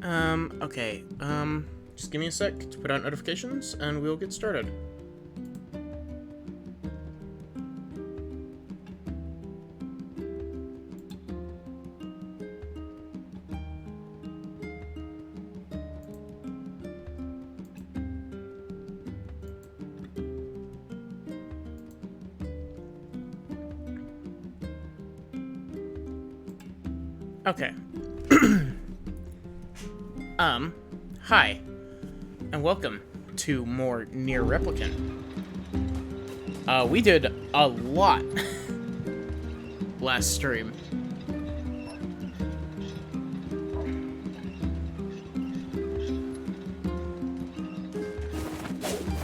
Okay, just give me a sec to put out notifications, and we'll get started. Okay. Hi, and welcome to more NieR Replicant. We did a lot last stream.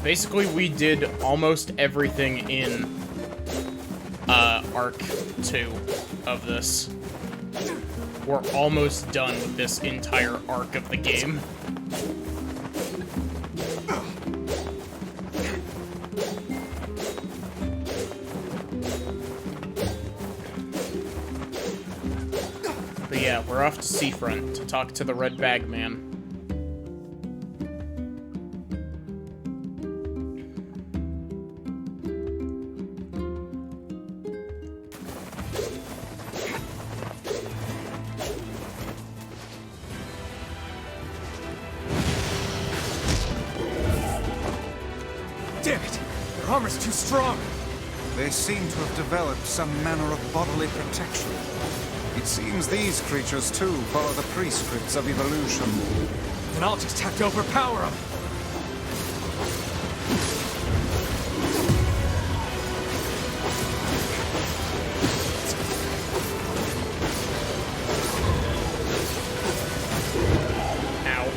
Basically, we did almost everything in, Arc 2 of this. We're almost done with this entire arc of the game. But yeah, we're off to Seafront to talk to the Red Bag Man. Damn it! Their armor's too strong! They seem to have developed some manner of bodily protection. It seems these creatures, too, follow the prescripts of evolution. Then I'll just have to overpower them! Ow.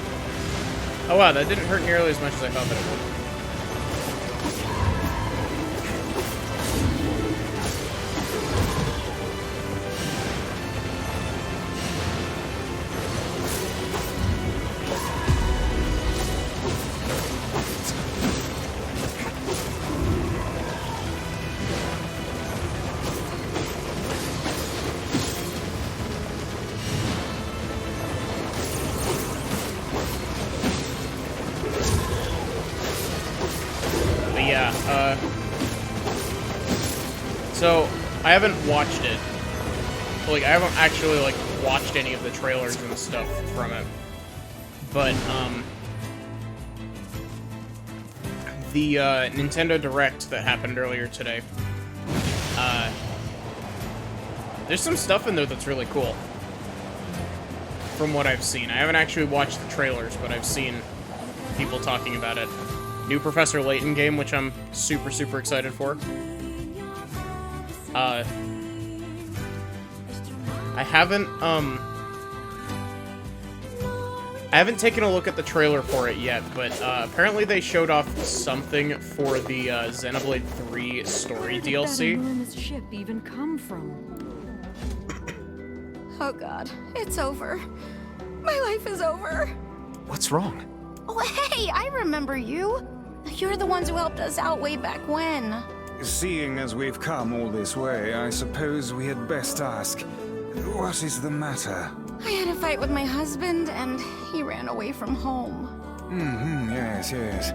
Oh wow, that didn't hurt nearly as much as I thought that it would. So, I haven't watched it. Like, I haven't actually, like, watched any of the trailers and stuff from it. But, the, Nintendo Direct that happened earlier today, there's some stuff in there that's really cool. From what I've seen. I haven't actually watched the trailers, but I've seen people talking about it. New Professor Layton game, which I'm super, super excited for. I haven't taken a look at the trailer for it yet, but, apparently they showed off something for the, Xenoblade 3 story DLC. Where did that ship even come from? Oh god, it's over. My life is over. What's wrong? Oh hey, I remember you. You're the ones who helped us out way back when. Seeing as we've come all this way, I suppose we had best ask, what is the matter? I had a fight with my husband, and he ran away from home. Yes, yes.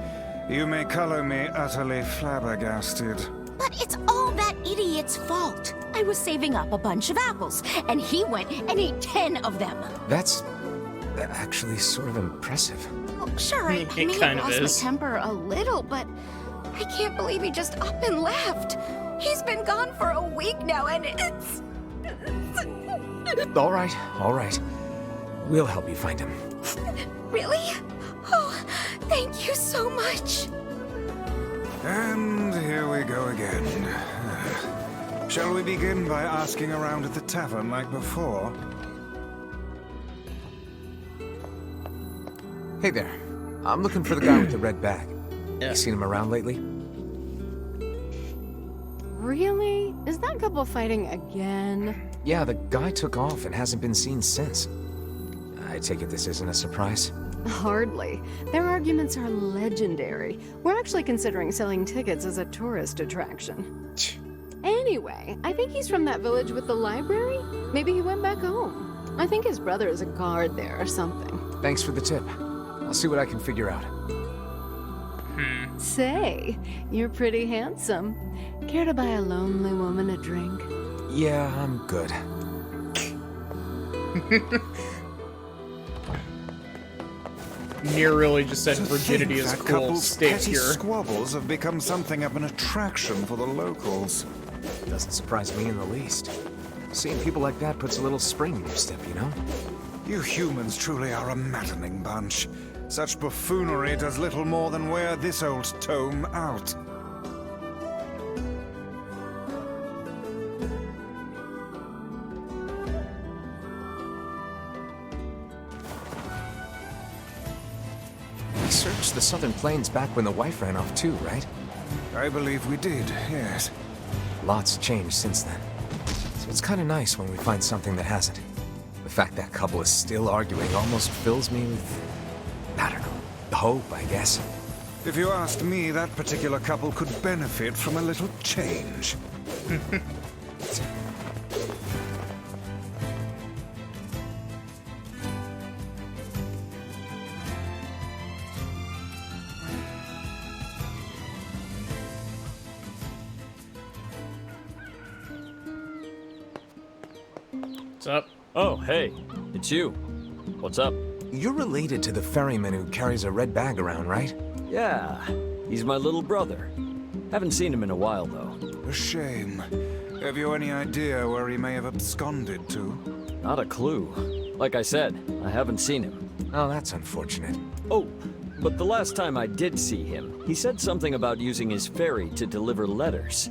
You may color me utterly flabbergasted. But it's all that idiot's fault. I was saving up a bunch of apples, and he went and ate 10 of them. That's actually sort of impressive. Well, sure, I It may have kind of lost is. my temper a little, but I can't believe he just up and left. He's been gone for a week now, and it's... All right. We'll help you find him. Really? Oh, thank you so much. And here we go again. Shall we begin by asking around at the tavern like before? Hey there. I'm looking for the guy with the red bag. Yeah. You seen him around lately? Really? Is that couple fighting again? Yeah, the guy took off and hasn't been seen since. I take it this isn't a surprise? Hardly. Their arguments are legendary. We're actually considering selling tickets as a tourist attraction. Anyway, I think he's from that village with the library. Maybe he went back home. I think his brother is a guard there or something. Thanks for the tip. I'll see what I can figure out. Say, you're pretty handsome. Care to buy a lonely woman a drink? Yeah, I'm good. NieR really just said To virginity think is that cool. couple's Stay petty here. squabbles have become something of an attraction for the locals. Doesn't surprise me in the least. Seeing people like that puts a little spring in your step, you know? You humans truly are a maddening bunch. Such buffoonery does little more than wear this old tome out. We searched the Southern Plains back when the wife ran off too, right? I believe we did, yes. Lots changed since then. So it's kind of nice when we find something that hasn't. The fact that couple is still arguing almost fills me with, I don't know, hope, I guess. If you asked me, that particular couple could benefit from a little change. What's up? Oh, hey, it's you. What's up? You're related to the ferryman who carries a red bag around, right? Yeah, he's my little brother. Haven't seen him in a while, though. A shame. Have you any idea where he may have absconded to? Not a clue. Like I said, I haven't seen him. Oh, that's unfortunate. Oh, but the last time I did see him, he said something about using his ferry to deliver letters.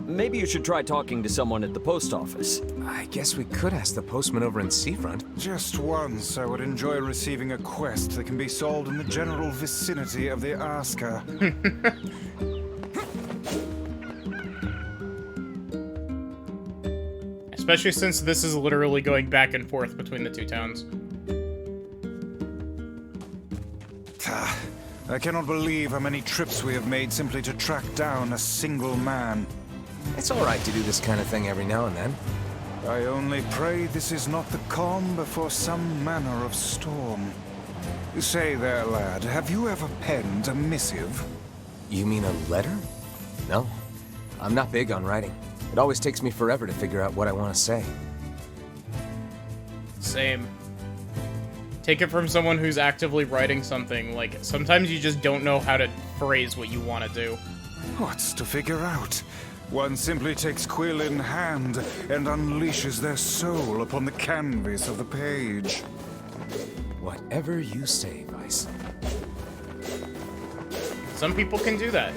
Maybe you should try talking to someone at the post office. I guess we could ask the postman over in Seafront. Just once, I would enjoy receiving a quest that can be solved in the general vicinity of the Asker. Especially since this is literally going back and forth between the two towns. I cannot believe how many trips we have made simply to track down a single man. It's all right to do this kind of thing every now and then. I only pray this is not the calm before some manner of storm. Say there, lad, have you ever penned a missive? You mean a letter? No. I'm not big on writing. It always takes me forever to figure out what I want to say. Same. Take it from someone who's actively writing something. Like, sometimes you just don't know how to phrase what you want to do. What's to figure out? One simply takes quill in hand and unleashes their soul upon the canvas of the page. Whatever you say, Vice. Some people can do that.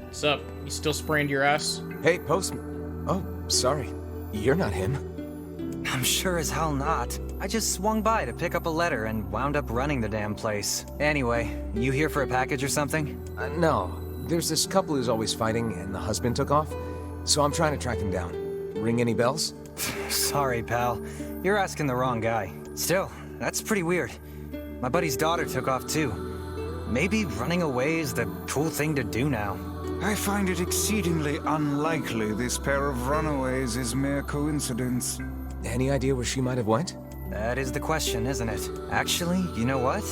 What's up? You still sprained your ass? Hey, postman. Oh, sorry. You're not him. I'm sure as hell not. I just swung by to pick up a letter and wound up running the damn place. Anyway, you here for a package or something? No. There's this couple who's always fighting, and the husband took off. So I'm trying to track him down. Ring any bells? Sorry, pal. You're asking the wrong guy. Still, that's pretty weird. My buddy's daughter took off too. Maybe running away is the cool thing to do now. I find it exceedingly unlikely this pair of runaways is mere coincidence. Any idea where she might have went? That is the question, isn't it? Actually, you know what?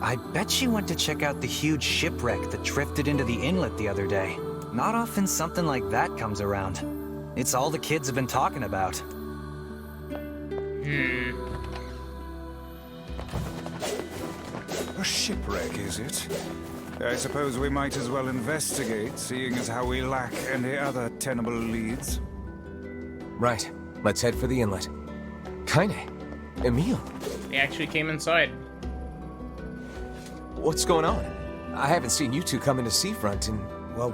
I bet she went to check out the huge shipwreck that drifted into the inlet the other day. Not often something like that comes around. It's all the kids have been talking about. A shipwreck, is it? I suppose we might as well investigate, seeing as how we lack any other tenable leads. Right. Let's head for the inlet. Kaine. Emil. They actually came inside. What's going on? I haven't seen you two come into Seafront in, well,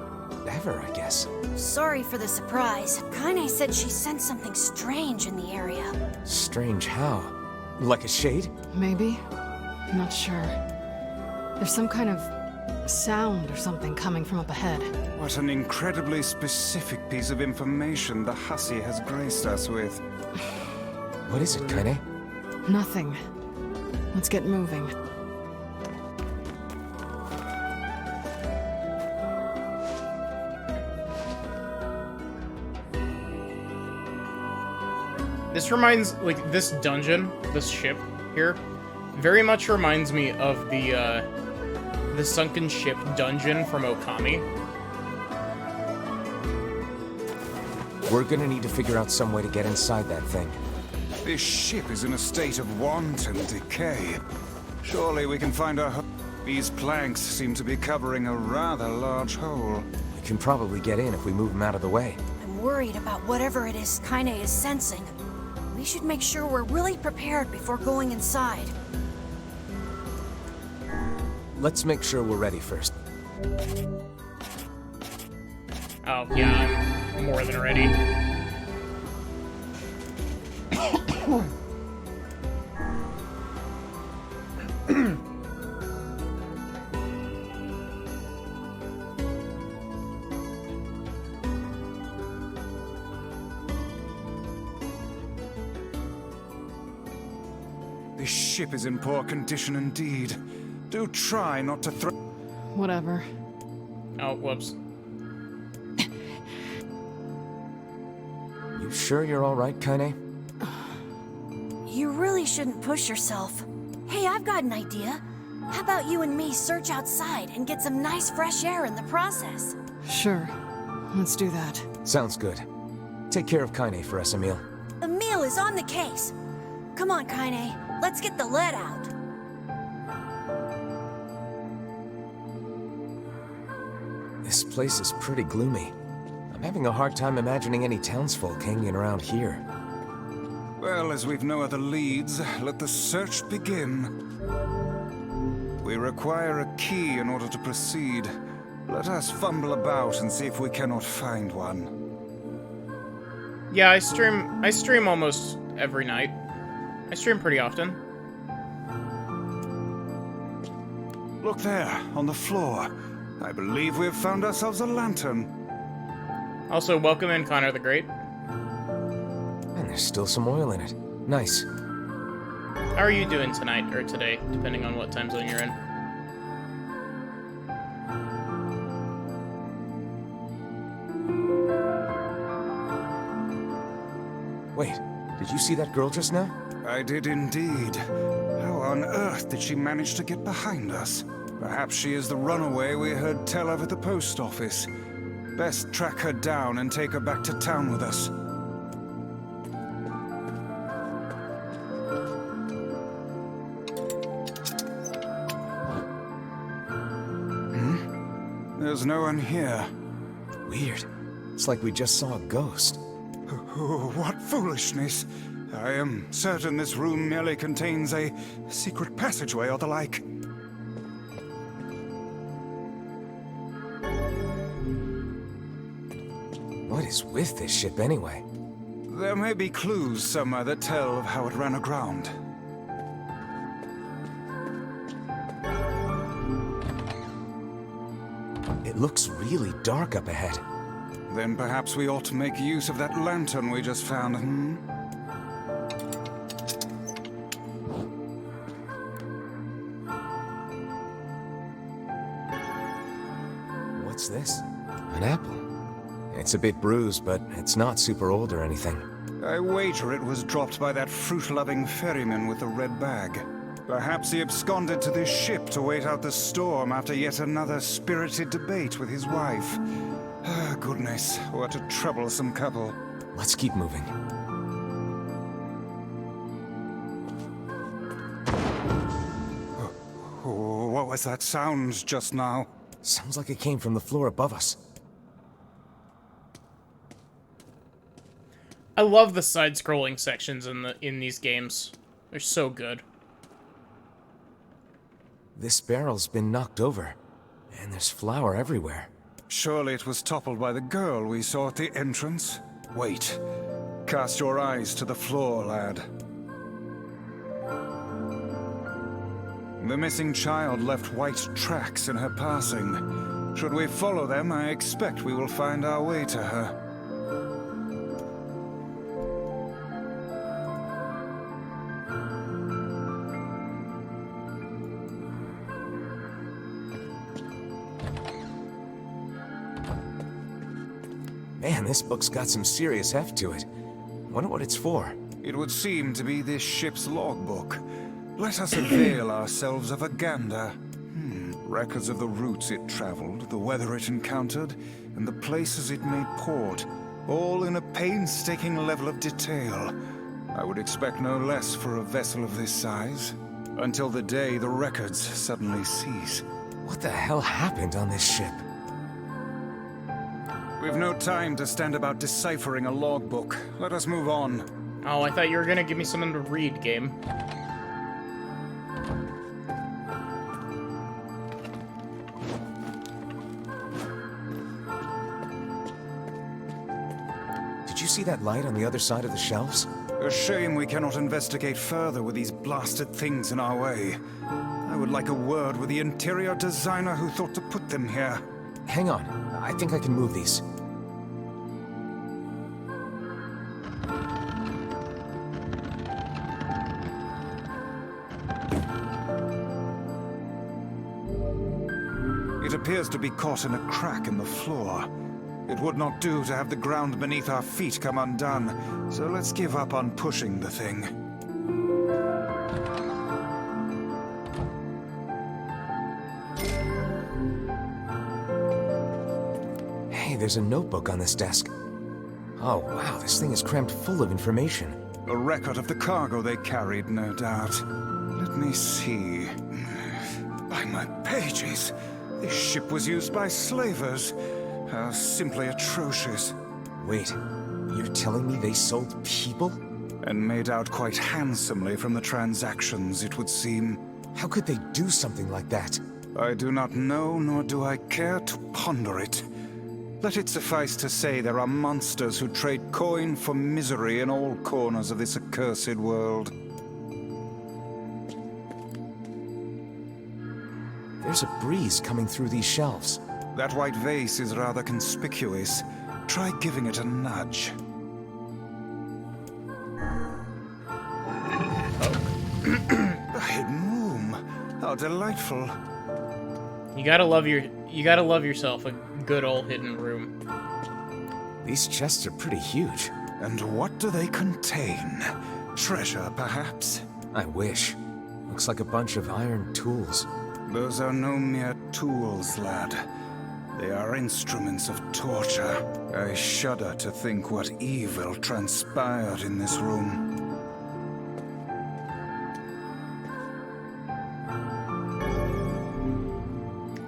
ever, I guess. Sorry for the surprise. Kaine said she sensed something strange in the area. Strange how? Like a shade? Maybe. I'm not sure. There's some kind of sound or something coming from up ahead. What an incredibly specific piece of information the hussy has graced us with. What is it, Kaine? Nothing. Let's get moving. This reminds, like, this dungeon, this ship here, very much reminds me of the sunken ship dungeon from Okami. We're gonna need to figure out some way to get inside that thing. This ship is in a state of wanton decay. Surely we can find a These planks seem to be covering a rather large hole. We can probably get in if we move them out of the way. I'm worried about whatever it is Kaine is sensing. We should make sure we're really prepared before going inside. Let's make sure we're ready first. Oh, yeah, I'm more than ready. This ship is in poor condition indeed. Do try not to throw. Whatever. Oh, whoops. You sure you're all right, Kaine? You really shouldn't push yourself. Hey, I've got an idea. How about you and me search outside and get some nice fresh air in the process? Sure. Let's do that. Sounds good. Take care of Kaine for us, Emil. Emil is on the case. Come on, Kaine. Let's get the lead out. This place is pretty gloomy. I'm having a hard time imagining any townsfolk hanging around here. Well, as we've no other leads, let the search begin. We require a key in order to proceed. Let us fumble about and see if we cannot find one. Yeah, I stream almost every night. I stream pretty often. Look there, on the floor. I believe we have found ourselves a lantern. Also, welcome in, Connor the Great. And there's still some oil in it. Nice. How are you doing tonight, or today, depending on what time zone you're in? Wait, did you see that girl just now? I did indeed. How on earth did she manage to get behind us? Perhaps she is the runaway we heard tell of at the post office. Best track her down and take her back to town with us. There's no one here. Weird. It's like we just saw a ghost. Oh, what foolishness. I am certain this room merely contains a secret passageway or the like. What is with this ship anyway? There may be clues somewhere that tell of how it ran aground. It looks really dark up ahead. Then perhaps we ought to make use of that lantern we just found, hmm? What's this? An apple. It's a bit bruised, but it's not super old or anything. I wager it was dropped by that fruit-loving ferryman with the red bag. Perhaps he absconded to this ship to wait out the storm after yet another spirited debate with his wife. Ah, goodness, what a troublesome couple. Let's keep moving. Oh, what was that sound just now? Sounds like it came from the floor above us. I love the side-scrolling sections in these games. They're so good. This barrel's been knocked over, and there's flour everywhere. Surely it was toppled by the girl we saw at the entrance. Wait. Cast your eyes to the floor, lad. The missing child left white tracks in her passing. Should we follow them, I expect we will find our way to her. Man, this book's got some serious heft to it. Wonder what it's for. It would seem to be this ship's logbook. Let us avail ourselves of a gander. Records of the routes it traveled, the weather it encountered, and the places it made port, all in a painstaking level of detail. I would expect no less for a vessel of this size, until the day the records suddenly cease. What the hell happened on this ship? We've no time to stand about deciphering a logbook. Let us move on. Oh, I thought you were gonna give me something to read, game. Did you see that light on the other side of the shelves? A shame we cannot investigate further with these blasted things in our way. I would like a word with the interior designer who thought to put them here. Hang on. I think I can move these. It appears to be caught in a crack in the floor. It would not do to have the ground beneath our feet come undone, so let's give up on pushing the thing. Hey, there's a notebook on this desk. Oh, wow, this thing is crammed full of information. A record of the cargo they carried, no doubt. Let me see. By my pages, this ship was used by slavers. How simply atrocious. Wait, you're telling me they sold people? And made out quite handsomely from the transactions, it would seem. How could they do something like that? I do not know, nor do I care to ponder it. Let it suffice to say there are monsters who trade coin for misery in all corners of this accursed world. There's a breeze coming through these shelves. That white vase is rather conspicuous. Try giving it a nudge. A hidden room. How delightful. You gotta love yourself a good old hidden room. These chests are pretty huge. And what do they contain? Treasure, perhaps? I wish. Looks like a bunch of iron tools. Those are no mere tools, lad. They are instruments of torture. I shudder to think what evil transpired in this room.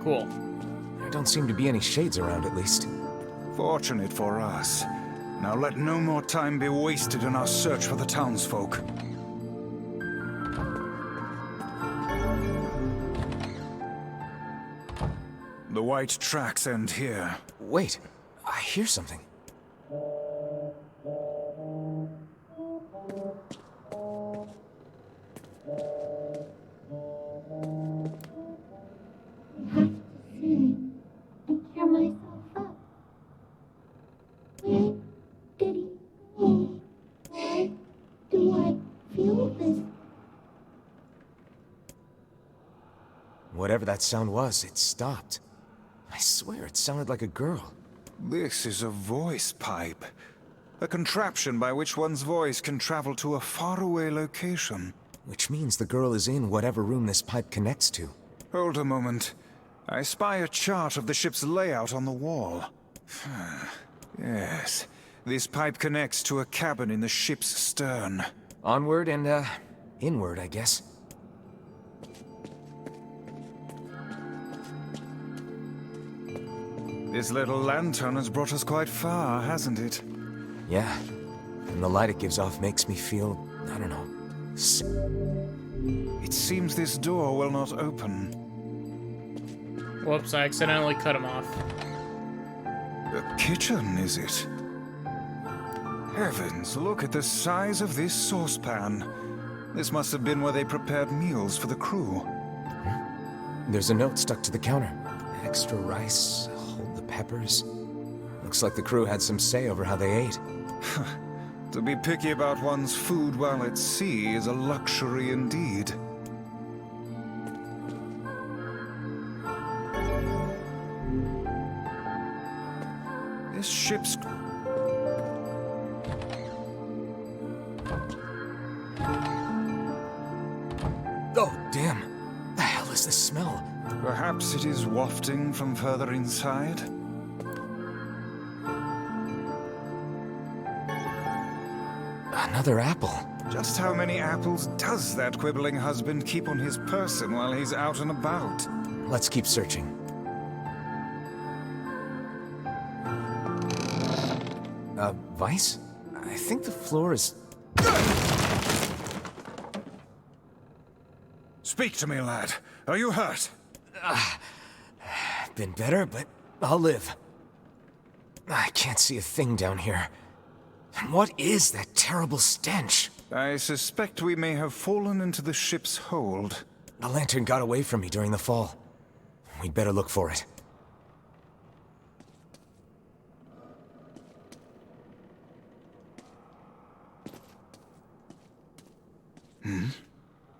Cool. There don't seem to be any shades around, at least. Fortunate for us. Now let no more time be wasted in our search for the townsfolk. The white tracks end here. Wait, I hear something. Cheer myself up. Where did he go? Why do I feel this? Whatever that sound was, it stopped. I swear it sounded like a girl. This is a voice pipe. A contraption by which one's voice can travel to a faraway location. Which means the girl is in whatever room this pipe connects to. Hold a moment. I spy a chart of the ship's layout on the wall. Yes, this pipe connects to a cabin in the ship's stern. Onward and, inward, I guess. This little lantern has brought us quite far, hasn't it? Yeah. And the light it gives off makes me feel, I don't know, It seems this door will not open. Whoops, I accidentally cut him off. A kitchen, is it? Heavens, look at the size of this saucepan. This must have been where they prepared meals for the crew. There's a note stuck to the counter. Extra rice, hold the peppers. Looks like the crew had some say over how they ate. To be picky about one's food while at sea is a luxury indeed. This ship's... Oh, damn. The hell is this smell? Perhaps it is wafting from further inside? Another apple. Just how many apples does that quibbling husband keep on his person while he's out and about? Let's keep searching. Vice? I think the floor is... Speak to me, lad. Are you hurt? Been better, but I'll live. I can't see a thing down here. And what is that terrible stench? I suspect we may have fallen into the ship's hold. The lantern got away from me during the fall. We'd better look for it.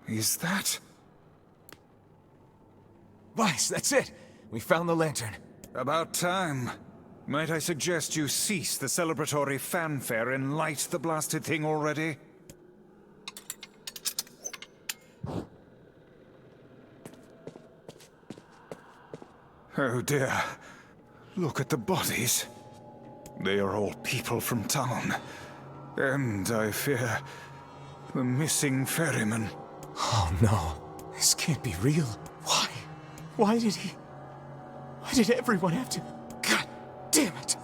Is that... Vice, that's it! We found the lantern. About time. Might I suggest you cease the celebratory fanfare and light the blasted thing already? Oh dear. Look at the bodies. They are all people from town. And, I fear, the missing ferryman. Oh no. This can't be real. Why? Why did everyone have to... God damn it!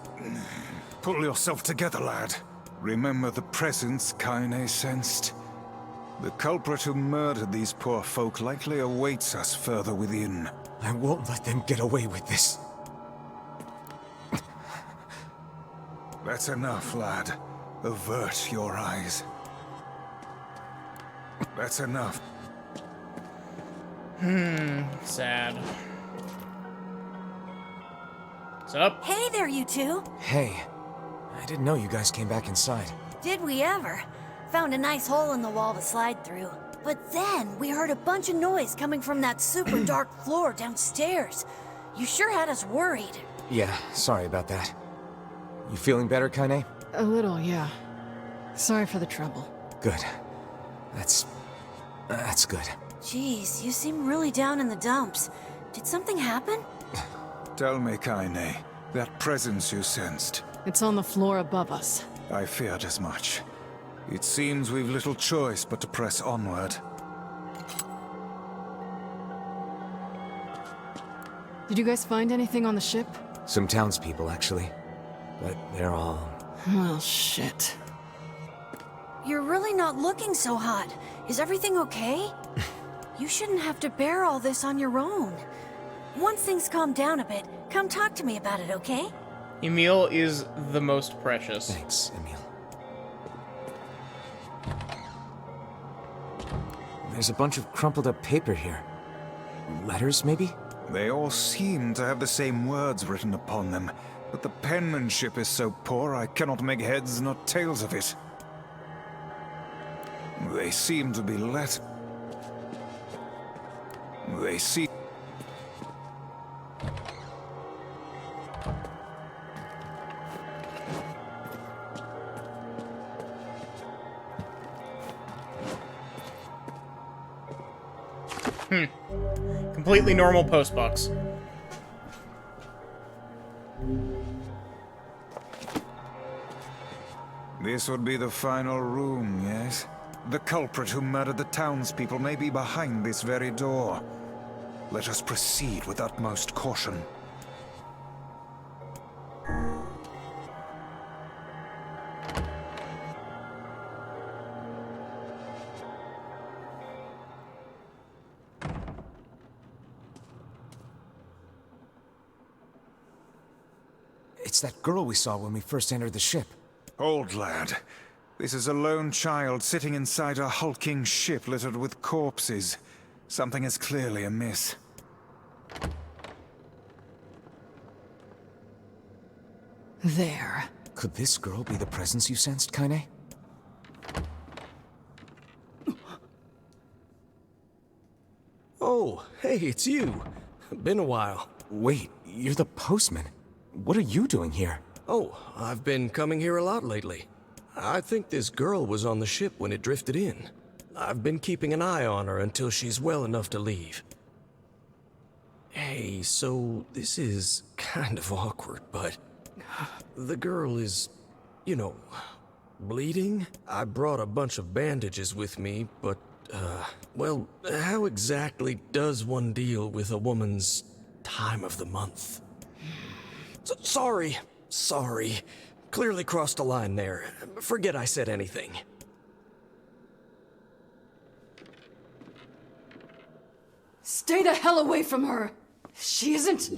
Pull yourself together, lad. Remember the presence Kaine sensed. The culprit who murdered these poor folk likely awaits us further within. I won't let them get away with this. That's enough, lad. Avert your eyes. That's enough. Sad. What's up? Hey there, you two. Hey, I didn't know you guys came back inside. Did we ever? Found a nice hole in the wall to slide through. But then we heard a bunch of noise coming from that super dark floor downstairs. You sure had us worried. Yeah, sorry about that. You feeling better, Kaine? A little, yeah. Sorry for the trouble. Good. That's good. Jeez, you seem really down in the dumps. Did something happen? Tell me, Kaine, that presence you sensed. It's on the floor above us. I feared as much. It seems we've little choice but to press onward. Did you guys find anything on the ship? Some townspeople, actually. But they're all... Well, shit. You're really not looking so hot. Is everything okay? You shouldn't have to bear all this on your own. Once things calm down a bit, come talk to me about it, okay? Emil is the most precious. Thanks, Emil. There's a bunch of crumpled up paper here. Letters, maybe? They all seem to have the same words written upon them, but the penmanship is so poor I cannot make heads nor tails of it. They seem to be They seem... Completely normal postbox. This would be the final room, yes? The culprit who murdered the townspeople may be behind this very door. Let us proceed with utmost caution. It's that girl we saw when we first entered the ship. Old lad, this is a lone child sitting inside a hulking ship littered with corpses. Something is clearly amiss. There. Could this girl be the presence you sensed, Kaine? Oh, hey, it's you. Been a while. Wait, you're the postman. What are you doing here? Oh, I've been coming here a lot lately. I think this girl was on the ship when it drifted in. I've been keeping an eye on her until she's well enough to leave. Hey, so this is kind of awkward, but the girl is, you know, bleeding? I brought a bunch of bandages with me, but, well, how exactly does one deal with a woman's time of the month? Sorry. Clearly crossed a line there. Forget I said anything. Stay the hell away from her! She isn't...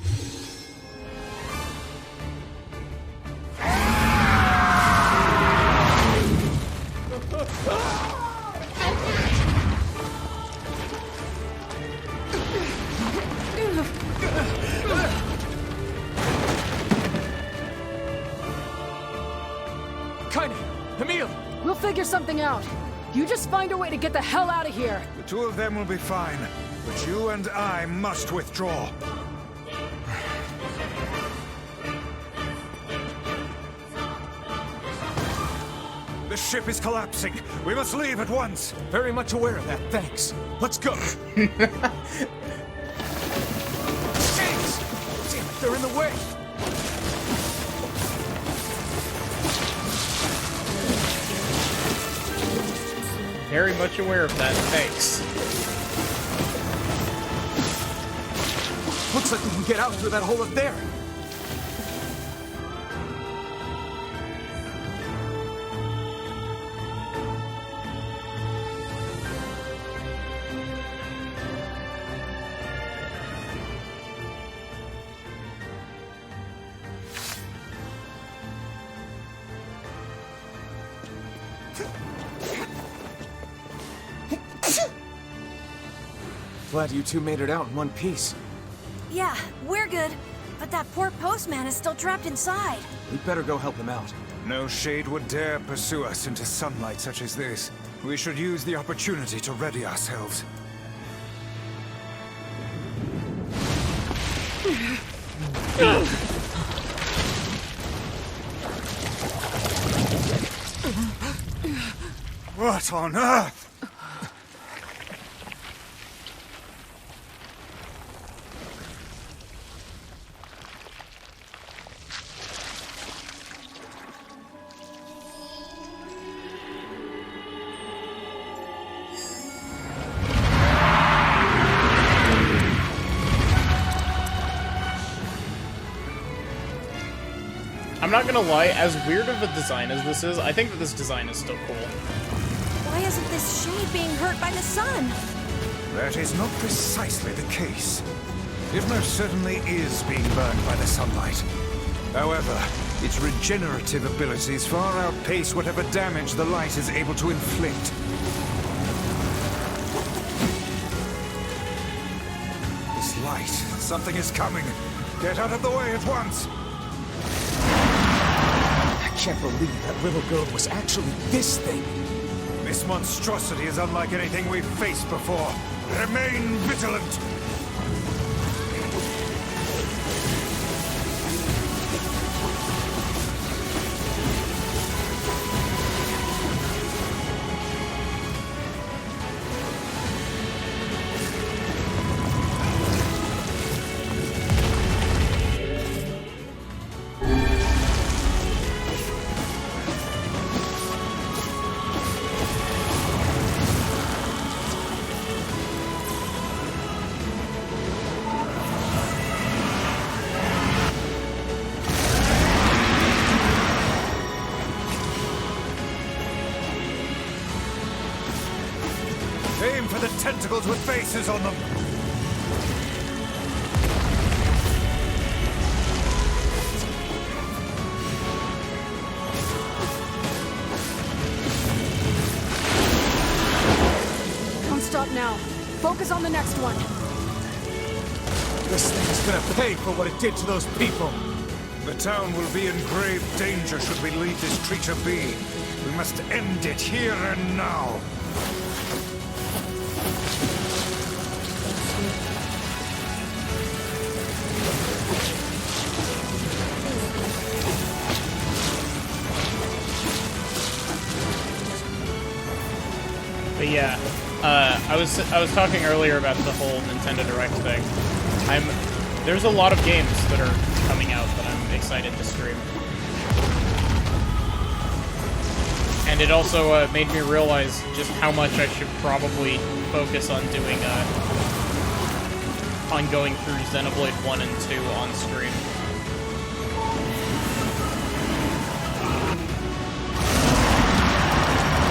Emil! We'll figure something out. You just find a way to get the hell out of here. The two of them will be fine, but you and I must withdraw. The ship is collapsing. We must leave at once. Very much aware of that, thanks. Let's go. Jinx! Damn it, they're in the way. Very much aware of that, thanks. Looks like we can get out through that hole up there. Glad you two made it out in one piece. Yeah, we're good. But that poor postman is still trapped inside. We'd better go help him out. No shade would dare pursue us into sunlight such as this. We should use the opportunity to ready ourselves. What on earth? I'm not gonna lie, as weird of a design as this is, I think that this design is still cool. Why isn't this shade being hurt by the sun? That is not precisely the case. It most certainly is being burned by the sunlight. However, its regenerative abilities far outpace whatever damage the light is able to inflict. This light, something is coming. Get out of the way at once! I can't believe that little girl was actually this thing. This monstrosity is unlike anything we've faced before. Remain vigilant! Aim for the tentacles with bases on them! Don't stop now. Focus on the next one. This thing is gonna pay for what it did to those people. The town will be in grave danger should we leave this creature be. We must end it here and now. But yeah, I was talking earlier about the whole Nintendo Direct thing. There's a lot of games that are coming out that I'm excited to stream. And it also made me realize just how much I should probably focus on doing, on going through Xenoblade 1 and 2 on stream.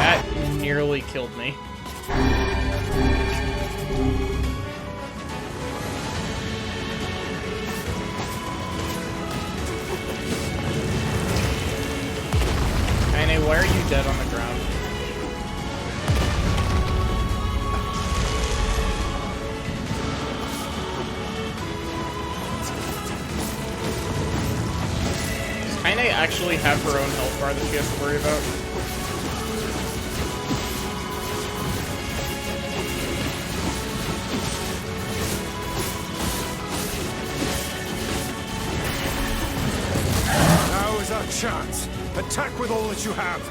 That nearly killed me. Kaine, why are you dead on the ground? Does Kaine actually have her own health bar that she has to worry about? Now is our chance. Attack with all that you have.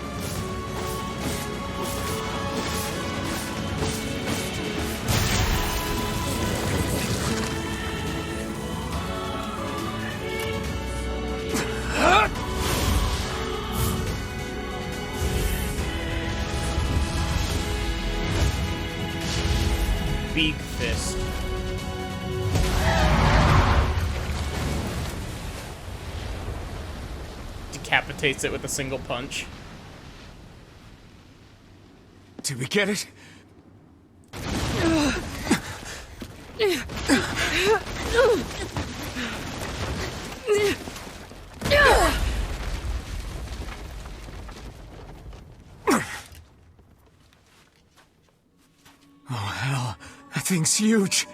Big fist. Decapitates it with a single punch. Did we get it? Oh, hell. That thing's huge.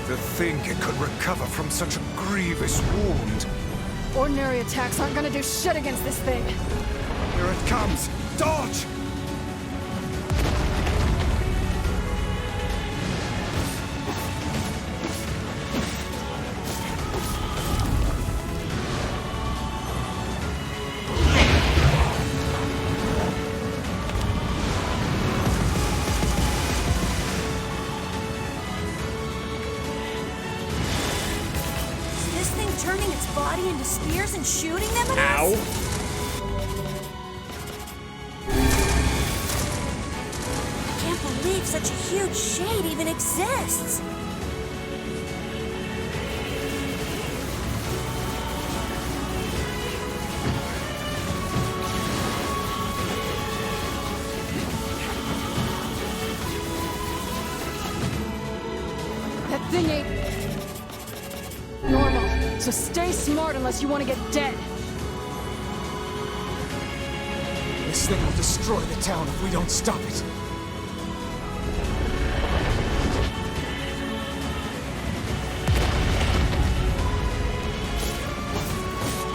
To think it could recover from such a grievous wound. Ordinary attacks aren't gonna do shit against this thing. Here it comes! Dodge! Is this thing turning its body into spears and shooting them at Ow. us? I can't believe such a huge shade even exists. That thing ain't normal. So stay smart unless you want to get dead. This thing will destroy the town if we don't stop it.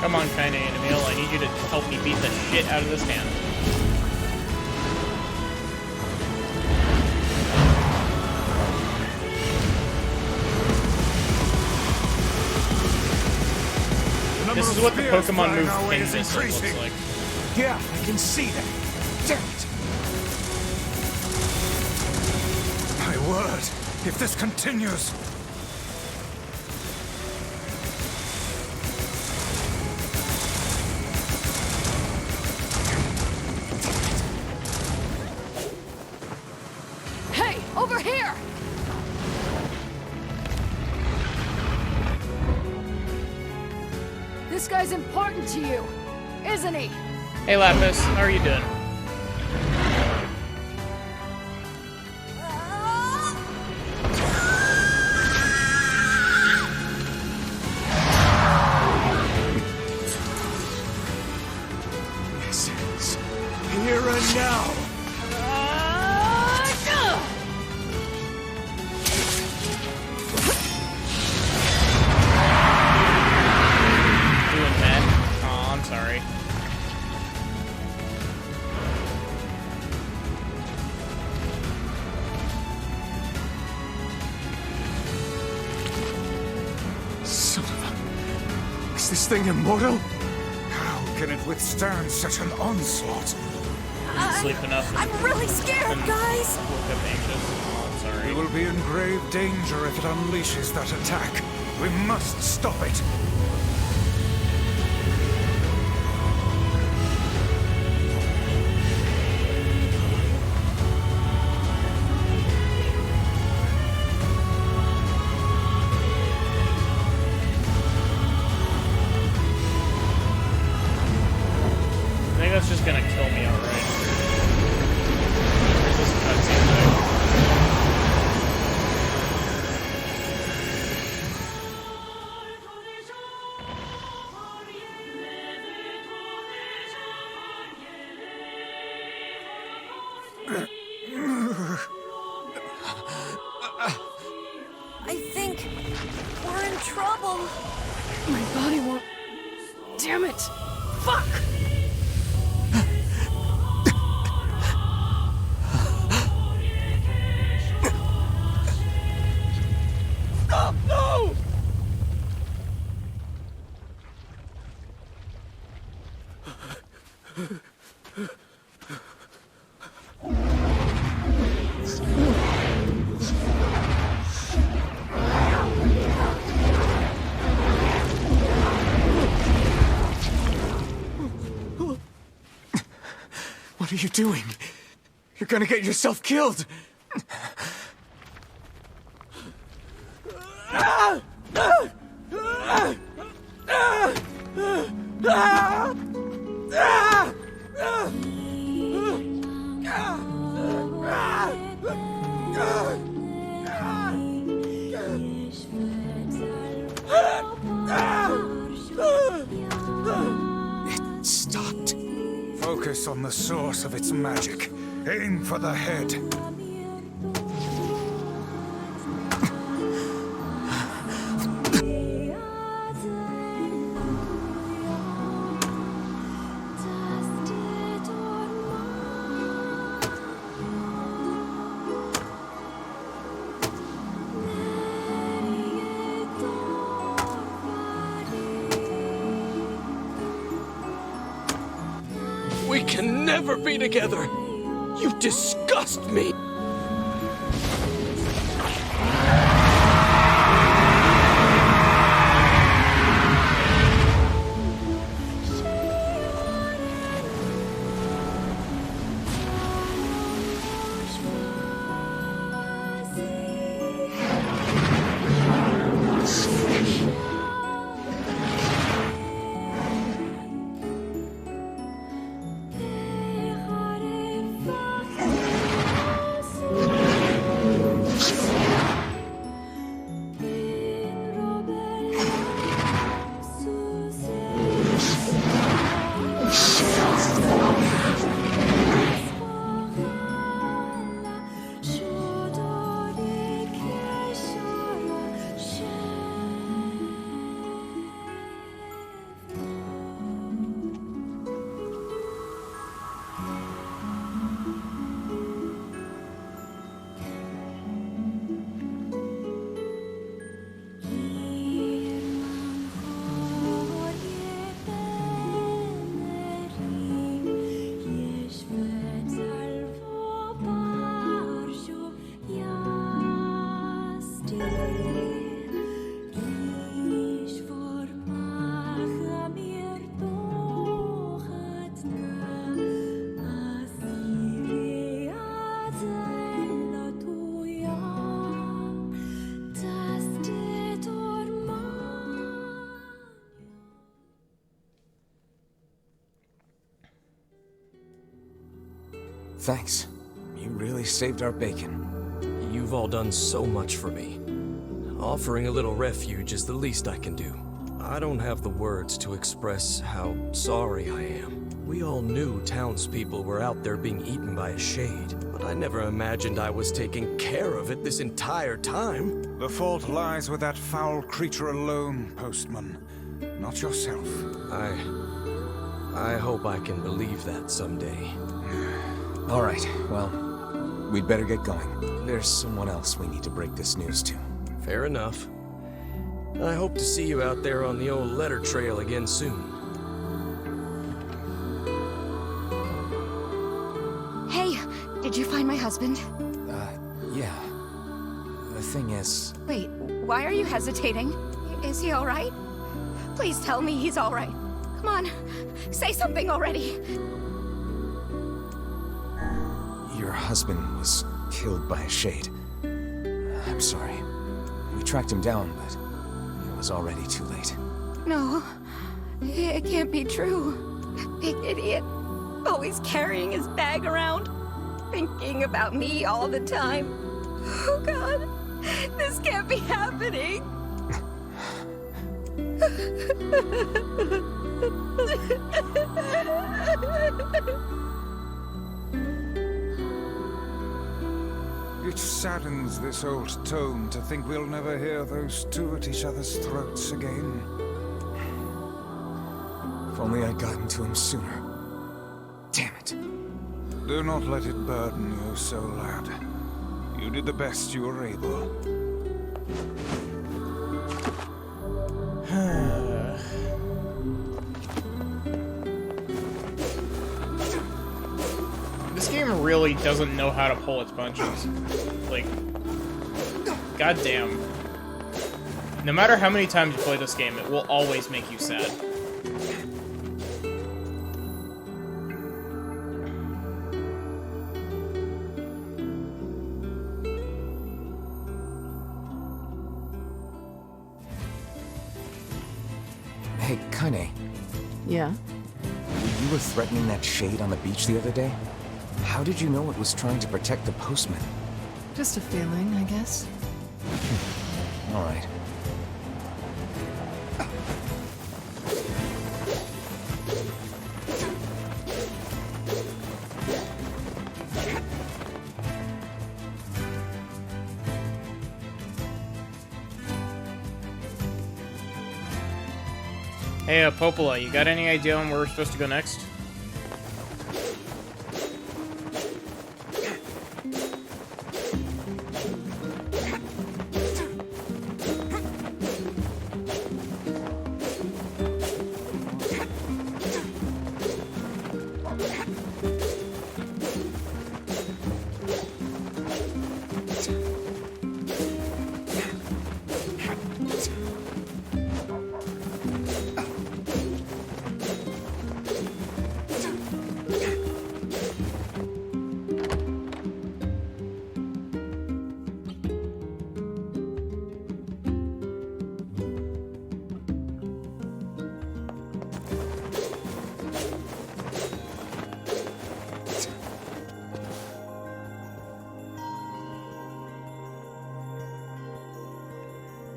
Come on, Kaine and Emil, I need you to help me beat the shit out of this town. This is what the Pokemon move King Missile looks like. Yeah, I can see that. Damn it! My word, if this continues... Hey, over here! This guy's important to you, isn't he? Hey Lapis, how are you doing? This is here and now. this thing immortal? How can it withstand such an onslaught? Didn't sleep enough. I'm really scared, guys! Woke up anxious. Oh, I'm sorry. We will be in grave danger if it unleashes that attack. We must stop it. I think that's just gonna kill me outright. This cutscene thing. I think we're in trouble. My body won't. Damn it! Fuck! No! What are you doing? You're gonna get yourself killed! It stopped. Focus on the source of its magic. Aim for the head. We can never be together! You disgust me! Thanks. You really saved our bacon. You've all done so much for me. Offering a little refuge is the least I can do. I don't have the words to express how sorry I am. We all knew townspeople were out there being eaten by a shade, but I never imagined I was taking care of it this entire time. The fault lies with that foul creature alone, Postman. Not yourself. I hope I can believe that someday. All right, well, we'd better get going. There's someone else we need to break this news to. Fair enough. I hope to see you out there on the old letter trail again soon. Hey, did you find my husband? Yeah. The thing is... Wait, why are you hesitating? Is he alright? Please tell me he's alright. Come on, say something already. Your husband was killed by a shade. I'm sorry. We tracked him down, but it was already too late. No, it can't be true. That big idiot, always carrying his bag around, thinking about me all the time. Oh God, this can't be happening. It saddens this old tone to think we'll never hear those two at each other's throats again. If only I'd gotten to him sooner. Damn it. Do not let it burden you so, lad. You did the best you were able. This game really doesn't know how to pull its punches. Like, goddamn. No matter how many times you play this game, it will always make you sad. Hey, Kane. Yeah? You were threatening that shade on the beach the other day? How did you know it was trying to protect the postman? Just a feeling, I guess. All right. Hey, Popola, you got any idea on where we're supposed to go next?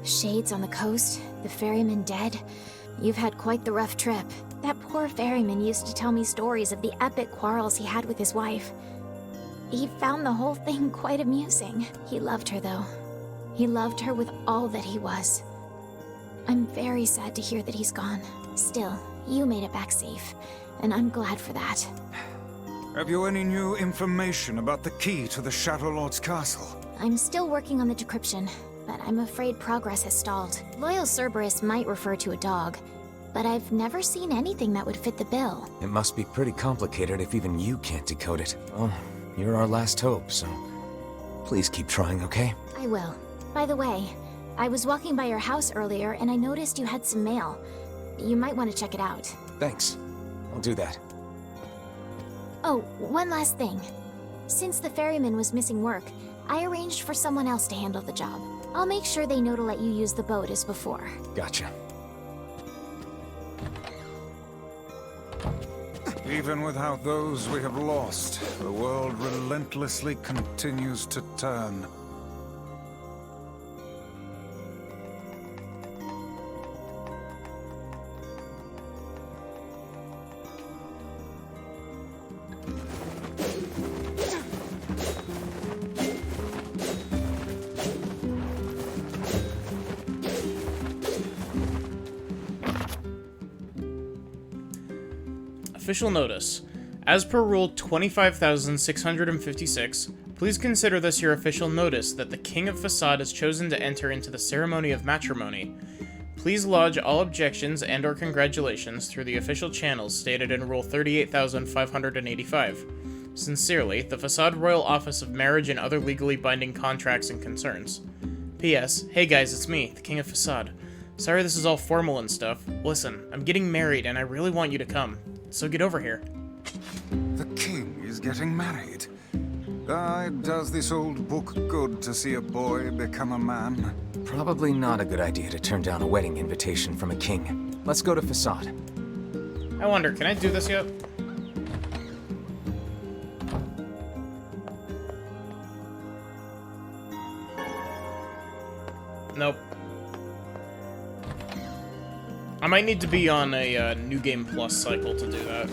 Shades on the coast, the ferryman dead. You've had quite the rough trip. That poor ferryman used to tell me stories of the epic quarrels he had with his wife. He found the whole thing quite amusing. He loved her, though. He loved her with all that he was. I'm very sad to hear that he's gone. Still, you made it back safe, and I'm glad for that. Have you any new information about the key to the Shadow Lord's castle? I'm still working on the decryption, but I'm afraid progress has stalled. Loyal Cerberus might refer to a dog, but I've never seen anything that would fit the bill. It must be pretty complicated if even you can't decode it. Well, you're our last hope, so please keep trying, okay? I will. By the way, I was walking by your house earlier and I noticed you had some mail. You might want to check it out. Thanks. I'll do that. Oh, one last thing. Since the ferryman was missing work, I arranged for someone else to handle the job. I'll make sure they know to let you use the boat as before. Gotcha. Even without those we have lost, the world relentlessly continues to turn. Official notice. As per Rule 25,656, please consider this your official notice that the King of Facade has chosen to enter into the ceremony of matrimony. Please lodge all objections and or congratulations through the official channels stated in Rule 38,585. Sincerely, the Facade Royal Office of Marriage and Other Legally Binding Contracts and Concerns. P.S. Hey guys, it's me, the King of Facade. Sorry this is all formal and stuff. Listen, I'm getting married and I really want you to come. So get over here. The king is getting married. Does this old book good to see a boy become a man? Probably not a good idea to turn down a wedding invitation from a king. Let's go to Facade. I wonder, can I do this yet? Nope. I might need to be on a New Game Plus cycle to do that.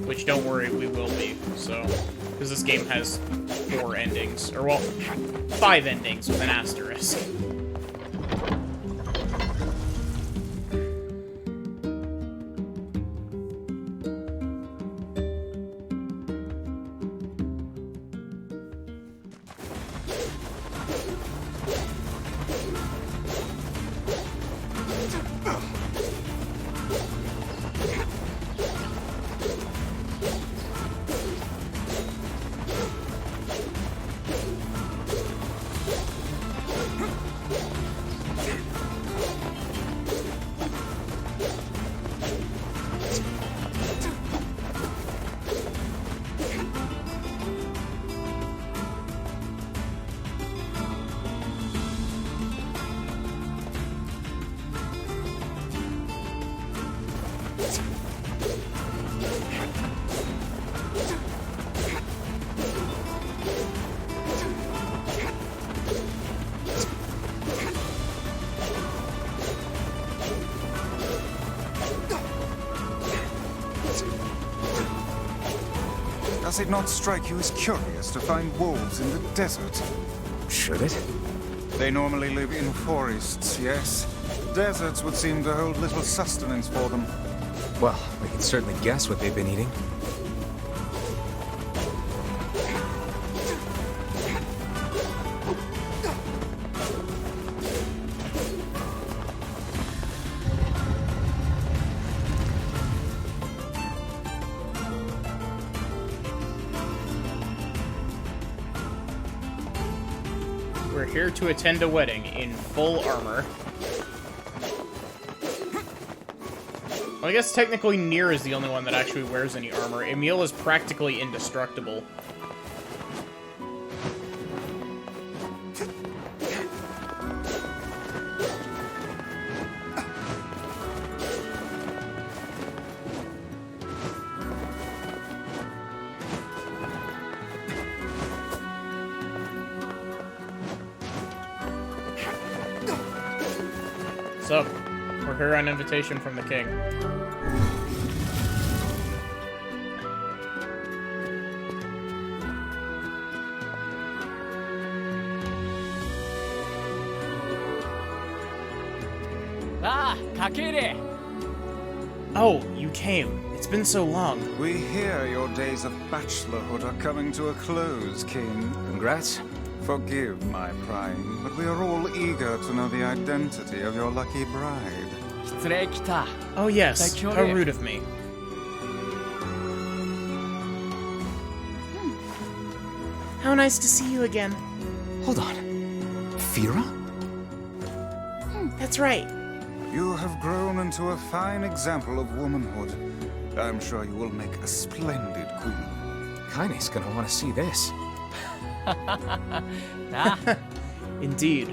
Which, don't worry, we will be, so... Because this game has 4 endings. Or, well, 5 endings with an asterisk. Does it not strike you as curious to find wolves in the desert? Should it? They normally live in forests, yes. Deserts would seem to hold little sustenance for them. Well, we can certainly guess what they've been eating. We're here to attend a wedding in full armor. Well, I guess technically NieR is the only one that actually wears any armor. Emil is practically indestructible. What's up? We're here on invitation from the king. Ah, Kakere! Oh, you came. It's been so long. We hear your days of bachelorhood are coming to a close, King. Congrats. Forgive my prying, but we are all eager to know the identity of your lucky bride. Oh yes, how rude of me. How nice to see you again. Hold on. Fira? That's right. You have grown into a fine example of womanhood. I'm sure you will make a splendid queen. Kaine's gonna want to see this. Indeed.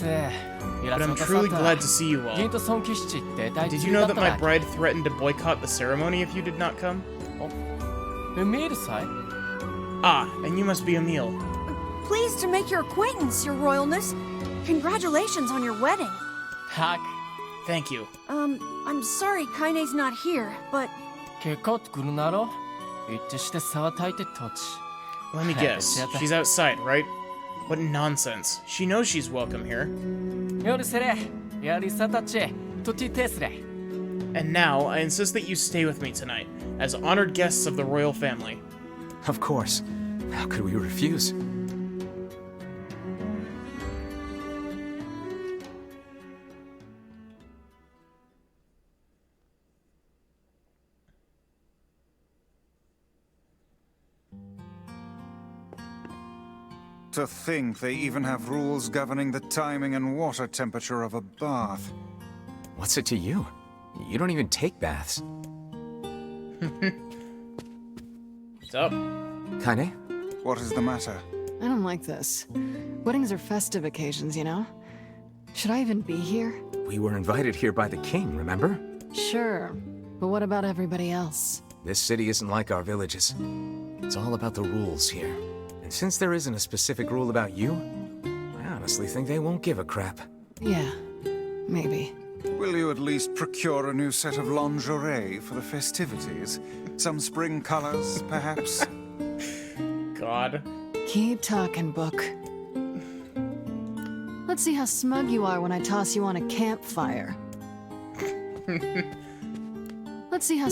But I'm truly glad to see you all. Did you know that my bride threatened to boycott the ceremony if you did not come? Ah, and you must be Emil. Pleased to make your acquaintance, Your Royalness. Congratulations on your wedding. Thank you. I'm sorry Kaine's not here, but... Let me guess. She's outside, right? What nonsense. She knows she's welcome here. And now, I insist that you stay with me tonight, as honored guests of the royal family. Of course. How could we refuse? To think they even have rules governing the timing and water temperature of a bath. What's it to you? You don't even take baths. What's up? Kaine? What is the matter? I don't like this. Weddings are festive occasions, you know? Should I even be here? We were invited here by the king, remember? Sure. But what about everybody else? This city isn't like our villages. It's all about the rules here. And since there isn't a specific rule about you, I honestly think they won't give a crap. Yeah, maybe. Will you at least procure a new set of lingerie for the festivities? Some spring colors, perhaps? God. Keep talking, book. Let's see how smug you are when I toss you on a campfire. Let's see how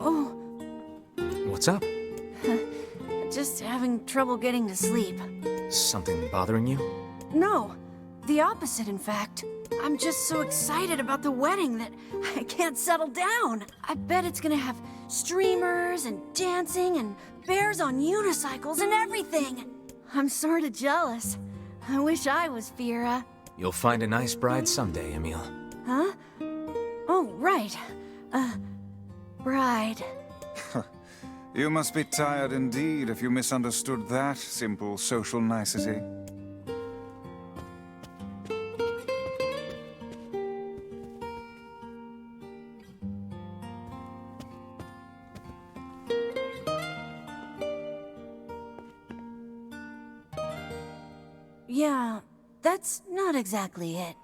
Oh, What's up? just having trouble getting to sleep. Something bothering you? No, the opposite, in fact. I'm just so excited about the wedding that I can't settle down. I bet it's gonna have streamers and dancing and bears on unicycles and everything. I'm sorta jealous. I wish I was Fira. You'll find a nice bride someday, Emil. Huh? Oh, right. Bride. You must be tired indeed if you misunderstood that simple social nicety. Yeah, that's not exactly it.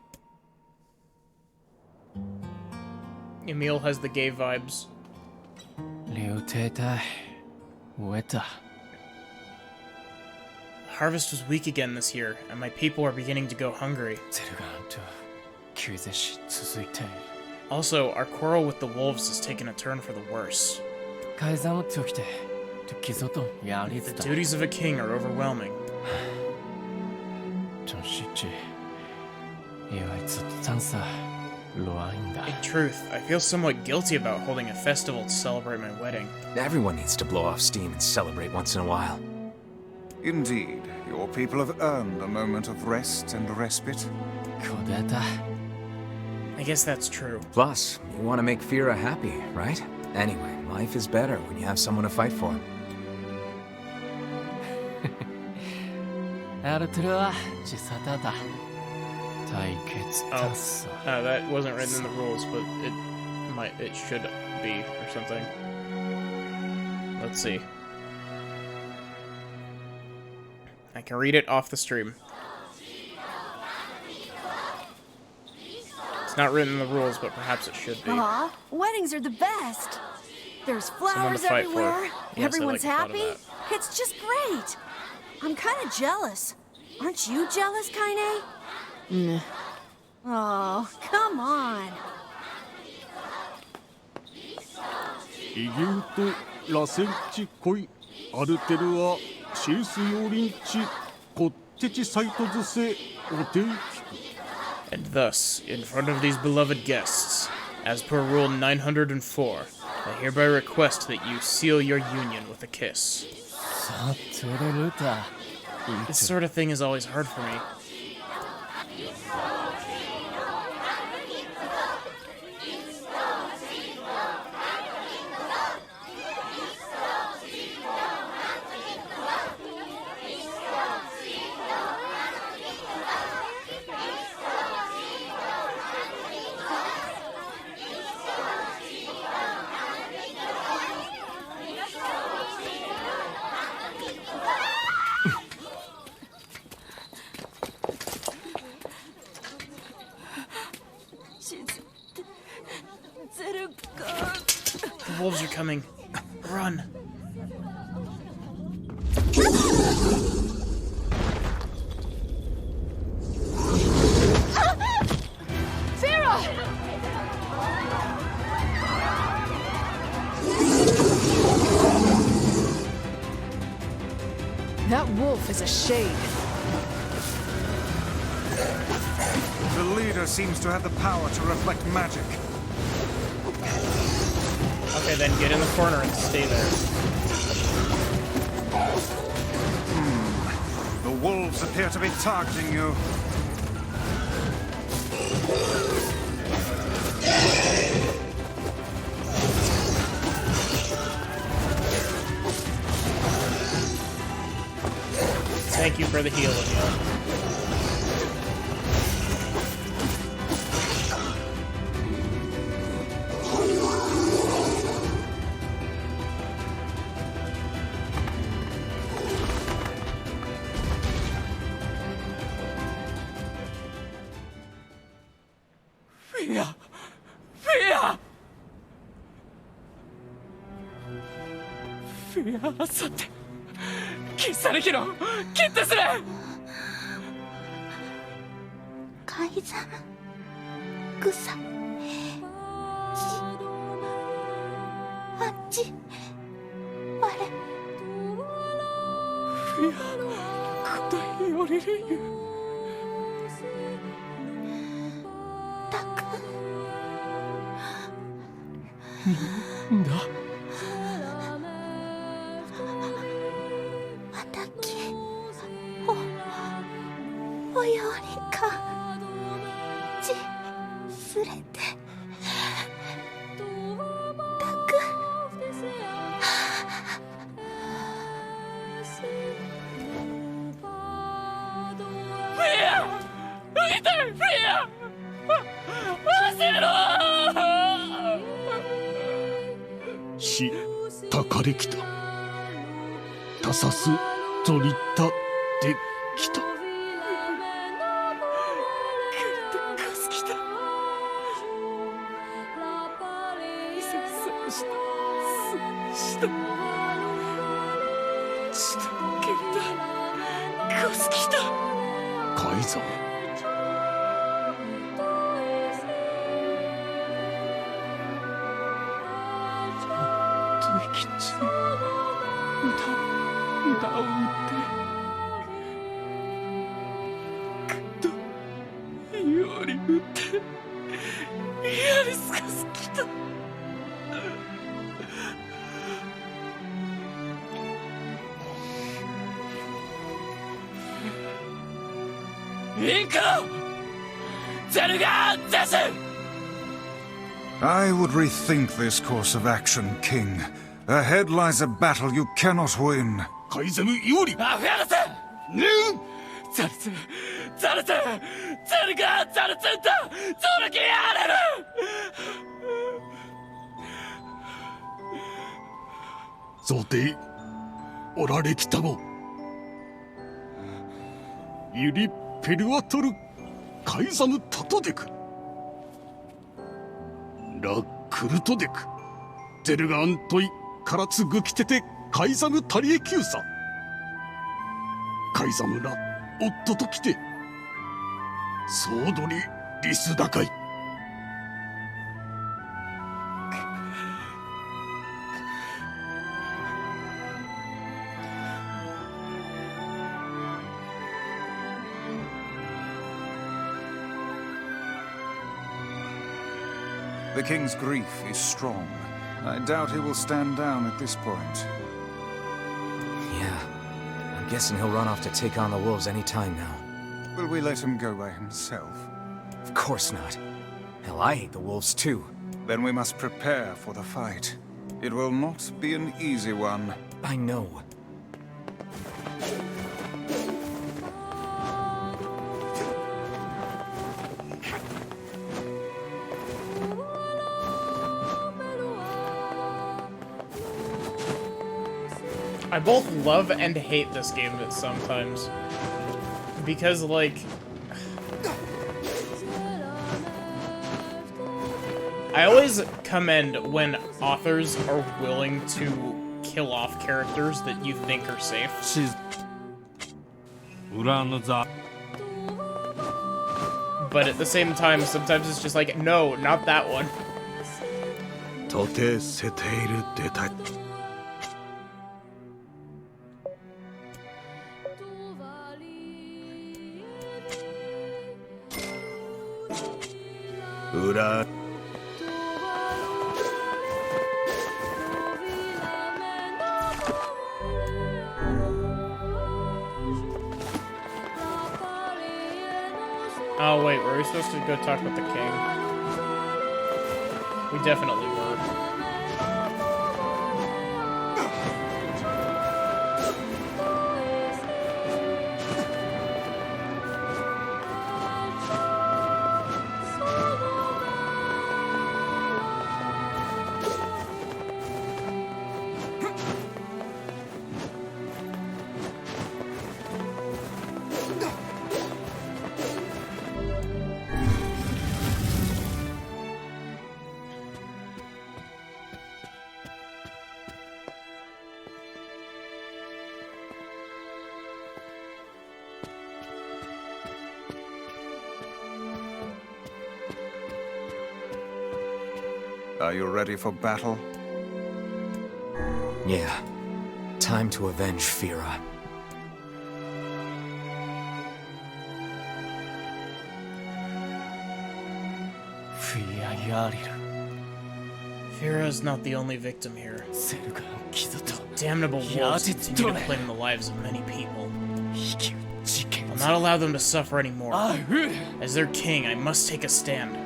Emil has the gay vibes. Leoteta. Weta. The harvest was weak again this year, and my people are beginning to go hungry. Also, our quarrel with the wolves has taken a turn for the worse. The duties of a king are overwhelming. In truth, I feel somewhat guilty about holding a festival to celebrate my wedding. Everyone needs to blow off steam and celebrate once in a while. Indeed, your people have earned a moment of rest and respite. I guess that's true. Plus, you want to make Fira happy, right? Anyway, life is better when you have someone to fight for. That wasn't written in the rules, but it should be, or something. Let's see. I can read it off the stream. It's not written in the rules, but perhaps it should be. Aw, weddings are the best. There's Someone flowers to fight for. everywhere. Yes, I Everyone's like the thought of happy. It's just great. I'm kind of jealous. Aren't you jealous, Kaine? Nah. Oh, come on. 異牛と螺旋地恋アルテルはシースヨリンチこってちサイトズセおていきく And thus, in front of these beloved guests, as per Rule 904, I hereby request that you seal your union with a kiss. This sort of thing is always hard for me. The wolves are coming. Run. That wolf is a shade. The leader seems to have the power to reflect magic. Okay, then get in the corner and stay there. The wolves appear to be targeting you. Thank you for the heal, Anil. I would rethink this course of action, King. Ahead lies a battle you cannot win. The king's grief is strong. I doubt he will stand down at this point. Yeah. I'm guessing he'll run off to take on the wolves any time now. Will we let him go by himself? Of course not. Hell, I hate the wolves too. Then we must prepare for the fight. It will not be an easy one. I know. I both love and hate this game sometimes. Because, like... I always commend when authors are willing to kill off characters that you think are safe. But at the same time, sometimes it's just like, no, not that one. 裏 Oh wait, were we supposed to go talk with the king? We definitely were. Are you ready for battle? Yeah. Time to avenge Fira. Fira is not the only victim here. Damnable wolves continue to claim the lives of many people. I'll not allow them to suffer anymore. As their king, I must take a stand.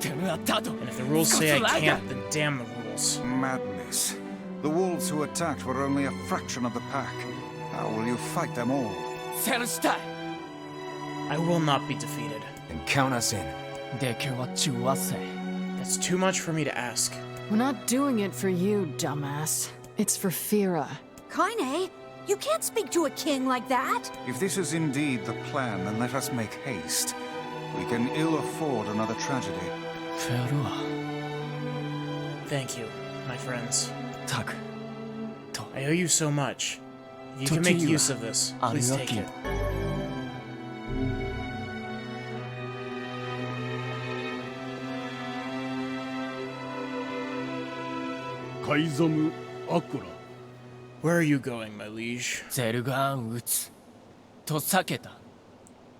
And if the rules say I can't, then damn the rules. Madness. The wolves who attacked were only a fraction of the pack. How will you fight them all? I will not be defeated. And count us in. That's too much for me to ask. We're not doing it for you, dumbass. It's for Fira. Kaine, you can't speak to a king like that. If this is indeed the plan, then let us make haste. We can ill afford another tragedy. Thank you, my friends. I owe you so much. If you can make use of this, please take it. Kaizamu Akura. Where are you going, my liege? To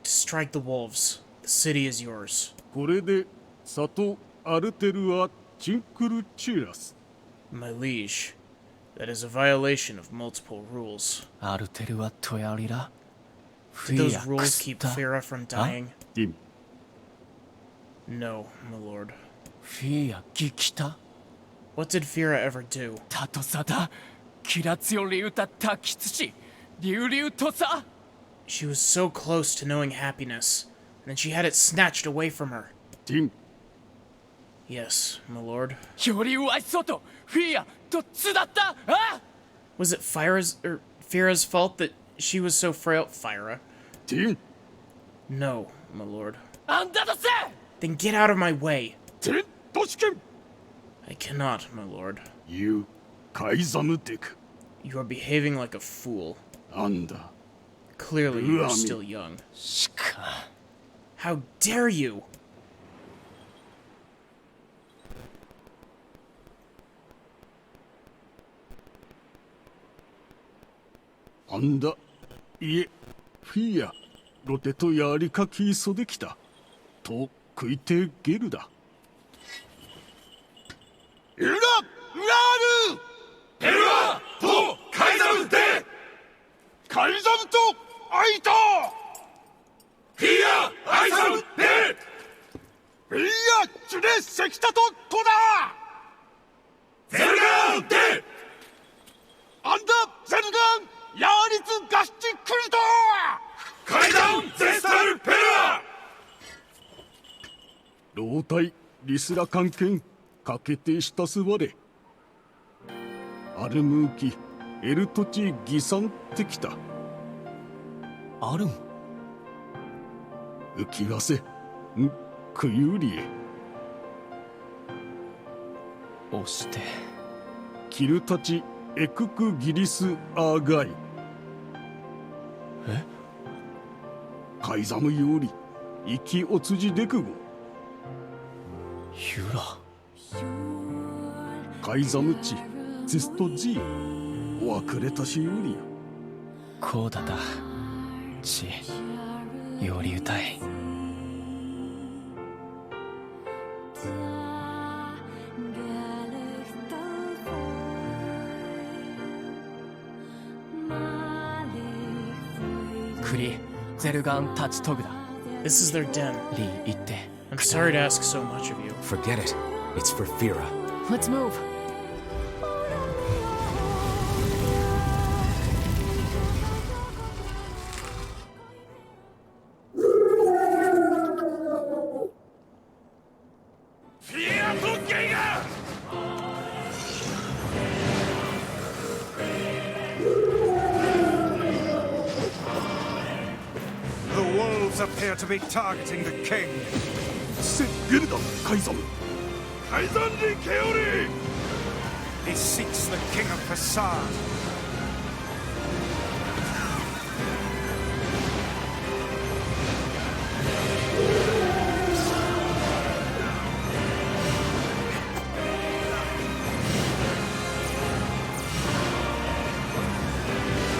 strike the wolves. The city is yours. これで里アルテルはチンクルチーラス。 My liege, that is a violation of multiple rules. Did those rules keep Fira from dying? No, my lord. What did Fira ever do? She was so close to knowing happiness, and then she had it snatched away from her. Yes, my lord. Was it Fira's fault that she was so frail? Fira? No, my lord. Then get out of my way. I cannot, my lord. You are behaving like a fool. Clearly, you are still young. How dare you! Fia, ロテとやりかき急できた。と食いてゲルだ。ウラールペルワとカイザムでカイザムとアイタフィアアイザムでフィアチュレセキタとトダゼルガンでアンダゼルガンヤーリツガッチクリトカイダンゼスタルペルワ老体リスラ関係かけてしたすわれアルムーキエルトチギサンってきたアルム浮きわせんクユリエ押してキルタチエククギリスアーガイえカイザムより生きおつじでくごユラカイザムチゼストジーわくれたしよりやこうだだちより歌い This is their den. I'm sorry to ask so much of you. Forget it. It's for Fira. Let's move. The wolves appear to be targeting the king. He seeks the king of Facade.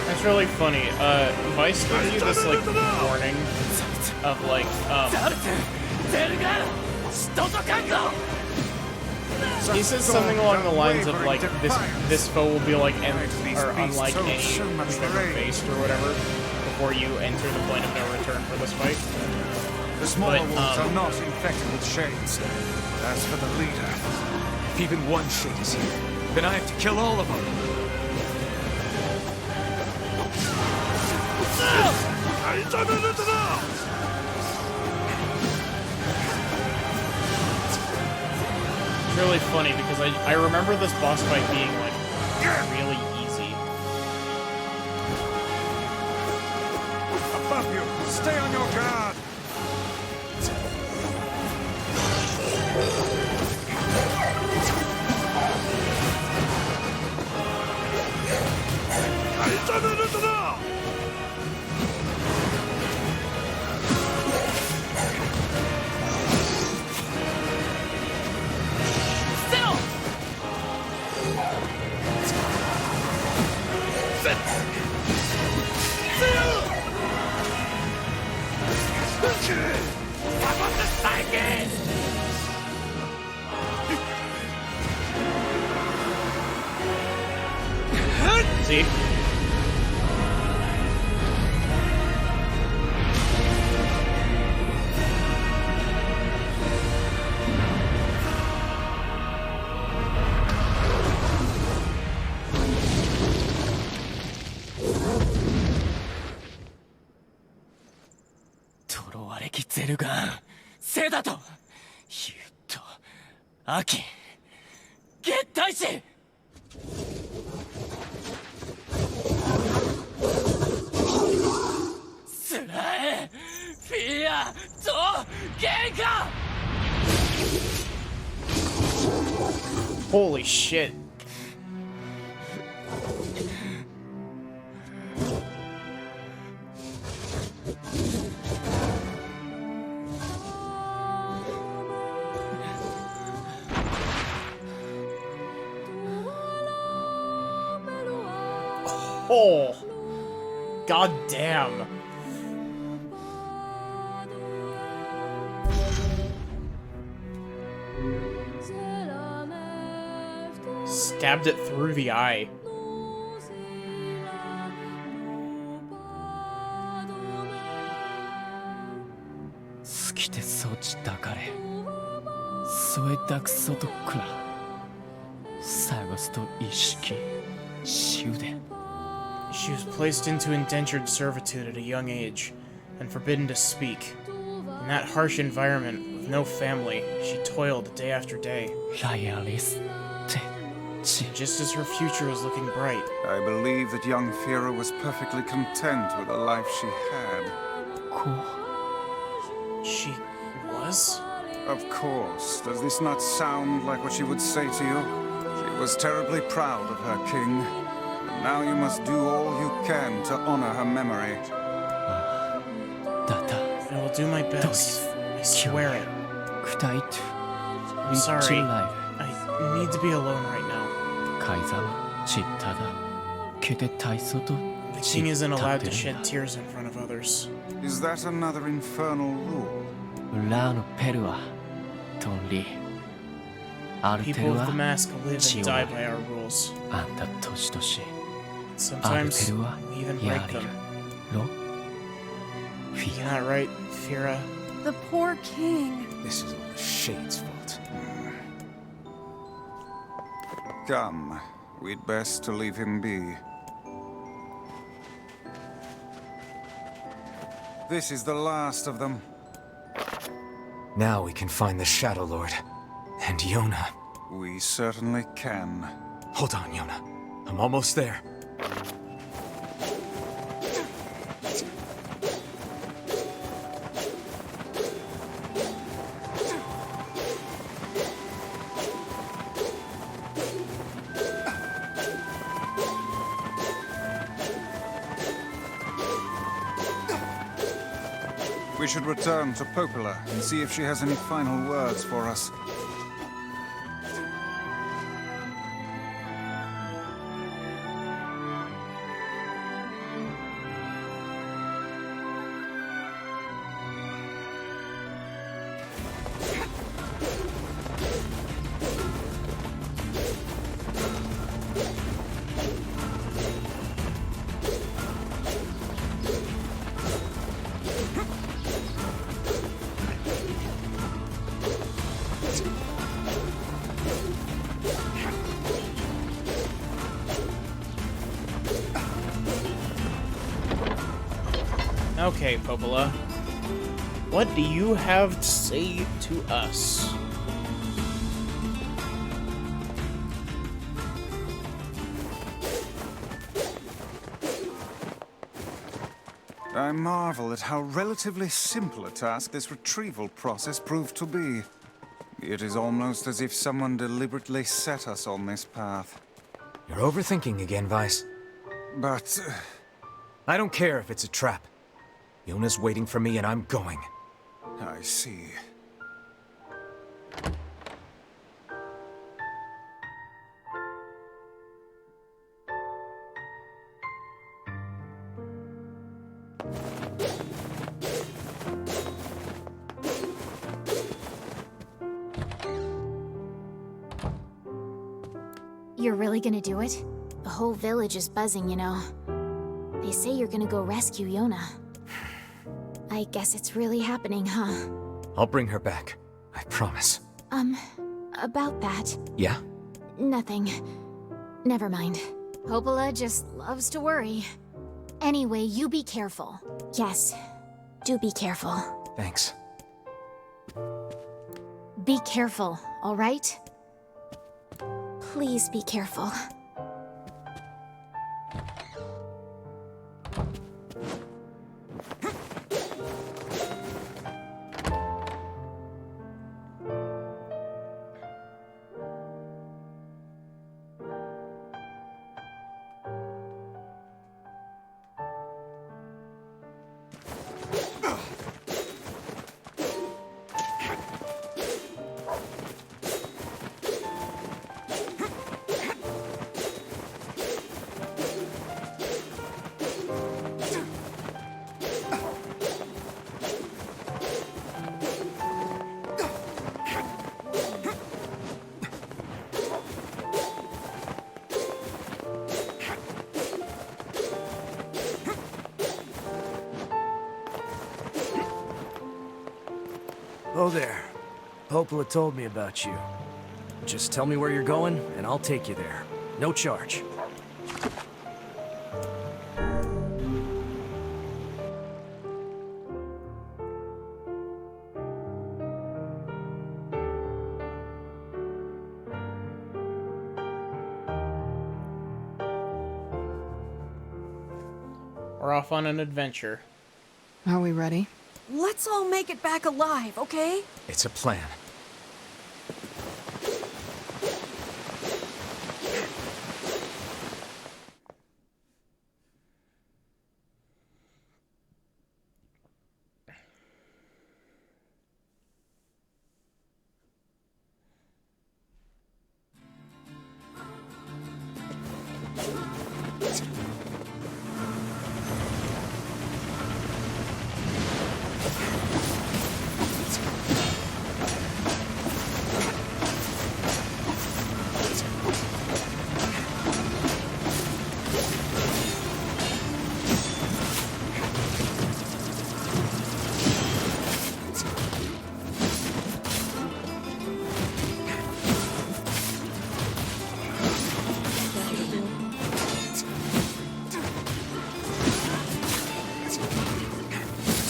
That's really funny. Vice gives you this, like, warning of, like, he says something along the lines of, like, this foe will be like or unlike any we've ever faced or whatever before you enter the point of no return for this fight. The smaller wolves are not infected with shades. As for the leader, If even one shade is here, then I have to kill all of them. It's really funny because I remember this boss fight being, like, really easy. above you, stay on your guard. See? Holy shit. Oh. God damn. Stabbed it through the eye. She was placed into indentured servitude at a young age and forbidden to speak. In that harsh environment, with no family, she toiled day after day. Just as her future was looking bright. I believe that young Fira was perfectly content with the life she had. She was? Of course. Does this not sound like what she would say to you? She was terribly proud of her king. And now you must do all you can to honor her memory. I will do my best. I swear it. I'm sorry. I need to be alone right now. The king isn't allowed to shed tears in front of others. Is that another infernal rule? People of the mask live and die by our rules. Sometimes we even break them. You're not right, Fira. The poor king. This is all the Shade's fault. Come, we'd best to leave him be. This is the last of them. Now we can find the Shadow Lord. And Yona. We certainly can. Hold on, Yona. I'm almost there. We should return to Popola and see if she has any final words for us. Okay, Popola. What do you have to say to us? I marvel at how relatively simple a task this retrieval process proved to be. It is almost as if someone deliberately set us on this path. You're overthinking again, Vice. But... I don't care if it's a trap. Yona's waiting for me and I'm going. I see. You're really gonna do it? The whole village is buzzing, you know. They say you're gonna go rescue Yona. I guess it's really happening, huh? I'll bring her back. I promise. About that. Yeah? Nothing. Never mind. Popola just loves to worry. Anyway, you be careful. Yes, do be careful. Thanks. Be careful, all right? Please be careful. Oh there. Popola told me about you. Just tell me where you're going, and I'll take you there. No charge. We're off on an adventure. Are we ready? Let's all make it back alive, okay? It's a plan.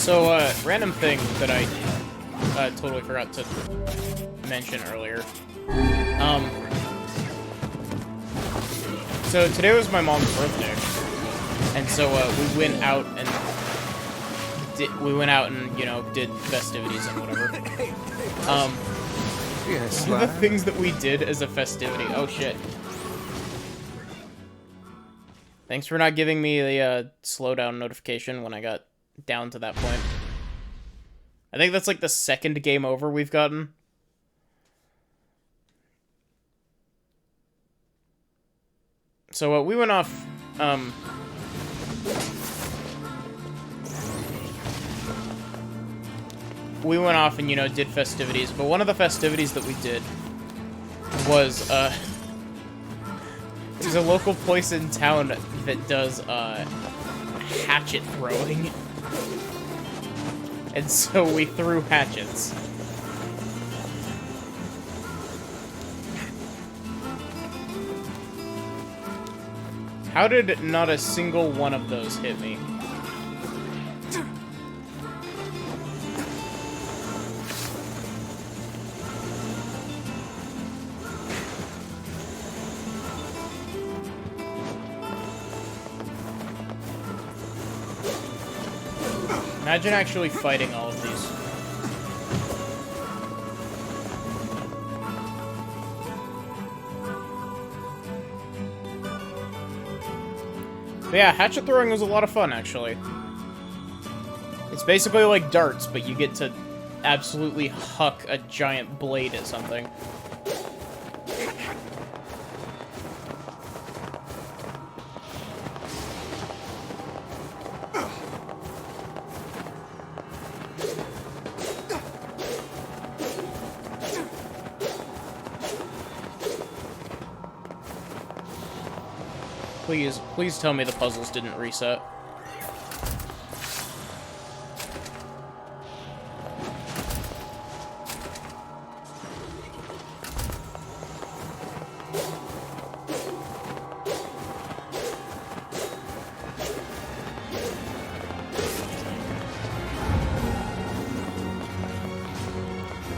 So, random thing that I totally forgot to mention earlier. So today was my mom's birthday, and so we went out and you know, did festivities and whatever. Yes, one of the things that we did as a festivity. Oh shit! Thanks for not giving me the slowdown notification when I got down to that point. I think that's like the second game over we've gotten. So we went off, and, you know, did festivities, but one of the festivities that we did was, there's a local place in town that does, hatchet throwing. And so we threw hatchets. How did not a single one of those hit me? Imagine actually fighting all of these. But yeah, hatchet throwing was a lot of fun, actually. It's basically like darts, but you get to absolutely huck a giant blade at something. Please tell me the puzzles didn't reset.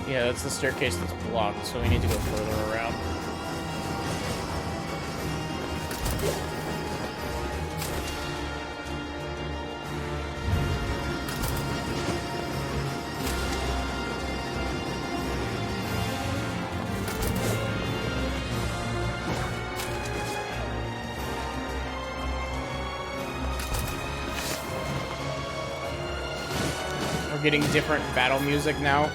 Yeah, that's the staircase that's blocked, so we need to go further around. We're getting different battle music now.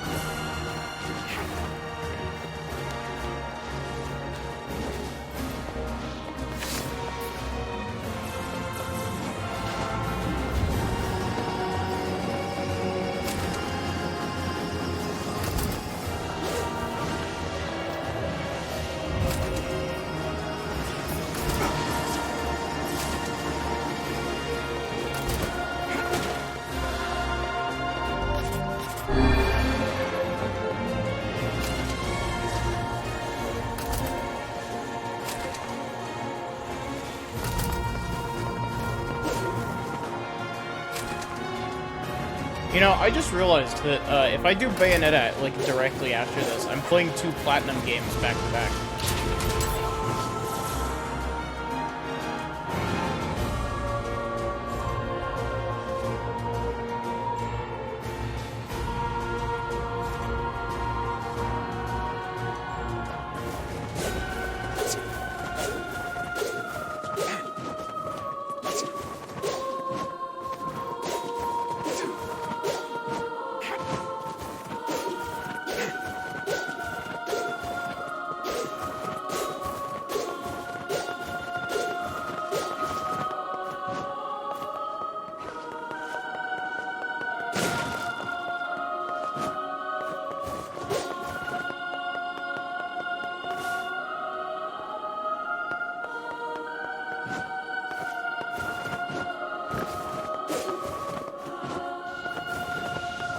You know, I just realized that if I do Bayonetta, like, directly after this, I'm playing 2 Platinum games back to back.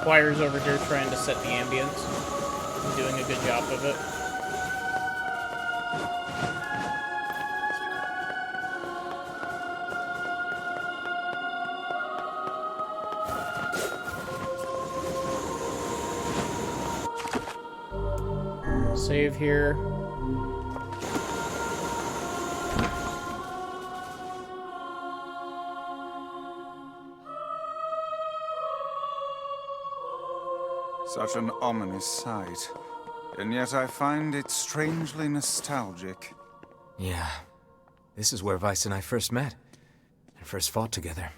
Choir's over here trying to set the ambience. I'm doing a good job of it. Save here. Such an ominous sight. And yet I find it strangely nostalgic. Yeah. This is where Vice and I first met. And first fought together.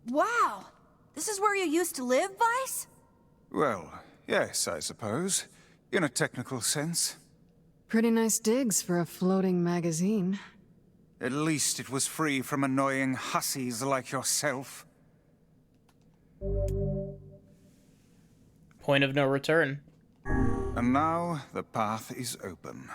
Wow! This is where you used to live, Vice? Well, yes, I suppose. In a technical sense. Pretty nice digs for a floating magazine. At least it was free from annoying hussies like yourself. Point of no return. And now, the path is open.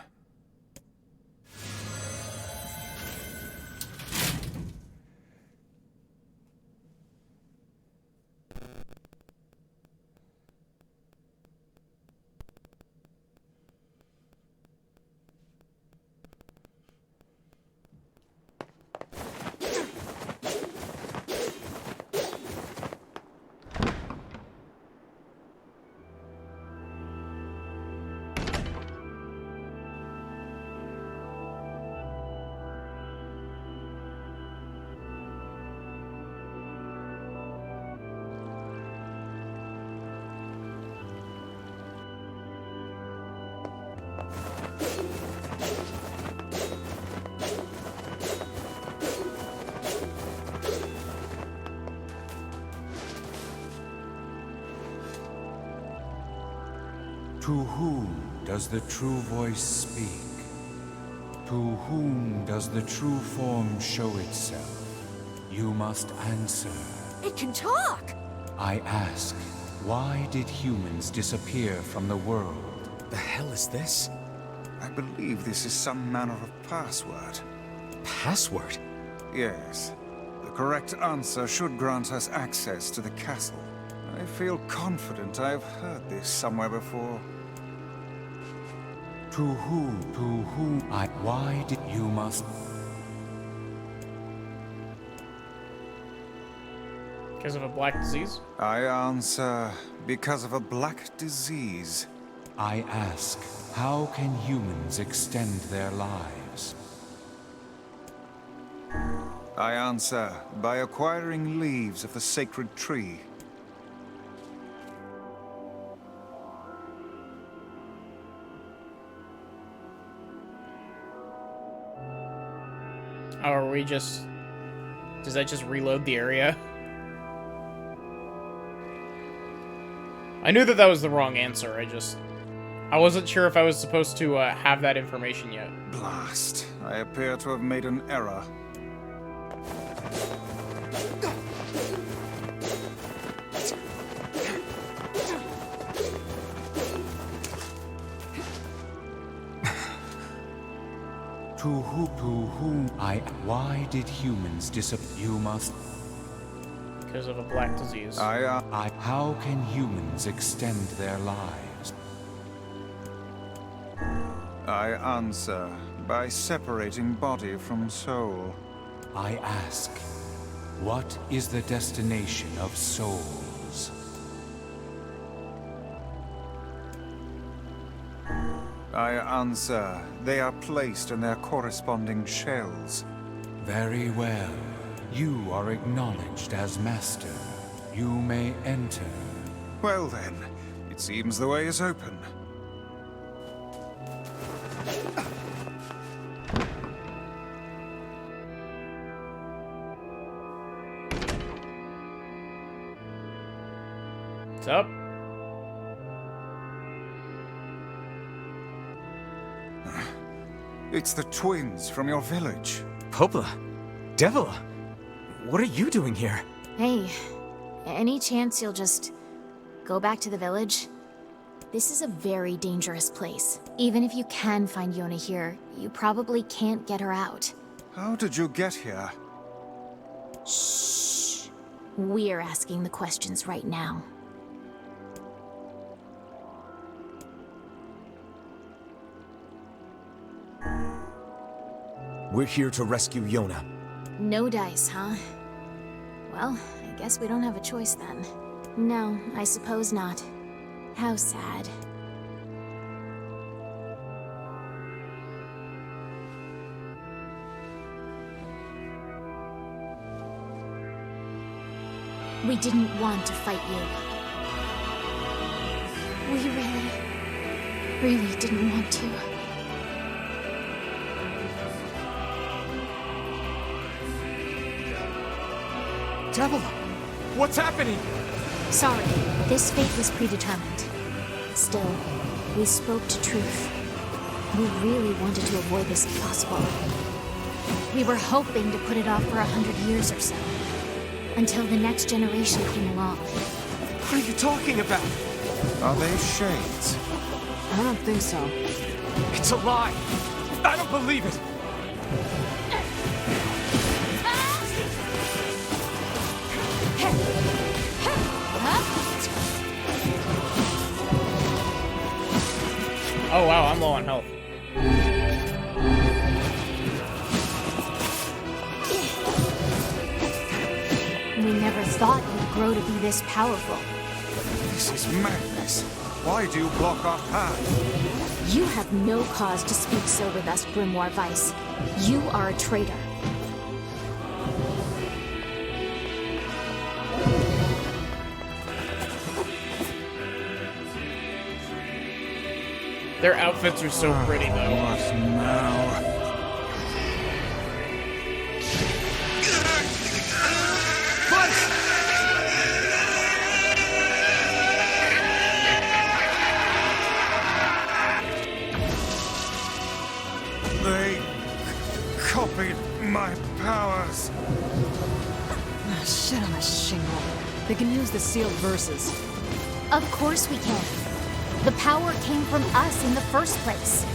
To whom does the true voice speak? To whom does the true form show itself? You must answer. It can talk! I ask, why did humans disappear from the world? The hell is this? I believe this is some manner of password. Password? Yes. The correct answer should grant us access to the castle. I feel confident I've heard this somewhere before. To whom why did you must... Because of a black disease? I answer, because of a black disease. I ask, how can humans extend their lives? I answer, by acquiring leaves of the sacred tree. Oh, are we just... Does that just reload the area? I knew that was the wrong answer, I wasn't sure if I was supposed to have that information yet. Blast. I appear to have made an error. Why did humans disappear? You must... Because of a black disease. How can humans extend their lives? I answer, by separating body from soul. I ask, what is the destination of souls? I answer, they are placed in their corresponding shells. Very well. You are acknowledged as master. You may enter. Well then, it seems the way is open. What's up? It's the twins from your village. Popla? Devila? What are you doing here? Hey, any chance you'll just go back to the village? This is a very dangerous place. Even if you can find Yona here, you probably can't get her out. How did you get here? Shh. We're asking the questions right now. We're here to rescue Yona. No dice, huh? Well, I guess we don't have a choice then. No, I suppose not. How sad. We didn't want to fight you. We really didn't want to. Devil, what's happening? Sorry, this fate was predetermined. Still, we spoke to truth. We really wanted to avoid this if possible. We were hoping to put it off for 100 years or so, until the next generation came along. What are you talking about? Are they shades? I don't think so. It's a lie. I don't believe it. Oh wow, I'm low on health. We never thought you'd grow to be this powerful. This is madness. Why do you block our path? You have no cause to speak so with us, Grimoire Weiss. You are a traitor. Their outfits are so pretty, though. What now? They copied my powers. Ah, shit on a shingle. They can use the sealed verses. Of course we can. The power came from us in the first place.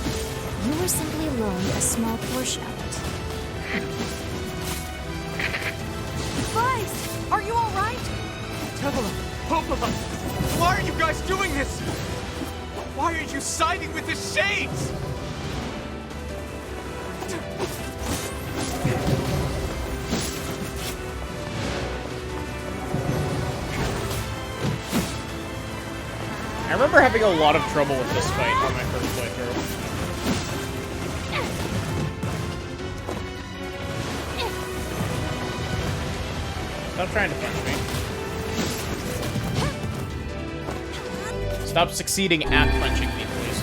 You were simply loaned a small portion of it. Vice! Are you alright? Devil, both of us. Why are you guys doing this? Why are you siding with the Shades? I remember having a lot of trouble with this fight on my first playthrough. Stop trying to punch me. Stop succeeding at punching me, please.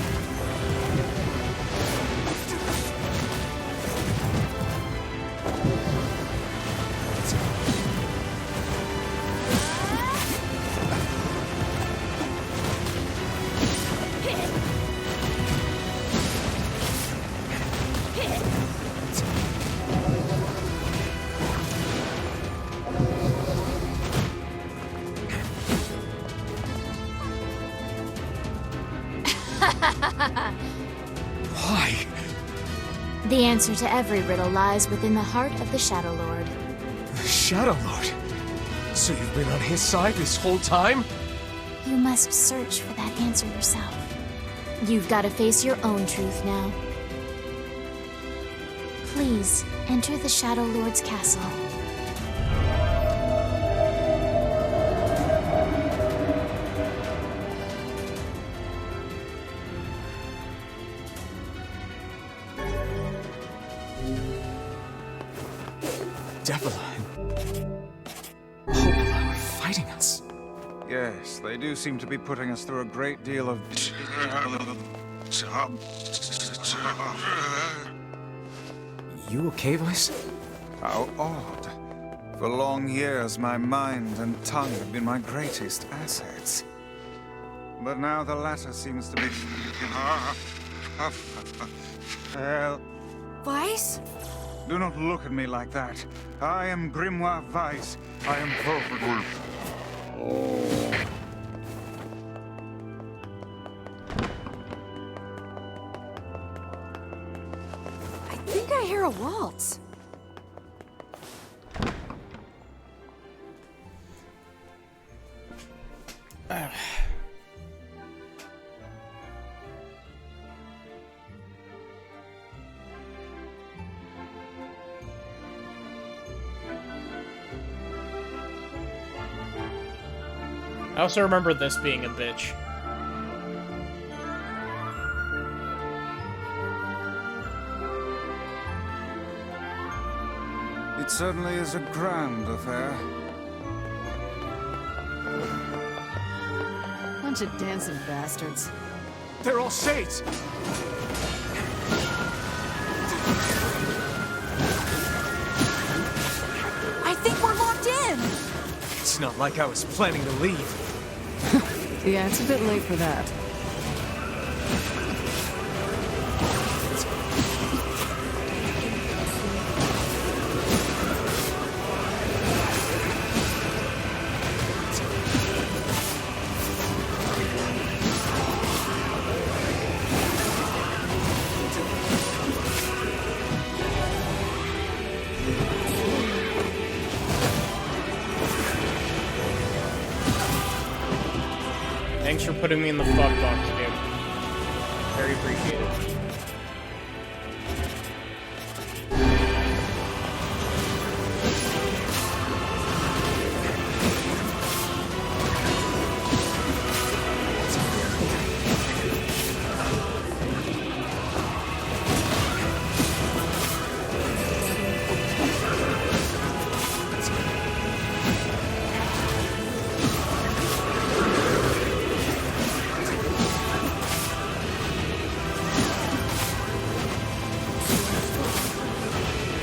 Why? The answer to every riddle lies within the heart of the Shadow Lord. The Shadow Lord? So you've been on his side this whole time? You must search for that answer yourself. You've got to face your own truth now. Please, enter the Shadow Lord's castle. Devil and Hopla are fighting us. Yes, they do seem to be putting us through a great deal of... You okay, Vice? How odd. For long years, my mind and tongue have been my greatest assets. But now the latter seems to be... Well... Vice? Do not look at me like that. I am Grimoire Weiss. I am Wolfgang. I think I hear a waltz. I also remember this being a bitch. It certainly is a grand affair. Bunch of dancing bastards. They're all shades! I think we're locked in! It's not like I was planning to leave. Yeah, it's a bit late for that. Thanks for putting me in the fuck box, dude. Very appreciated.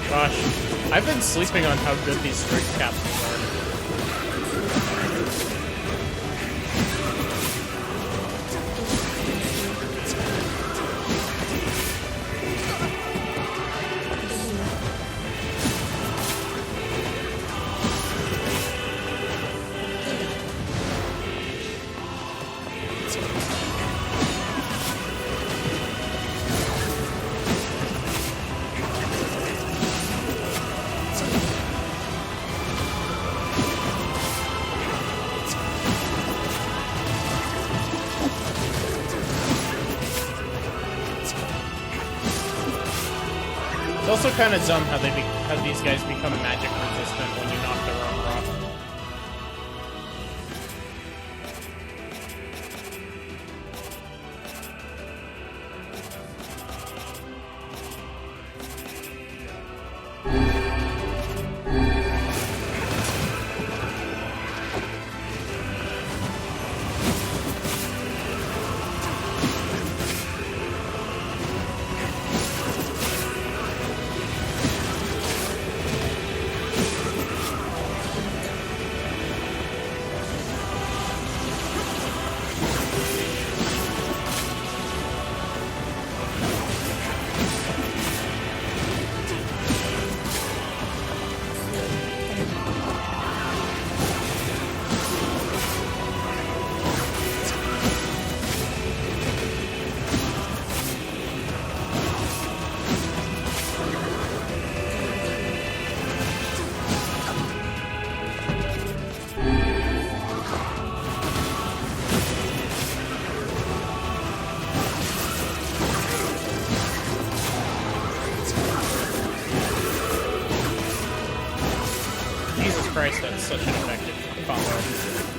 Gosh, I've been sleeping on how good these strength capsules are. It's also kind of dumb how how these guys become magic resistant when you knock their armor off. Jesus Christ, that's such an effective combo.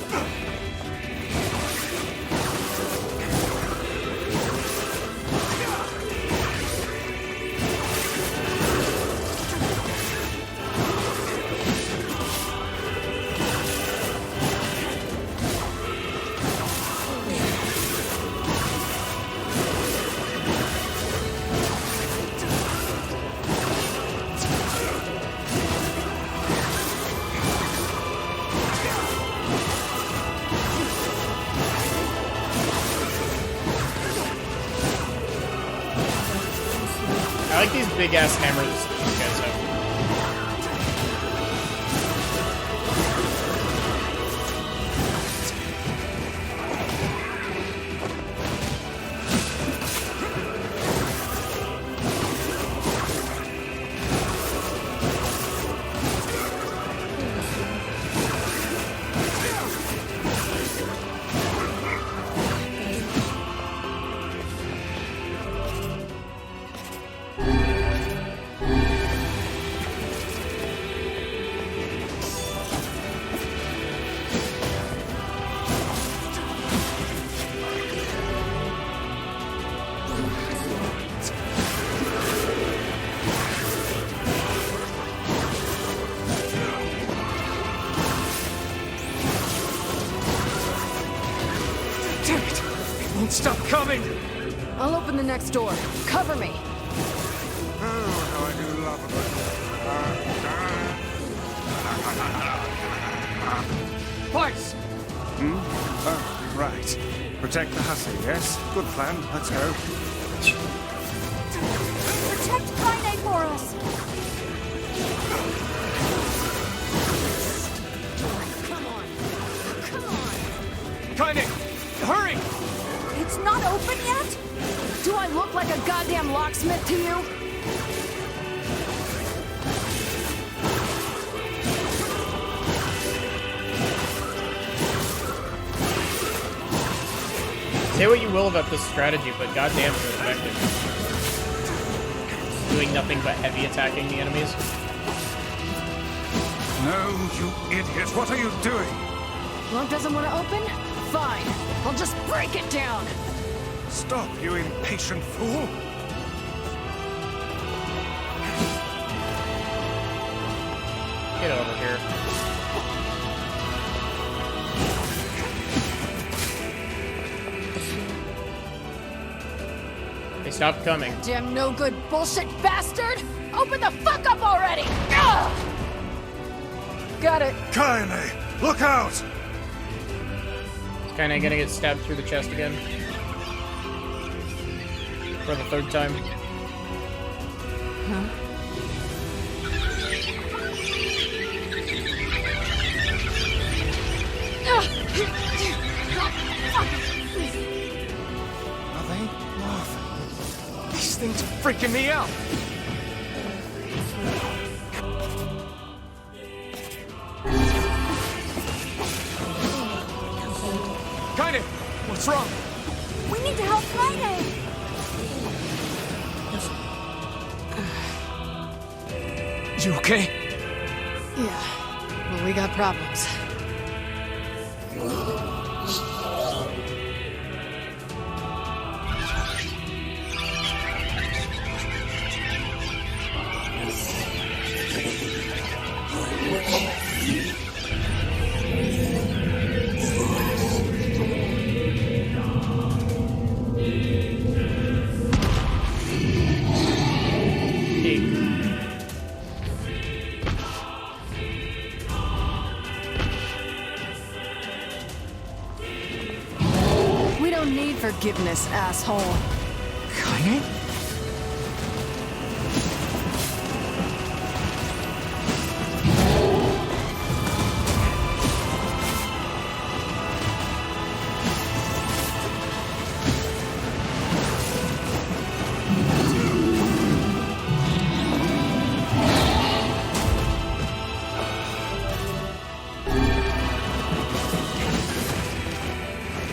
I like these big ass hammers these guys have. Damn it! It won't stop coming! I'll open the next door. Cover me! Oh, how I do love a good... Twice! Oh, right. Protect the hussy, yes? Good plan. Let's go. Protect Kaine for us! Kaine! Hurry! It's not open yet? Do I look like a goddamn locksmith to you? Say what you will about this strategy, but goddamn is it effective. Doing nothing but heavy attacking the enemies. No, you idiot. What are you doing? Lock doesn't want to open? Fine. I'll just break it down. Stop, you impatient fool. Get over here. They stopped coming. Damn no good bullshit bastard! Open the fuck up already! Ugh! Got it. Kaine, look out! Kinda gonna get stabbed through the chest again. For the third time. Huh? Are they laughing? These things are freaking me out! Kaine! What's wrong? We need to help Kaine! You okay? Yeah. Well, we got problems. We don't need forgiveness, asshole. Kaine?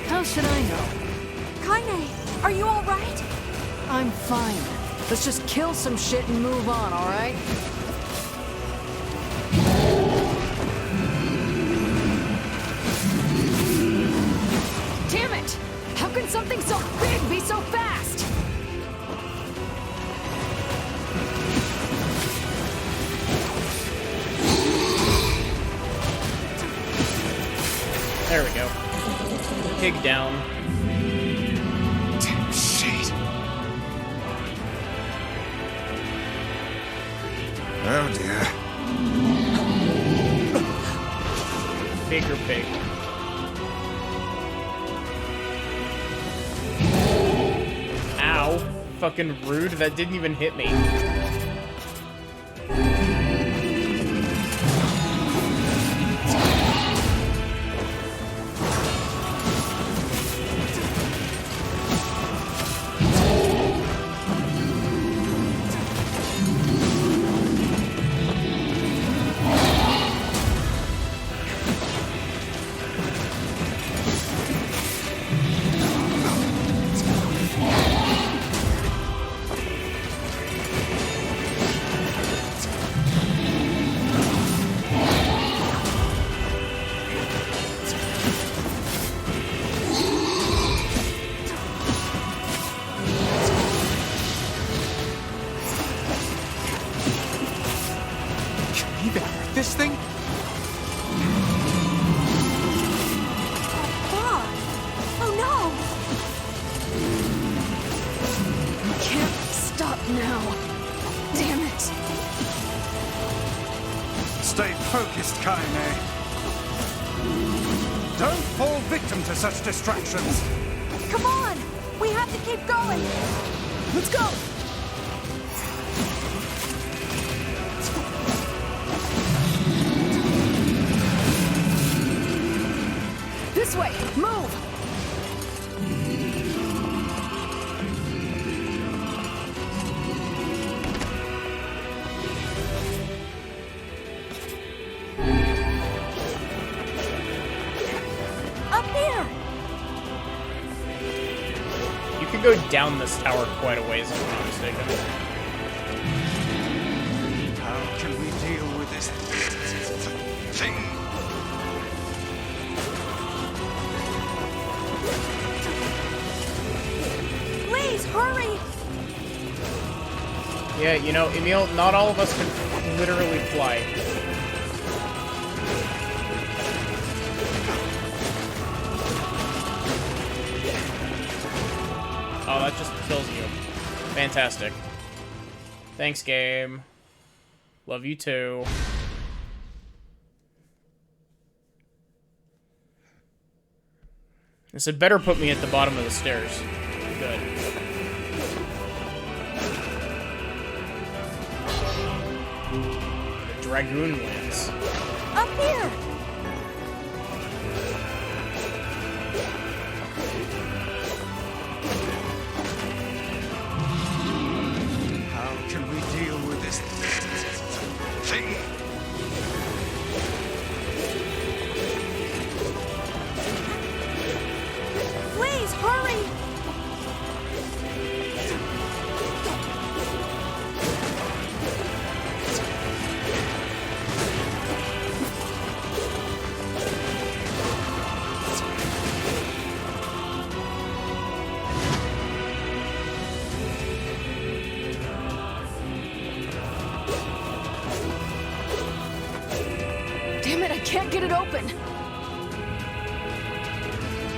How should I know? Kaine, are you alright? I'm fine. Let's just kill some shit and move on, alright? Damn it! How can something so big be so fast? There we go. Pig down. Damn shit. Oh dear. Bigger pig. Ow. Fucking rude. That didn't even hit me. darkest kind, eh? Don't fall victim to such distractions. Come on! We have to keep going! Let's go! This way! Move! Up here! You can go down this tower quite a ways, if I'm not mistaken. How can we deal with this thing? Please, hurry! Yeah, you know, Emil, not all of us can literally fly. Oh, that just kills you. Fantastic. Thanks, game. Love you too. This had better put me at the bottom of the stairs. Good. The Dragoon Lance. Up here! How can we deal with this thing? Please, hurry! Damn it, I can't get it open!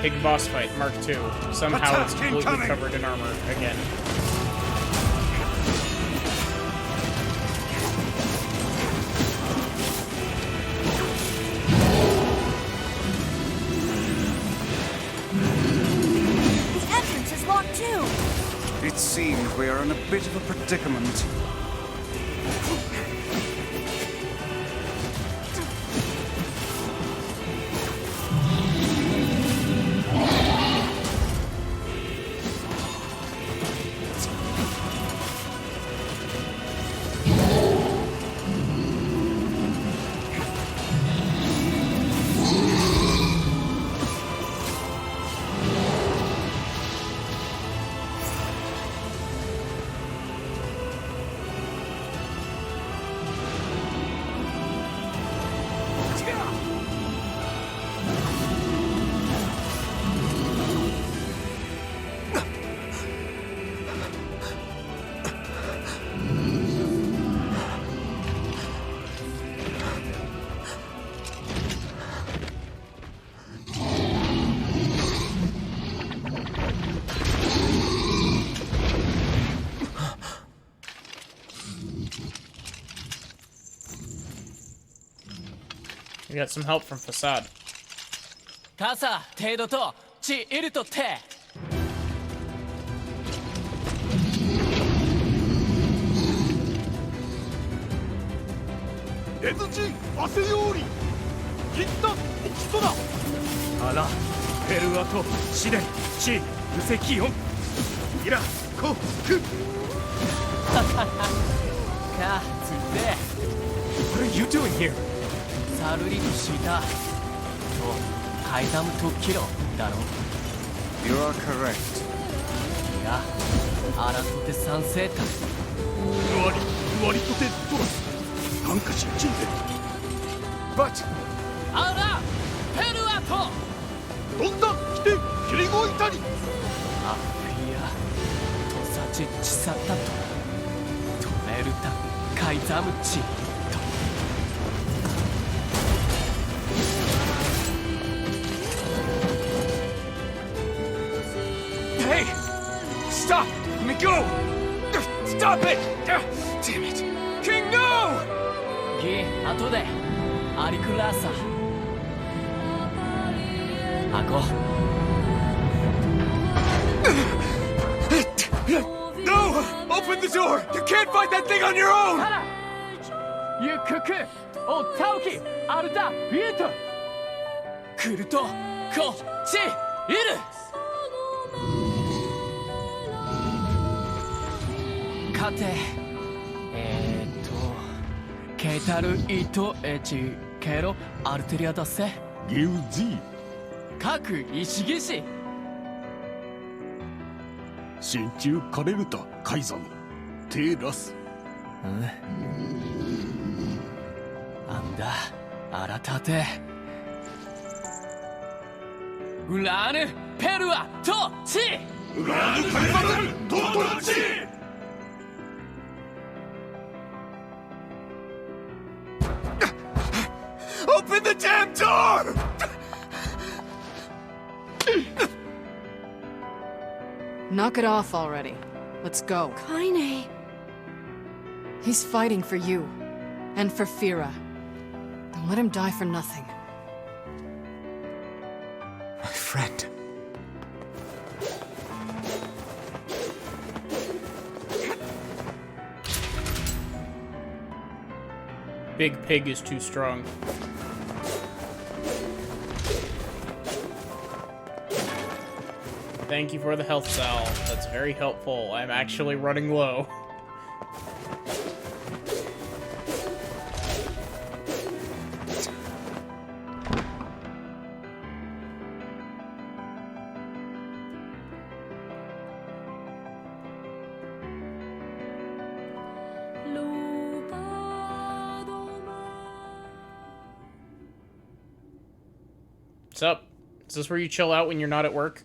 Big boss fight, Mark II. Somehow it's Attack completely incoming! covered in armor again. The entrance is locked too! It seems we are in a bit of a predicament. We got some help from Facade. 傘程度と地いるとってエズチ汗より切った基礎だあらペルアとシデチウセキオンイラコクかつって What are you doing here? サルリとしたとカイザムとキロだろ You are correct. いやあらとて賛成だ割とてドラスなんかしちんで But あらペルアとどんだ来て切りごいたりアフィアとさちちさったと止めるたカイザムチ Hey! Stop! Let me go! Stop it! Damn it! King, no! ギ後でアリクラーサ開こう No! Open the door! You can't fight that thing on your own! ゆくくおたおきアルタビュート来るとこっちいるかてケタルイトエチケロアルテリアだせギウジ各石技師真鍮カレルタカイザムテラスなんだあらたてウラーヌペルアトチウラーヌカリバテルトトチOpen the damn door! Knock it off already. Let's go. Kaine. He's fighting for you. And for Fira. Don't let him die for nothing. My friend. Big Pig is too strong. Thank you for the health salve. That's very helpful. I'm actually running low. What's up? Is this where you chill out when you're not at work?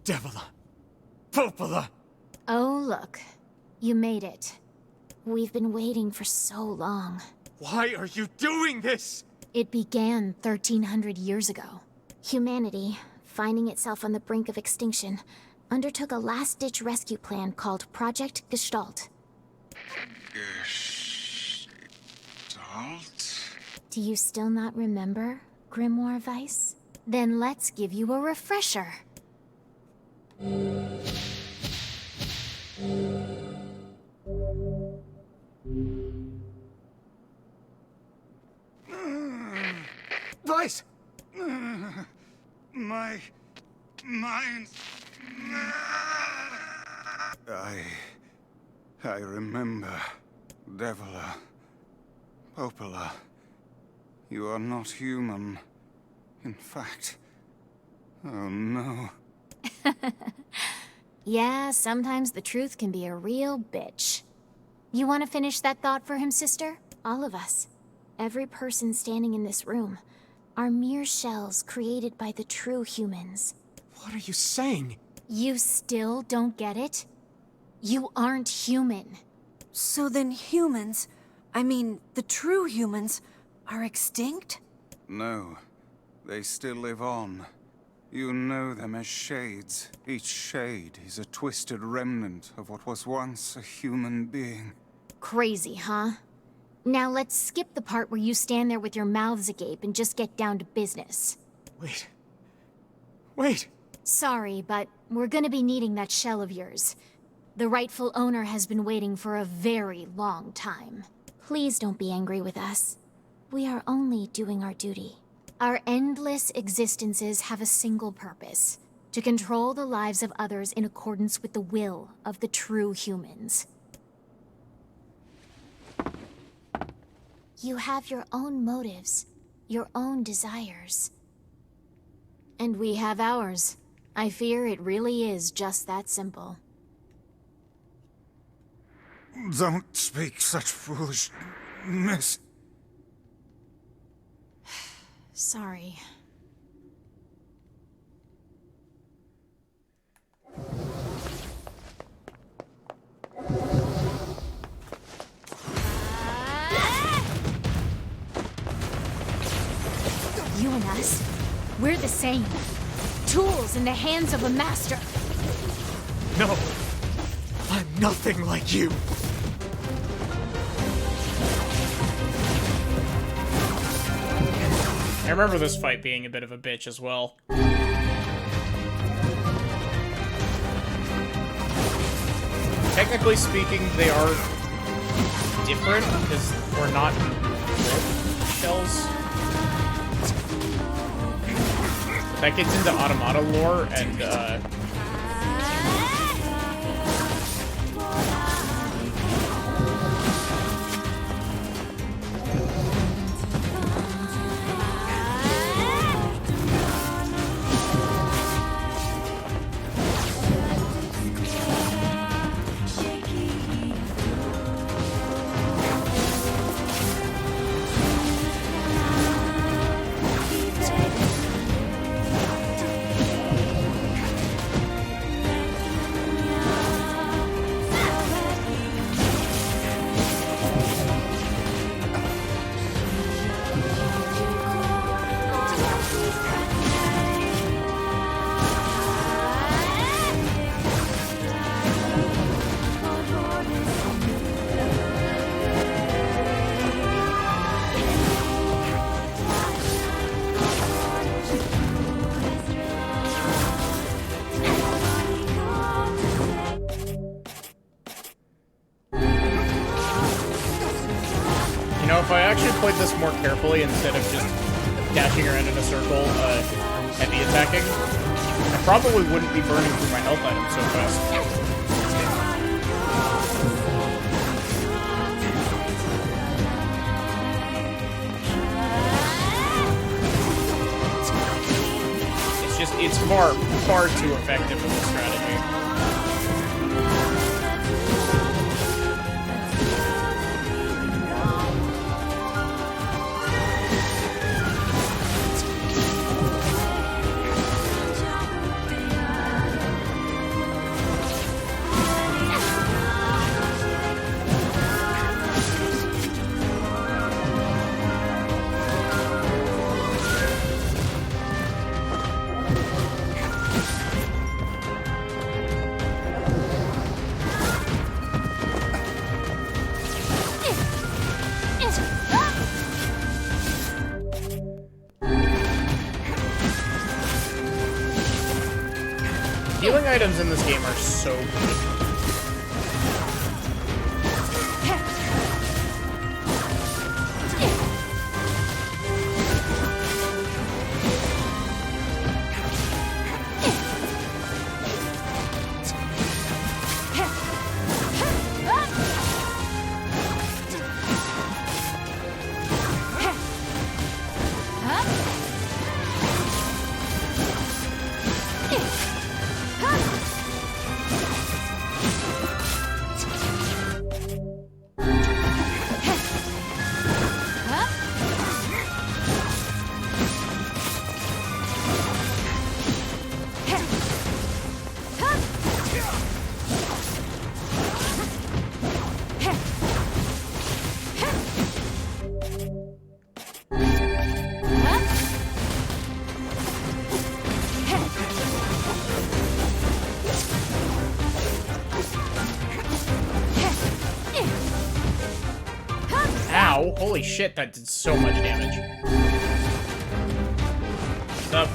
Devila! Popola! Oh, look. You made it. We've been waiting for so long. Why are you doing this? It began 1,300 years ago. Humanity, finding itself on the brink of extinction, undertook a last-ditch rescue plan called Project Gestalt. Gestalt? Do you still not remember, Grimoire Weiss? Then let's give you a refresher. Weiss! My mind. I remember. Devila. Popola. You are not human. In fact. Oh no. Yeah, sometimes the truth can be a real bitch. You want to finish that thought for him, sister? All of us. Every person standing in this room are mere shells created by the true humans. What are you saying? You still don't get it? You aren't human. So then humans, I mean, the true humans, are extinct? No. They still live on. You know them as shades. Each shade is a twisted remnant of what was once a human being. Crazy, huh? Now let's skip the part where you stand there with your mouths agape and just get down to business. Wait. Wait! Sorry, but we're gonna be needing that shell of yours. The rightful owner has been waiting for a very long time. Please don't be angry with us. We are only doing our duty. Our endless existences have a single purpose: to control the lives of others in accordance with the will of the true humans. You have your own motives, your own desires. And we have ours. I fear it really is just that simple. Don't speak such foolishness. Sorry. You and us, we're the same. tools in the hands of a master. No, I'm nothing like you. I remember this fight being a bit of a bitch as well. Technically speaking, they are different because we're not shells. That gets into Automata lore, and if I actually played this more carefully instead of just dashing around in a circle, heavy attacking, I probably wouldn't be burning through my health items so fast. It's far too effective of a strategy. Healing items in this game are so good. Ow, holy shit, that did so much damage. What's up?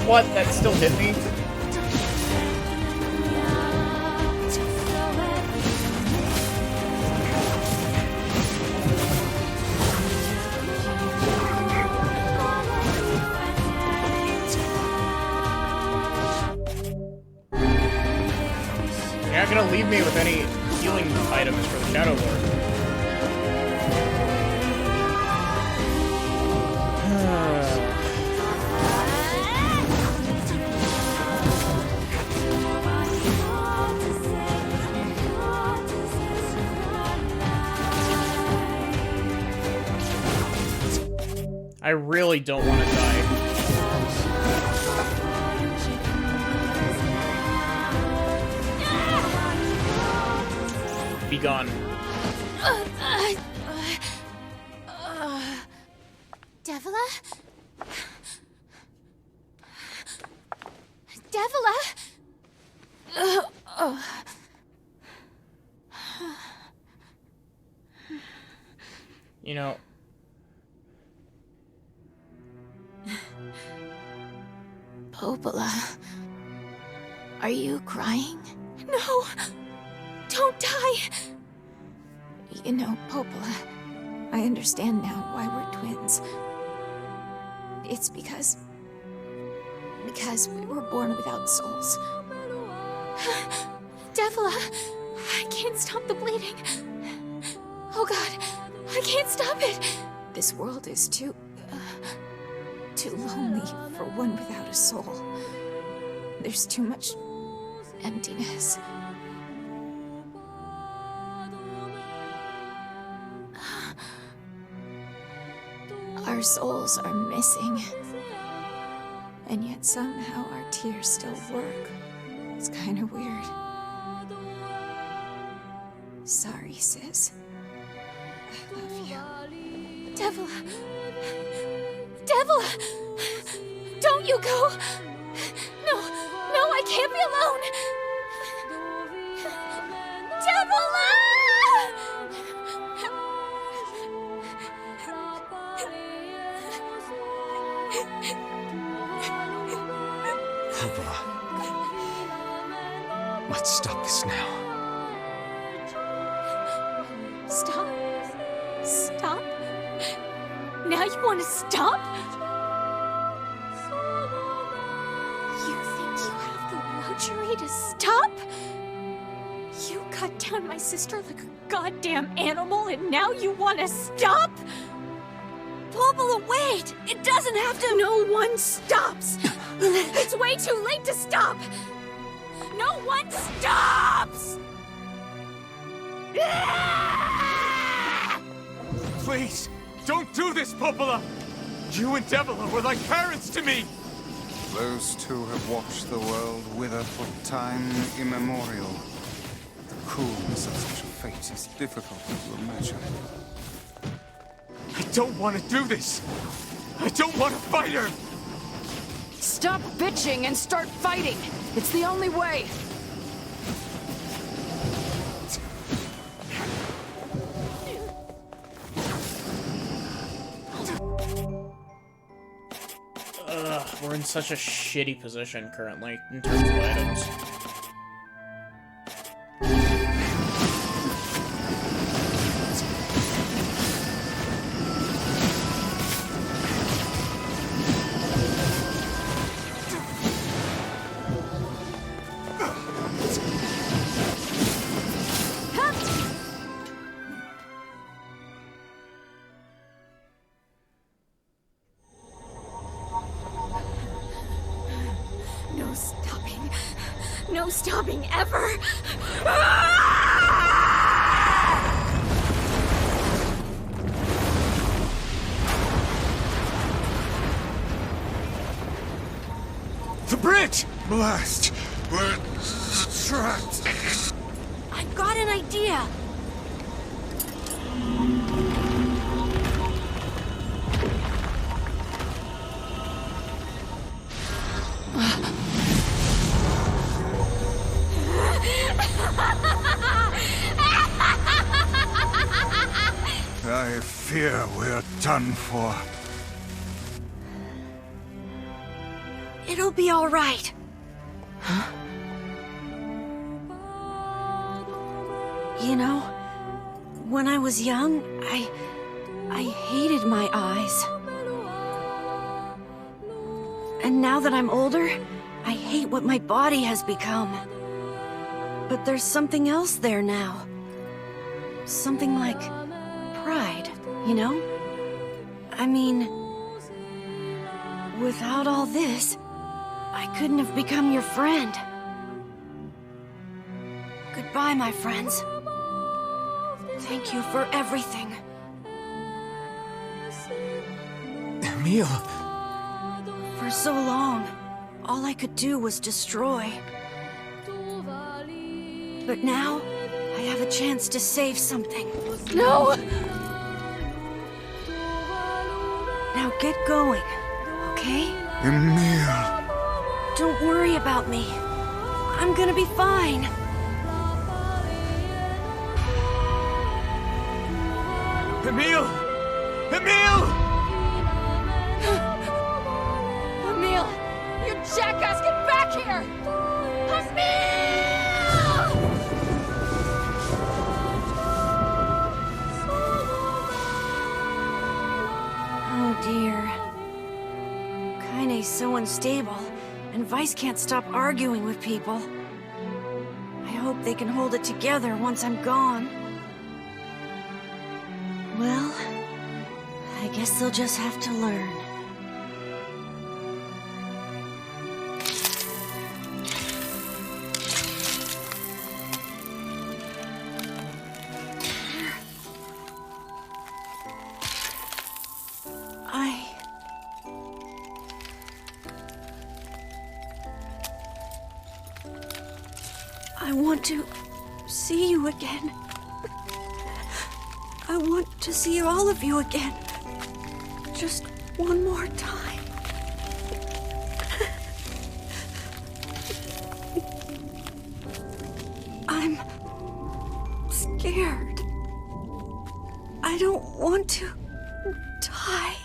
What? That still hit me? leave me with any healing items for the Shadow Lord. I really don't want to die. Be gone. Devila? Devila? You know... Popola. Are you crying? No! Don't die! You know, Popola, I understand now why we're twins. It's because we were born without souls. Devila, I can't stop the bleeding. Oh God, I can't stop it. This world is too lonely for one without a soul. There's too much emptiness. Our souls are missing. And yet somehow our tears still work. It's kind of weird. Sorry, sis. I love you. Devila! Devila! Don't you go! No, I can't be alone! Devila! Popola. Let's stop this now. Stop? Stop? Now you want to stop? You think you have the luxury to stop? You cut down my sister like a goddamn animal and now you want to stop? Popola, wait! It doesn't have to— No one stops! It's way too late to stop! No one stops! Please, don't do this, Popola! You and Devila were like parents to me! Those two have watched the world wither for time immemorial. The cruelness of such a fate is difficult to imagine. I don't want to do this! I don't want to fight her! Stop bitching and start fighting! It's the only way! Ugh, we're in such a shitty position currently in terms of items. No stopping ever! The bridge! Blast! We're trapped! I've got an idea! I fear we're done for. It'll be all right. Huh? You know, when I was young, I hated my eyes. And now that I'm older, I hate what my body has become. But there's something else there now. Something like pride, you know? I mean, without all this, I couldn't have become your friend. Goodbye, my friends. Thank you for everything. Emil! For so long, all I could do was destroy. But now, I have a chance to save something. No! Now get going, okay? Emil! Don't worry about me. I'm gonna be fine. Emil! Emil! Emil! You jackass, get back here! Emil! Oh dear. Kaine's so unstable, and Vice can't stop arguing with people. I hope they can hold it together once I'm gone. Well, I guess they'll just have to learn. I want to see you again. I want to see all of you again. Just one more time. I'm scared. I don't want to die.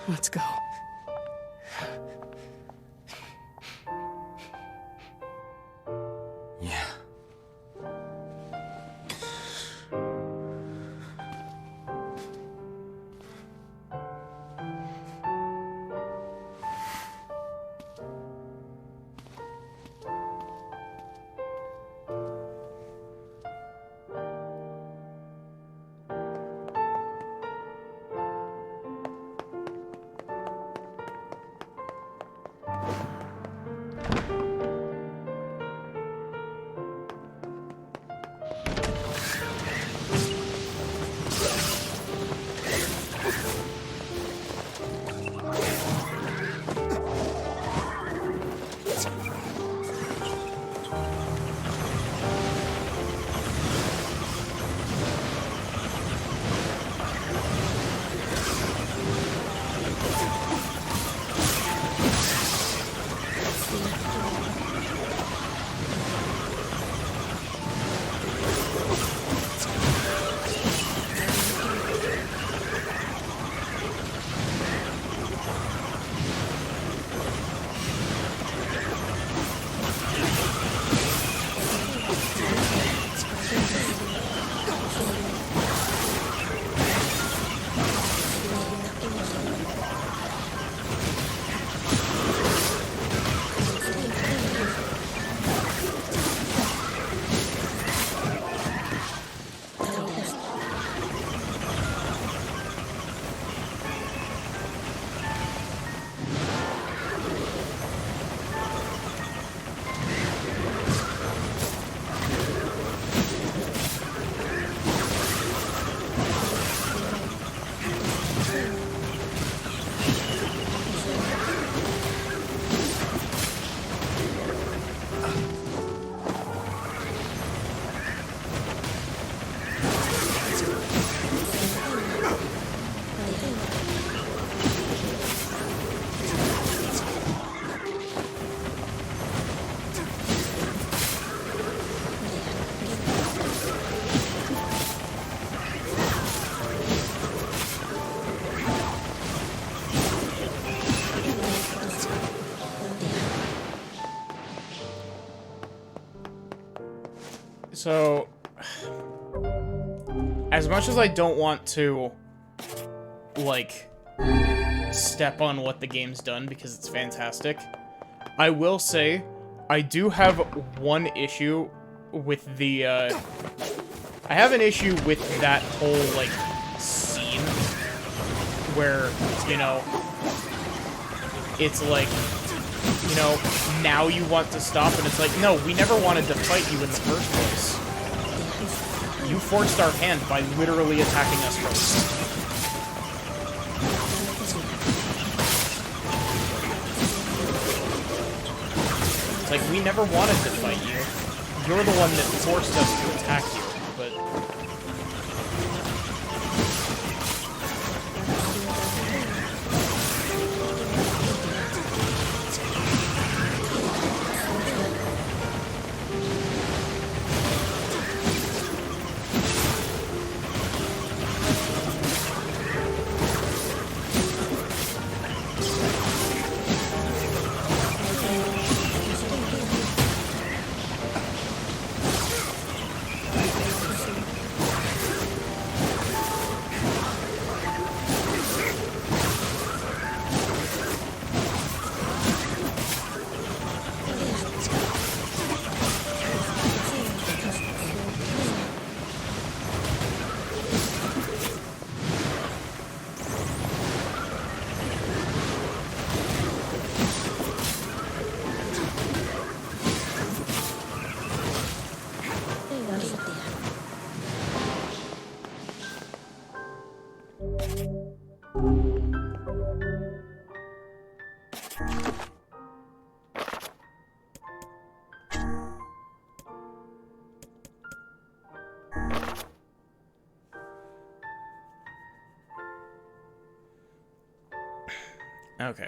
Let's go. Yeah. So, as much as I don't want to, like, step on what the game's done because it's fantastic, I will say I do have one issue with the, I have an issue with that whole, like, scene where, you know, it's like, you know, now you want to stop, and it's like, no, we never wanted to fight you in the first place. You forced our hand by literally attacking us first. It's like, we never wanted to fight you. You're the one that forced us to attack you, but... Okay.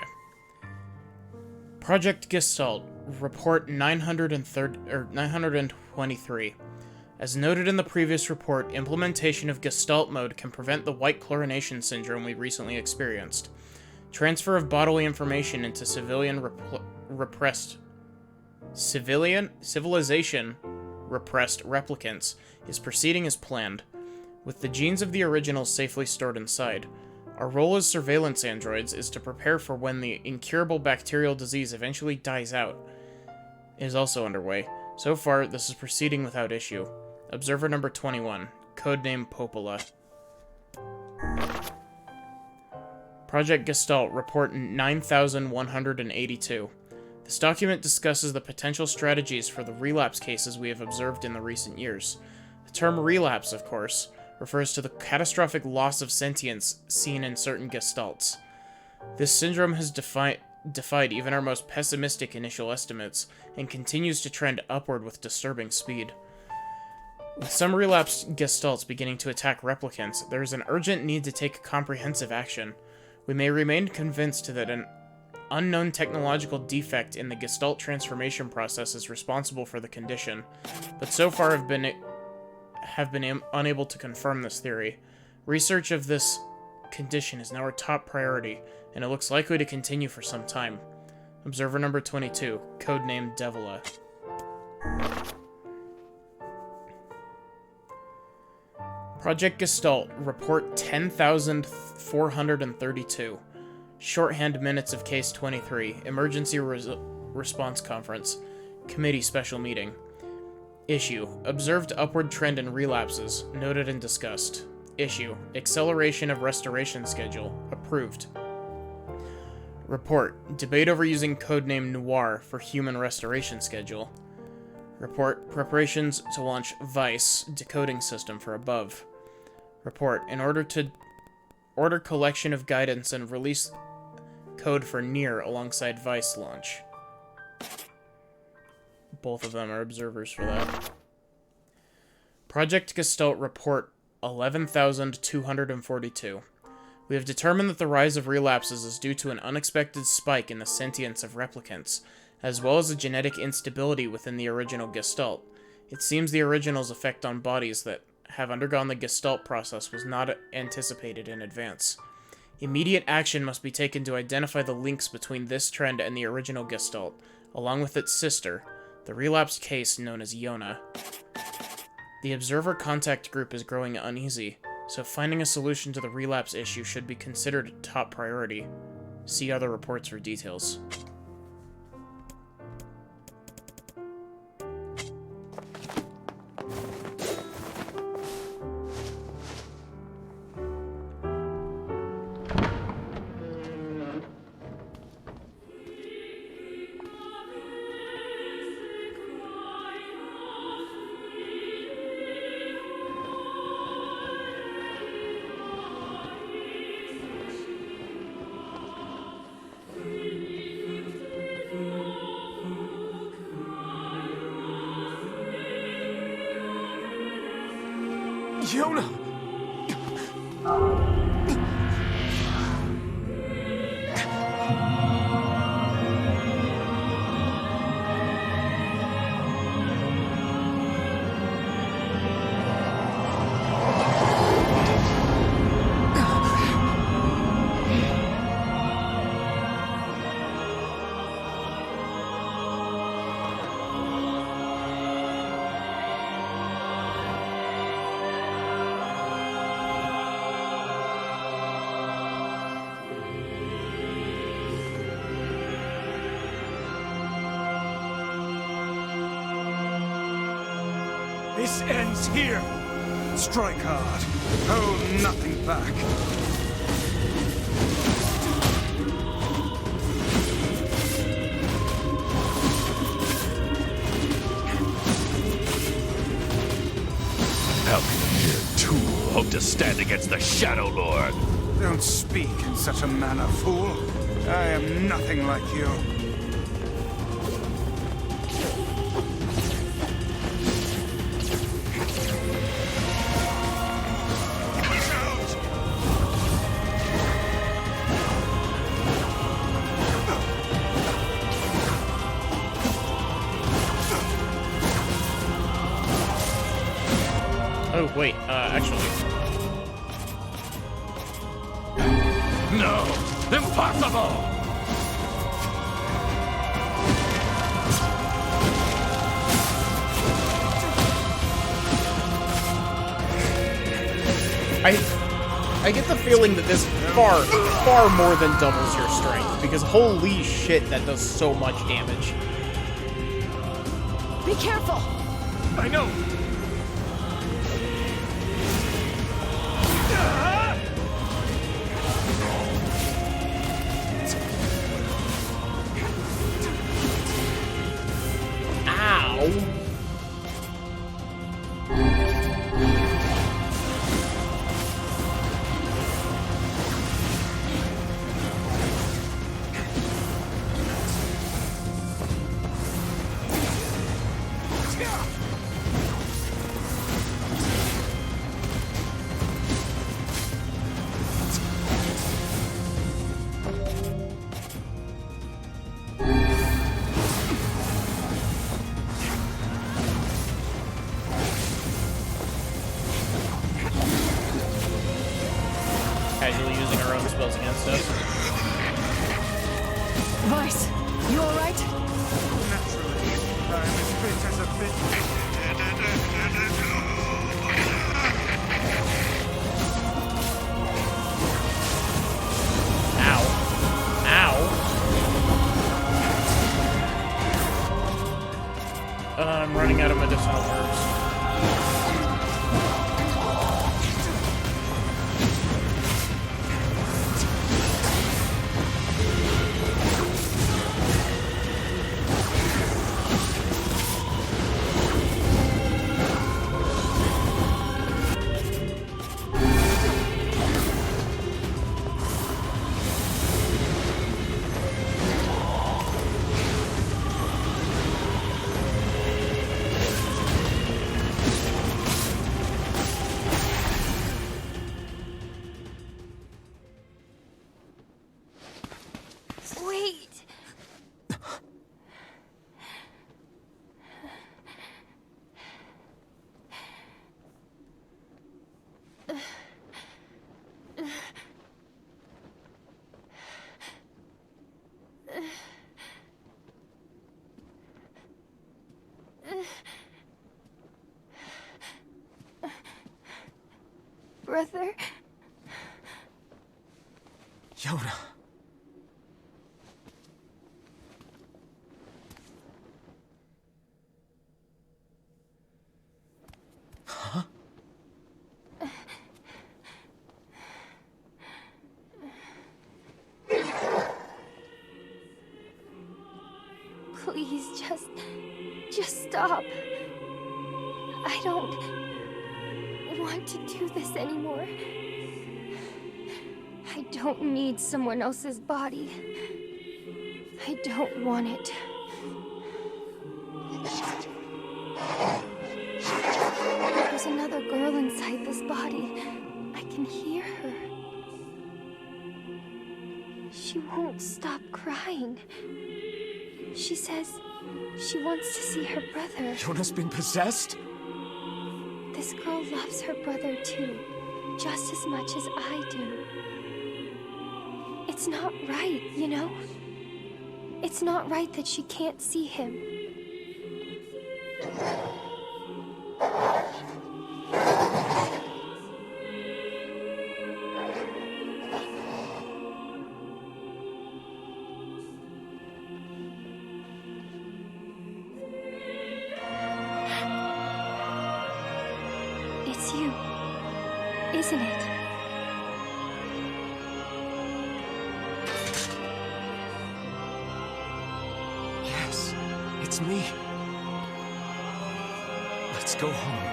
Project Gestalt, Report 923. As noted in the previous report, implementation of Gestalt mode can prevent the white chlorination syndrome we recently experienced. Transfer of bodily information into civilization repressed replicants is proceeding as planned, with the genes of the originals safely stored inside. Our role as surveillance androids is to prepare for when the incurable bacterial disease eventually dies out. It is also underway. So far, this is proceeding without issue. Observer number 21, codename Popola. Project Gestalt, report 9182. This document discusses the potential strategies for the relapse cases we have observed in the recent years. The term relapse, of course, refers to the catastrophic loss of sentience seen in certain gestalts. This syndrome has defied even our most pessimistic initial estimates, and continues to trend upward with disturbing speed. With some relapsed gestalts beginning to attack replicants, there is an urgent need to take comprehensive action. We may remain convinced that an unknown technological defect in the gestalt transformation process is responsible for the condition, but so far have been unable to confirm this theory. Research of this condition is now our top priority, and it looks likely to continue for some time. Observer number 22, codenamed Devila. Project Gestalt, report 10,432. Shorthand minutes of case 23, emergency response conference, committee special meeting. Issue, observed upward trend in relapses, noted and discussed. Issue, acceleration of restoration schedule, approved. Report, debate over using codename NieR for human restoration schedule. Report, preparations to launch VICE decoding system for above. Report, in order to order collection of guidance and release code for NieR alongside VICE launch. Both of them are observers for that. Project Gestalt report 11,242. We have determined that the rise of relapses is due to an unexpected spike in the sentience of replicants, as well as a genetic instability within the original Gestalt. It seems the original's effect on bodies that have undergone the Gestalt process was not anticipated in advance. Immediate action must be taken to identify the links between this trend and the original Gestalt, along with its sister, the relapsed case known as Yona. The observer contact group is growing uneasy, so finding a solution to the relapse issue should be considered a top priority. See other reports for details. Yona! This ends here. Strike hard. Hold nothing back. How can a mere tool hope to stand against the Shadow Lord? Don't speak in such a manner, fool. I am nothing like you. Oh, wait, actually. No! Impossible! I get the feeling that this far more than doubles your strength, because holy shit, that does so much damage. Be careful! I know! Vice, you alright? Naturally, I'm as fit as a bit. I'm running out of medicinal herbs. Wait. Brother? Yoda. Huh? Please, just stop. I don't want to do this anymore. I don't need someone else's body. I don't want it. There's another girl inside this body. I can hear her. She won't stop crying. She says she wants to see her brother. Yoda's been possessed? This girl loves her brother too, just as much as I do. It's not right, you know? It's not right that she can't see him. It's you, isn't it? Yes, it's me. Let's go home.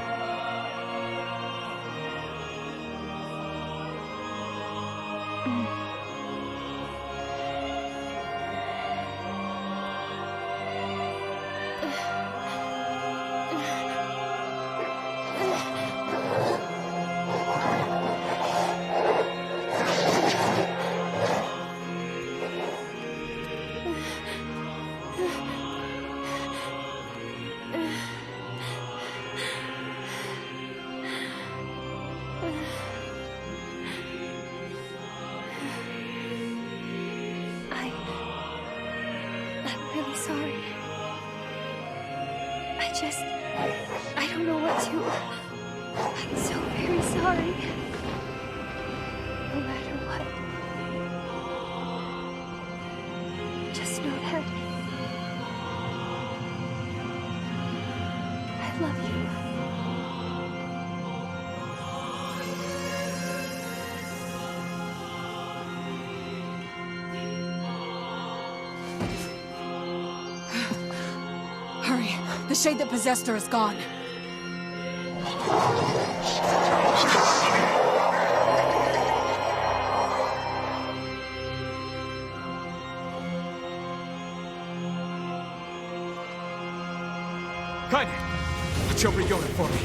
I'm really sorry. I don't know what to... I'm so very sorry. No matter what. Just know that... I love you. Hurry. The shade that possessed her is gone. Kaine! Watch over Yoda for me.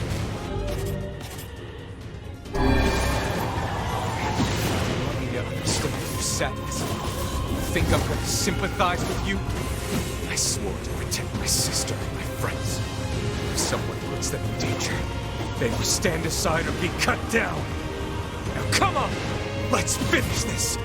You want me to understand your sadness? You think I'm gonna sympathize with you? I swore to protect my sister and my friends. If someone puts them in danger, they will stand aside or be cut down. Now come on! Let's finish this!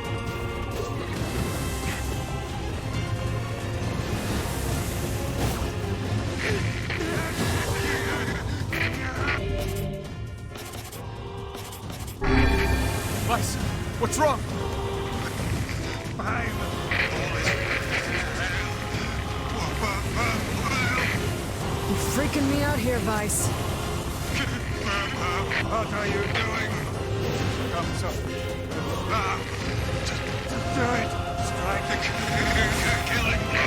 freaking me out here, Vice. What are you doing? Comes up. Do it. Strike the killing blow.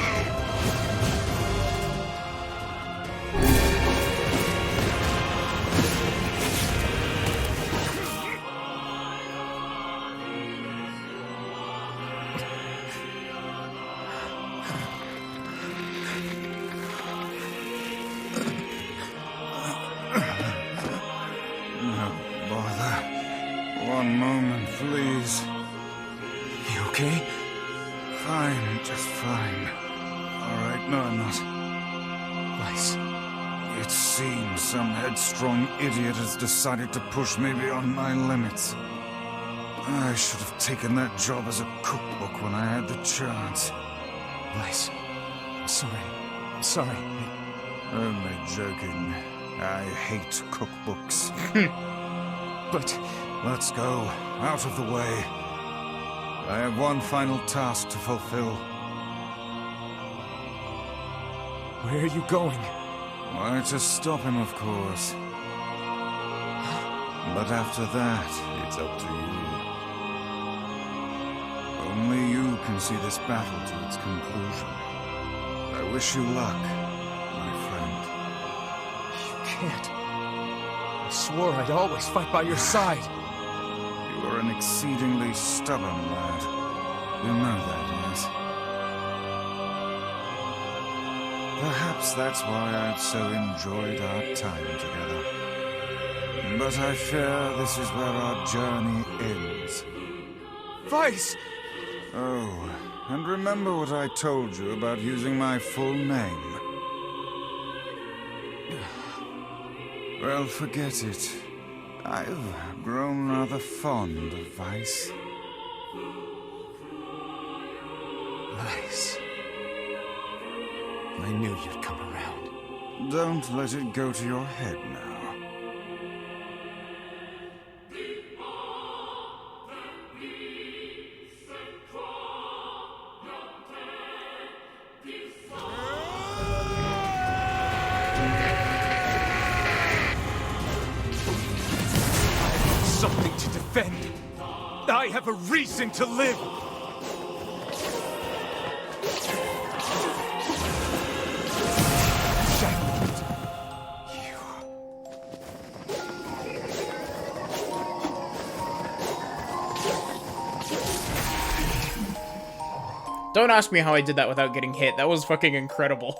One moment, please. You okay? Fine, just fine. All right, no, I'm not. Vice. It seems some headstrong idiot has decided to push me beyond my limits. I should have taken that job as a cookbook when I had the chance. Vice. Sorry. Sorry. Only joking. I hate cookbooks. But... Let's go. Out of the way. I have one final task to fulfill. Where are you going? Why, to stop him, of course. But after that, it's up to you. Only you can see this battle to its conclusion. I wish you luck, my friend. You can't. I swore I'd always fight by your side. You are an exceedingly stubborn lad. You know that, yes? Perhaps that's why I've so enjoyed our time together. But I fear this is where our journey ends. Vice! Oh, and remember what I told you about using my full name. Well, forget it. I've grown rather fond of Vice. Vice. I knew you'd come around. Don't let it go to your head now. Something to defend. I have a reason to live. Don't ask me how I did that without getting hit. That was fucking incredible.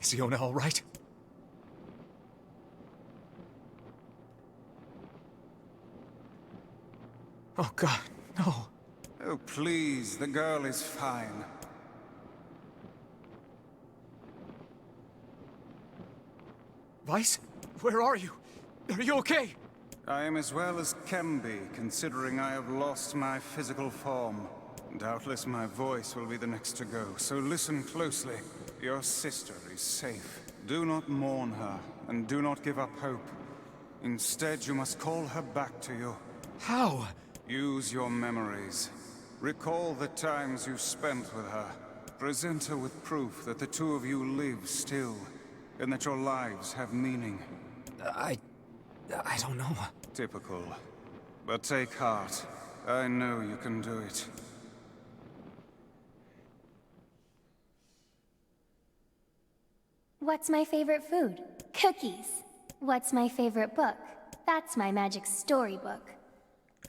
Is Iona all right? Oh, God, no. Oh, please, the girl is fine. Vice? Where are you? Are you okay? I am as well as can be, considering I have lost my physical form. Doubtless my voice will be the next to go, so listen closely. Your sister is safe. Do not mourn her, and do not give up hope. Instead, you must call her back to you. How? Use your memories. Recall the times you spent with her. Present her with proof that the two of you live still, and that your lives have meaning. I don't know. Typical. But take heart. I know you can do it. What's my favorite food? Cookies. What's my favorite book? That's my magic storybook.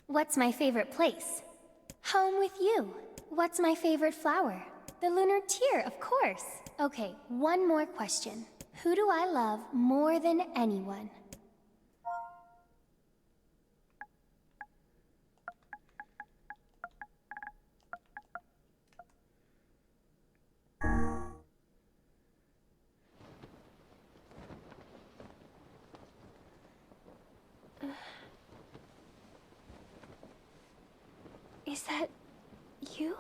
What's my favorite place? Home with you. What's my favorite flower? The lunar tear, of course. Okay, one more question. Who do I love more than anyone? Is that you?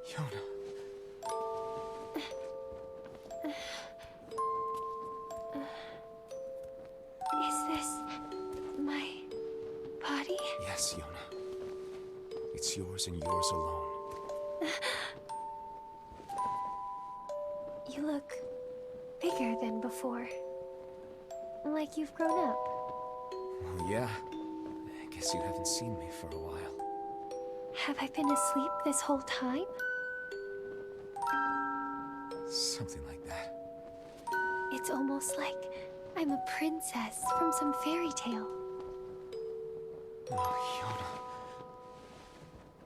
Yona. Is this my body? Yes, Yona. It's yours and yours alone. You look bigger than before. Like you've grown up. Well, yeah. I guess you haven't seen me for a while. Have I been asleep this whole time? Something like that. It's almost like I'm a princess from some fairy tale. Oh, Yona.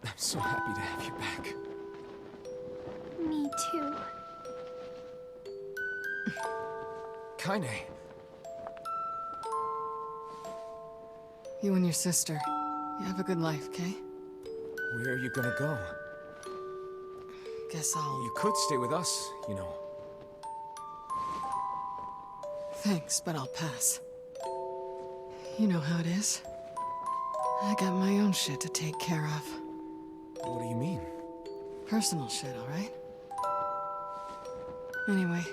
I'm so happy to have you back. Me too. Kaine. You and your sister, you have a good life, okay? Where are you gonna go? Guess I'll... You could stay with us, you know. Thanks, but I'll pass. You know how it is. I got my own shit to take care of. What do you mean? Personal shit, alright? Anyway,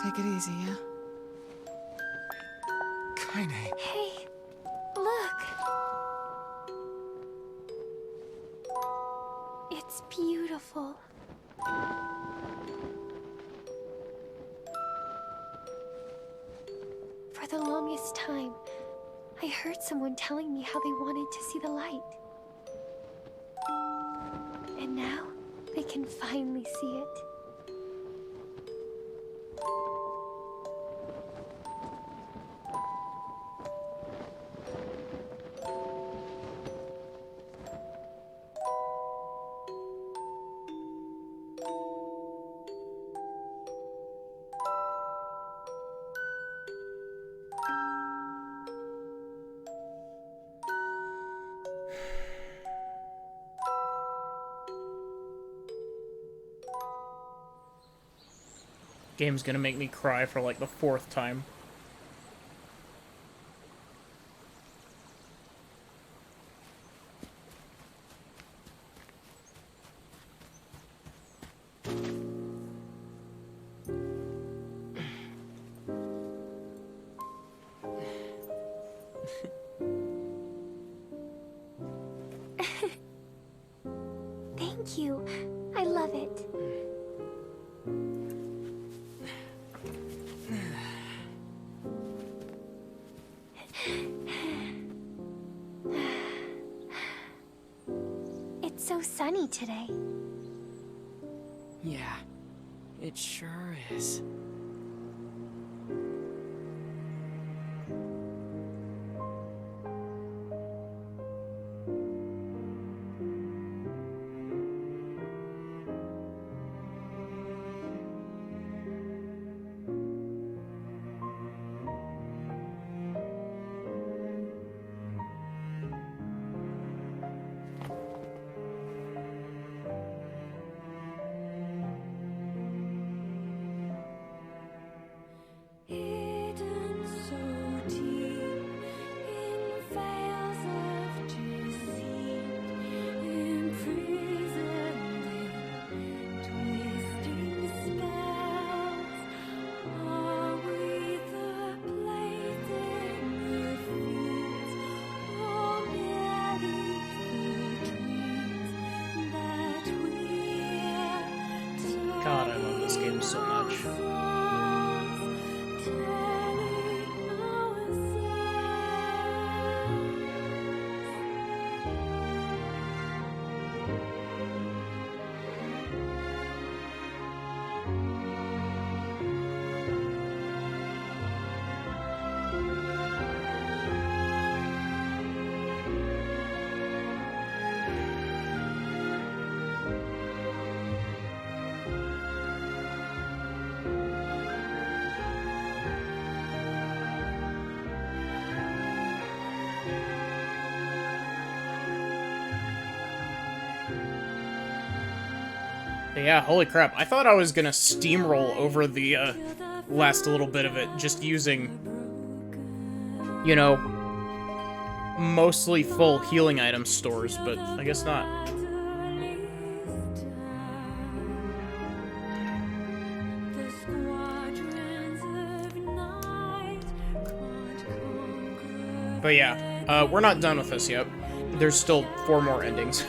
take it easy, yeah? Kaine. Hey, look! It's beautiful. For the longest time, I heard someone telling me how they wanted to see the light. And now, they can finally see it. Game's gonna make me cry for like the 4th time. Thank you. I love it. It's so sunny today. Yeah, it sure is. God, I love this game so much. But yeah, holy crap. I thought I was gonna steamroll over the last little bit of it, just using, you know, mostly full healing item stores, but I guess not. But yeah, we're not done with this yet. There's still 4 more endings.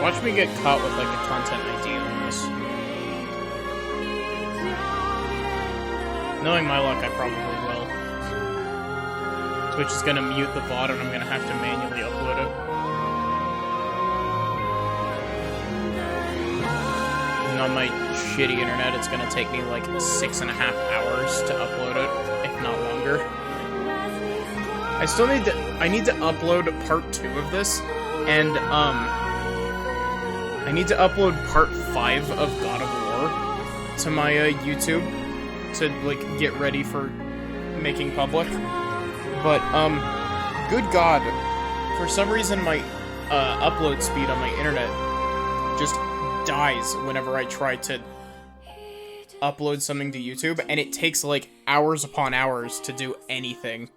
Watch me get caught with, like, a content ID on this. Knowing my luck, I probably will. Twitch is gonna mute the VOD and I'm gonna have to manually upload it. And on my shitty internet, it's gonna take me, like, 6.5 hours to upload it, if not longer. I need to upload part 2 of this, and, I need to upload part 5 of God of War to my YouTube to, like, get ready for making public. But, good God, for some reason my upload speed on my internet just dies whenever I try to upload something to YouTube, and it takes, like, hours upon hours to do anything.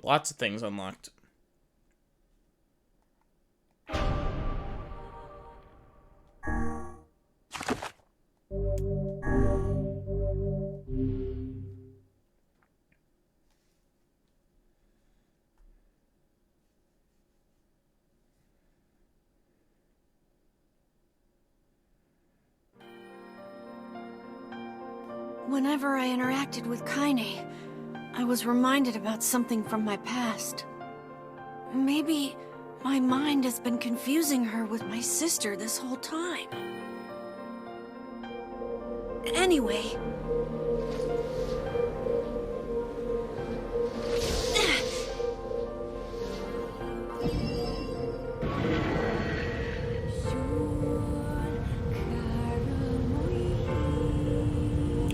Lots of things unlocked. Whenever I interacted with Kaine, I was reminded about something from my past. Maybe my mind has been confusing her with my sister this whole time. Anyway...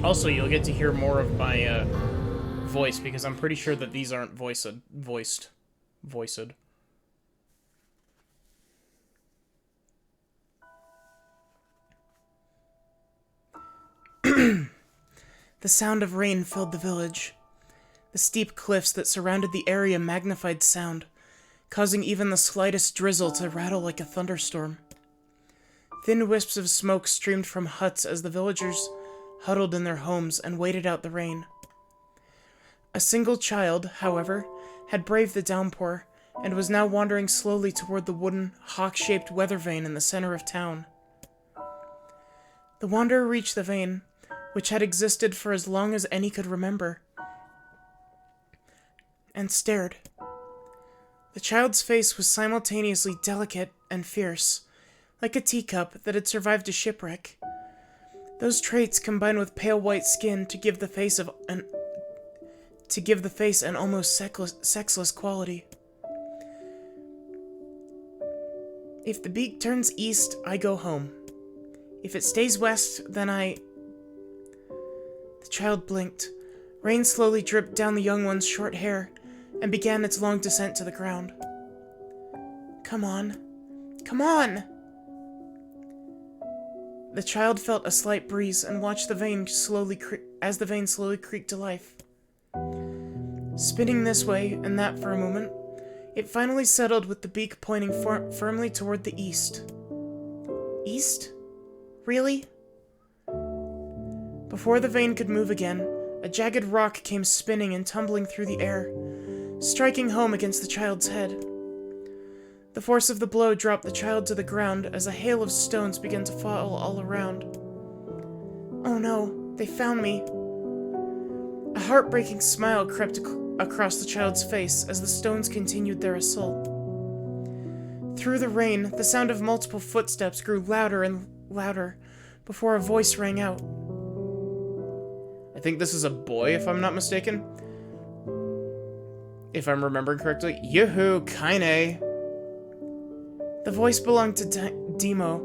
Also, you'll get to hear more of my voice, because I'm pretty sure that these aren't voiced. The sound of rain filled the village. The steep cliffs that surrounded the area magnified sound, causing even the slightest drizzle to rattle like a thunderstorm. Thin wisps of smoke streamed from huts as the villagers huddled in their homes and waited out the rain. A single child, however, had braved the downpour and was now wandering slowly toward the wooden, hawk-shaped weather vane in the center of town. The wanderer reached the vane, which had existed for as long as any could remember, and stared. The child's face was simultaneously delicate and fierce, like a teacup that had survived a shipwreck. Those traits combined with pale white skin to give the face an almost sexless quality. If the beak turns east, I go home. If it stays west, then I... The child blinked. Rain slowly dripped down the young one's short hair and began its long descent to the ground. Come on. Come on! The child felt a slight breeze and watched the vane slowly creak to life. Spinning this way and that for a moment, it finally settled with the beak pointing firmly toward the east. East? Really? Before the vane could move again, a jagged rock came spinning and tumbling through the air, striking home against the child's head. The force of the blow dropped the child to the ground as a hail of stones began to fall all around. Oh no, they found me. A heartbreaking smile crept across the child's face as the stones continued their assault. Through the rain, the sound of multiple footsteps grew louder and louder before a voice rang out. I think this is a boy, if I'm not mistaken. If I'm remembering correctly. Yoo-hoo, Kaine! The voice belonged to Demo,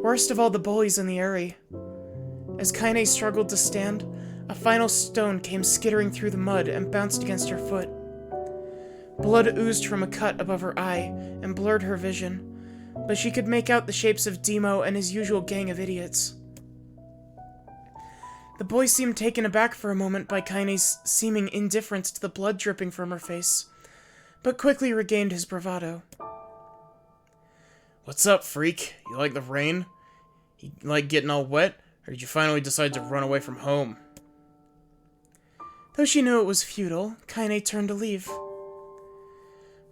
worst of all the bullies in the area. As Kaine struggled to stand, a final stone came skittering through the mud and bounced against her foot. Blood oozed from a cut above her eye and blurred her vision, but she could make out the shapes of Demo and his usual gang of idiots. The boy seemed taken aback for a moment by Kaine's seeming indifference to the blood dripping from her face, but quickly regained his bravado. What's up, freak? You like the rain? You like getting all wet? Or did you finally decide to run away from home? Though she knew it was futile, Kaine turned to leave.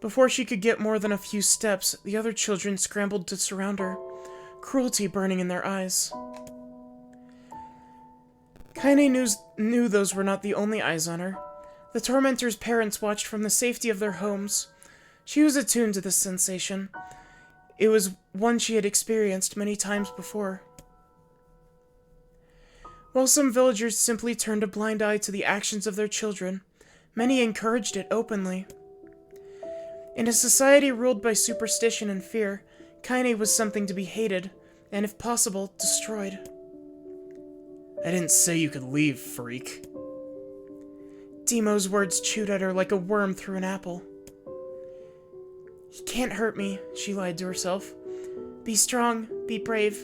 Before she could get more than a few steps, the other children scrambled to surround her, cruelty burning in their eyes. Kaine knew those were not the only eyes on her. The tormentor's parents watched from the safety of their homes. She was attuned to this sensation. It was one she had experienced many times before. While some villagers simply turned a blind eye to the actions of their children, many encouraged it openly. In a society ruled by superstition and fear, Kaine was something to be hated, and if possible, destroyed. I didn't say you could leave, freak. Demo's words chewed at her like a worm through an apple. He can't hurt me, she lied to herself. Be strong, be brave.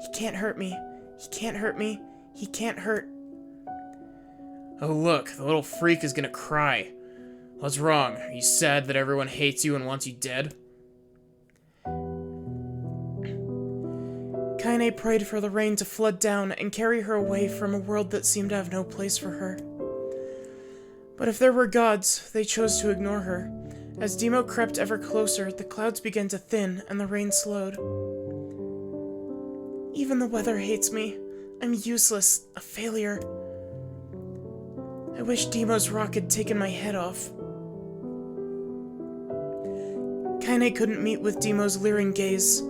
He can't hurt me. He can't hurt me. He can't hurt. Oh look, the little freak is gonna cry. What's wrong? Are you sad that everyone hates you and wants you dead? Kaine prayed for the rain to flood down and carry her away from a world that seemed to have no place for her. But if there were gods, they chose to ignore her. As Demo crept ever closer, the clouds began to thin and the rain slowed. Even the weather hates me. I'm useless, a failure. I wish Demo's rock had taken my head off. Kaine couldn't meet with Demo's leering gaze.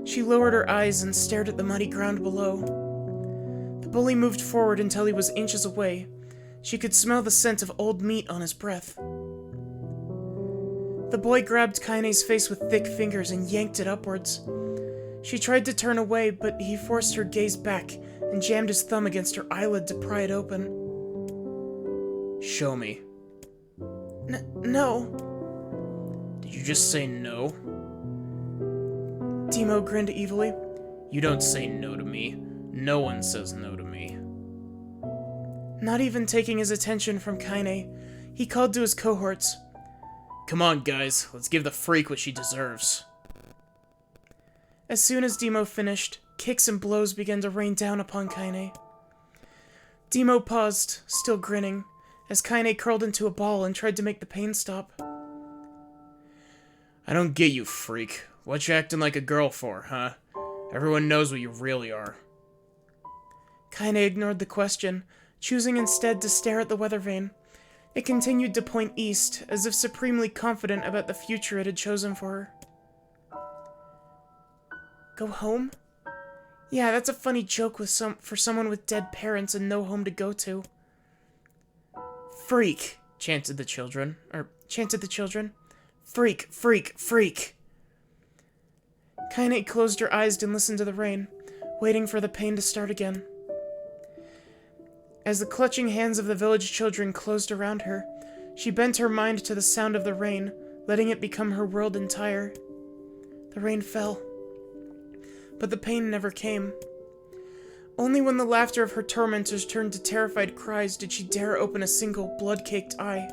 She lowered her eyes and stared at the muddy ground below. The bully moved forward until he was inches away. She could smell the scent of old meat on his breath. The boy grabbed Kaine's face with thick fingers and yanked it upwards. She tried to turn away, but he forced her gaze back and jammed his thumb against her eyelid to pry it open. Show me. No. Did you just say no? Demo grinned evilly. You don't say no to me. No one says no to me. Not even taking his attention from Kaine, he called to his cohorts. Come on, guys. Let's give the freak what she deserves. As soon as Demo finished, kicks and blows began to rain down upon Kaine. Demo paused, still grinning, as Kaine curled into a ball and tried to make the pain stop. I don't get you, freak. What you acting like a girl for, huh? Everyone knows what you really are. Kaine ignored the question, choosing instead to stare at the weather vane. It continued to point east, as if supremely confident about the future it had chosen for her. Go home? Yeah, that's a funny joke for someone with dead parents and no home to go to. Freak, chanted the children. Freak, freak, freak. Kaine closed her eyes and listened to the rain, waiting for the pain to start again. As the clutching hands of the village children closed around her, she bent her mind to the sound of the rain, letting it become her world entire. The rain fell, but the pain never came. Only when the laughter of her tormentors turned to terrified cries did she dare open a single blood-caked eye.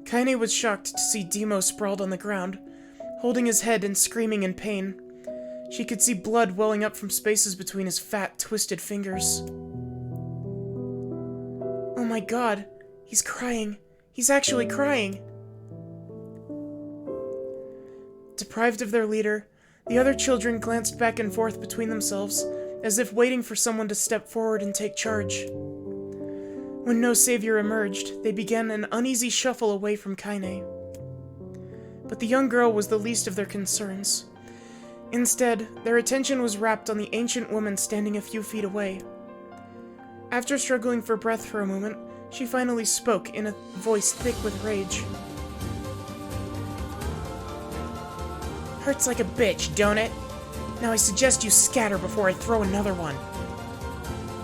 Kaine was shocked to see Demo sprawled on the ground, holding his head and screaming in pain. She could see blood welling up from spaces between his fat, twisted fingers. Oh my god, he's crying. He's actually crying. Deprived of their leader, the other children glanced back and forth between themselves, as if waiting for someone to step forward and take charge. When no savior emerged, they began an uneasy shuffle away from Kaine. But the young girl was the least of their concerns. Instead, their attention was wrapped on the ancient woman standing a few feet away. After struggling for breath for a moment, she finally spoke in a voice thick with rage. Hurts like a bitch, don't it? Now I suggest you scatter before I throw another one.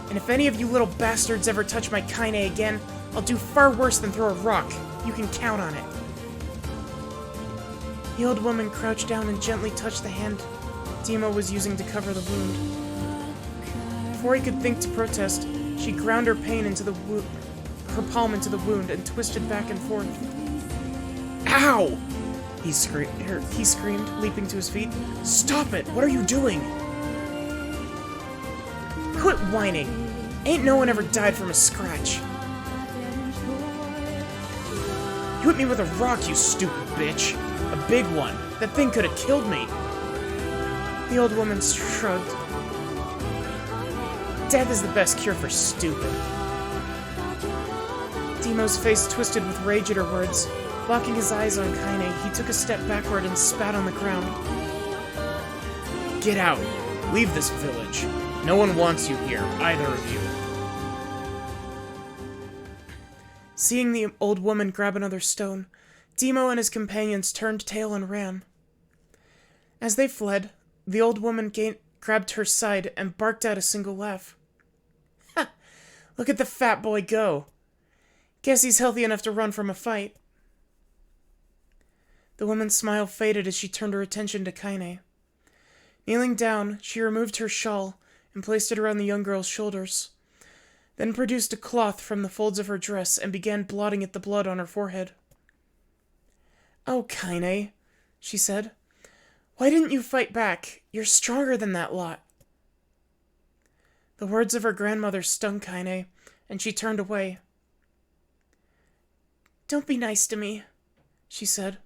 And if any of you little bastards ever touch my Kaine again, I'll do far worse than throw a rock. You can count on it. The old woman crouched down and gently touched the hand Demo was using to cover the wound. Before he could think to protest, she ground her palm into the wound and twisted back and forth. Ow! He screamed, leaping to his feet. Stop it! What are you doing? Quit whining! Ain't no one ever died from a scratch. You hit me with a rock, you stupid bitch. A big one. That thing could have killed me. The old woman shrugged. Death is the best cure for stupid. Demo's face twisted with rage at her words. Locking his eyes on Kaine, he took a step backward and spat on the ground. Get out! Leave this village. No one wants you here, either of you. Seeing the old woman grab another stone, Demo and his companions turned tail and ran. As they fled, the old woman grabbed her side and barked out a single laugh. Ha! Look at the fat boy go! Guess he's healthy enough to run from a fight. The woman's smile faded as she turned her attention to Kaine. Kneeling down, she removed her shawl and placed it around the young girl's shoulders, then produced a cloth from the folds of her dress and began blotting at the blood on her forehead. Oh, Kaine, she said. Why didn't you fight back? You're stronger than that lot. The words of her grandmother stung Kaine, and she turned away. Don't be nice to me, she said.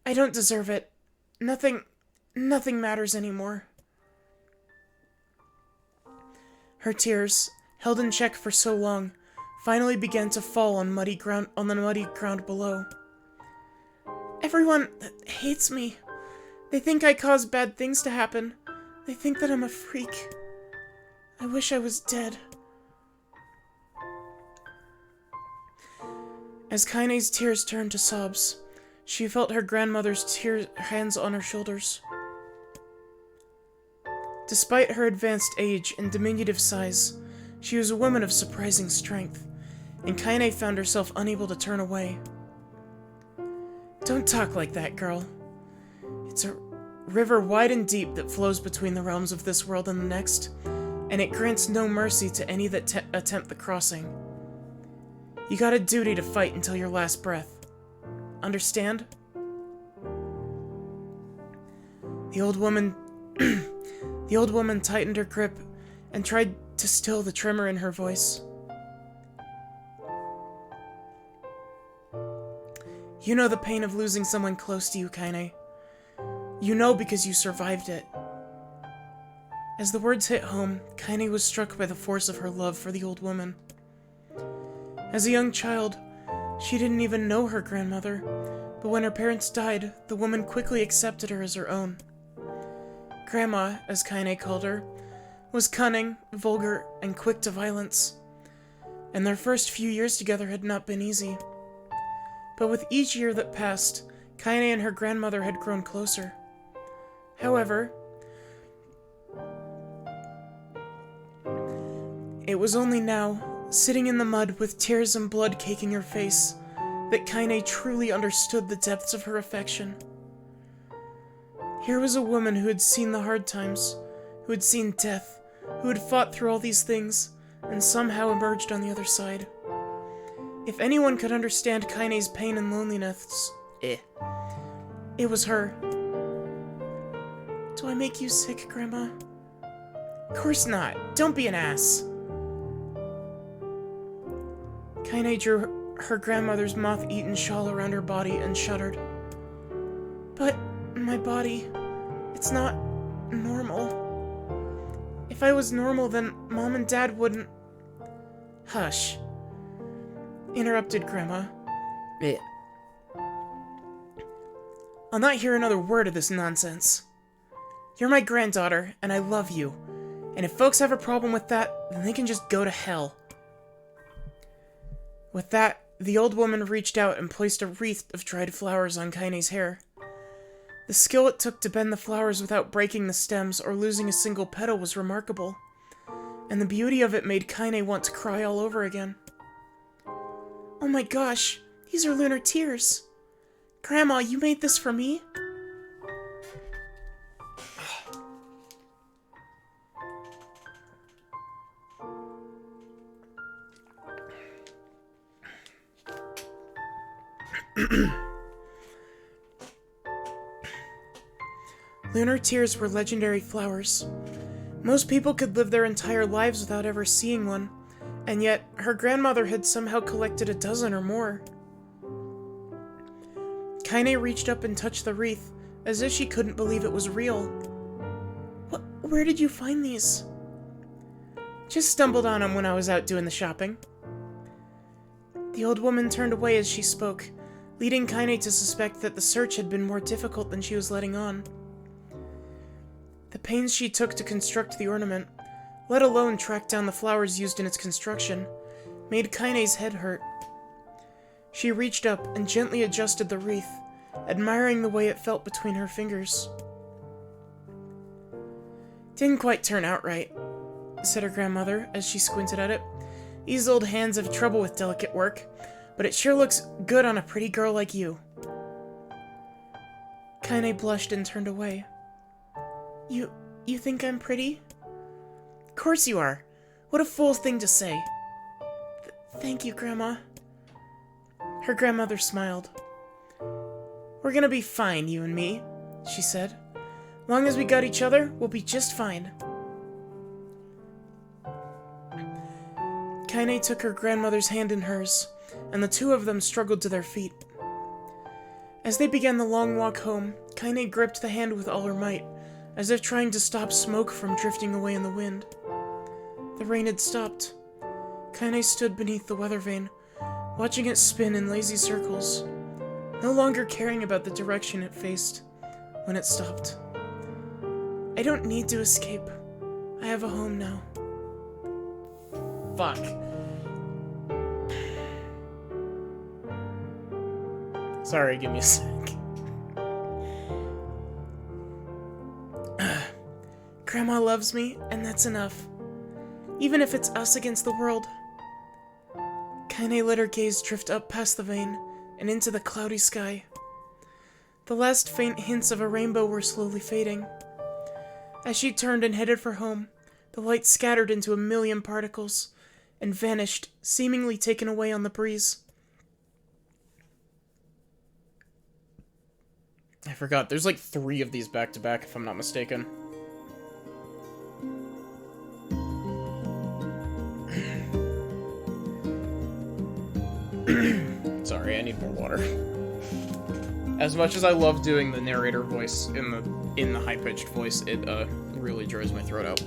I don't deserve it. Nothing matters anymore. Her tears, held in check for so long, finally began to fall on the muddy ground below. Everyone hates me. They think I cause bad things to happen. They think that I'm a freak. I wish I was dead. As Kaine's tears turned to sobs, she felt her grandmother's hands on her shoulders. Despite her advanced age and diminutive size, she was a woman of surprising strength, and Kaine found herself unable to turn away. Don't talk like that, girl. It's a river wide and deep that flows between the realms of this world and the next, and it grants no mercy to any that attempt the crossing. You got a duty to fight until your last breath. Understand? The old woman tightened her grip and tried to still the tremor in her voice. You know the pain of losing someone close to you, Kaine. You know because you survived it. As the words hit home, Kaine was struck by the force of her love for the old woman. As a young child, she didn't even know her grandmother, but when her parents died, the woman quickly accepted her as her own. Grandma, as Kaine called her, was cunning, vulgar, and quick to violence, and their first few years together had not been easy. But with each year that passed, Kaine and her grandmother had grown closer. However, it was only now, sitting in the mud with tears and blood caking her face, that Kaine truly understood the depths of her affection. Here was a woman who had seen the hard times, who had seen death, who had fought through all these things, and somehow emerged on the other side. If anyone could understand Kaine's pain and loneliness, it was her. Do I make you sick, Grandma? Of course not. Don't be an ass. Kaine drew her grandmother's moth-eaten shawl around her body and shuddered. But my body, it's not normal. If I was normal, then Mom and Dad wouldn't... Hush. Interrupted Grandma. I'll not hear another word of this nonsense. You're my granddaughter, and I love you. And if folks have a problem with that, then they can just go to hell. With that, the old woman reached out and placed a wreath of dried flowers on Kaine's hair. The skill it took to bend the flowers without breaking the stems or losing a single petal was remarkable, and the beauty of it made Kaine want to cry all over again. Oh my gosh, these are lunar tears. Grandma, you made this for me? Lunar tears were legendary flowers. Most people could live their entire lives without ever seeing one, and yet her grandmother had somehow collected a dozen or more. Kaine reached up and touched the wreath, as if she couldn't believe it was real. Where did you find these? Just stumbled on them when I was out doing the shopping. The old woman turned away as she spoke, leading Kaine to suspect that the search had been more difficult than she was letting on. The pains she took to construct the ornament, let alone track down the flowers used in its construction, made Kaine's head hurt. She reached up and gently adjusted the wreath, admiring the way it felt between her fingers. Didn't quite turn out right, said her grandmother as she squinted at it. These old hands have trouble with delicate work, but it sure looks good on a pretty girl like you. Kaine blushed and turned away. You think I'm pretty? Of course you are. What a fool thing to say. Thank you, Grandma. Her grandmother smiled. We're gonna be fine, you and me, she said. Long as we got each other, we'll be just fine. Kaine took her grandmother's hand in hers, and the two of them struggled to their feet. As they began the long walk home, Kaine gripped the hand with all her might, as if trying to stop smoke from drifting away in the wind. The rain had stopped. Kaine stood beneath the weather vane, watching it spin in lazy circles. no longer caring about the direction it faced when it stopped. I don't need to escape. I have a home now. Fuck. Sorry, give me a sec. Grandma loves me, and that's enough. Even if it's us against the world. Kaine let her gaze drift up past the vein and into the cloudy sky. The last faint hints of a rainbow were slowly fading. As she turned and headed for home, the light scattered into a million particles and vanished, seemingly taken away on the breeze. I forgot, there's like 3 of these back to back if I'm not mistaken. Sorry, I need more water. As much as I love doing the narrator voice in the high-pitched voice, it really dries my throat out.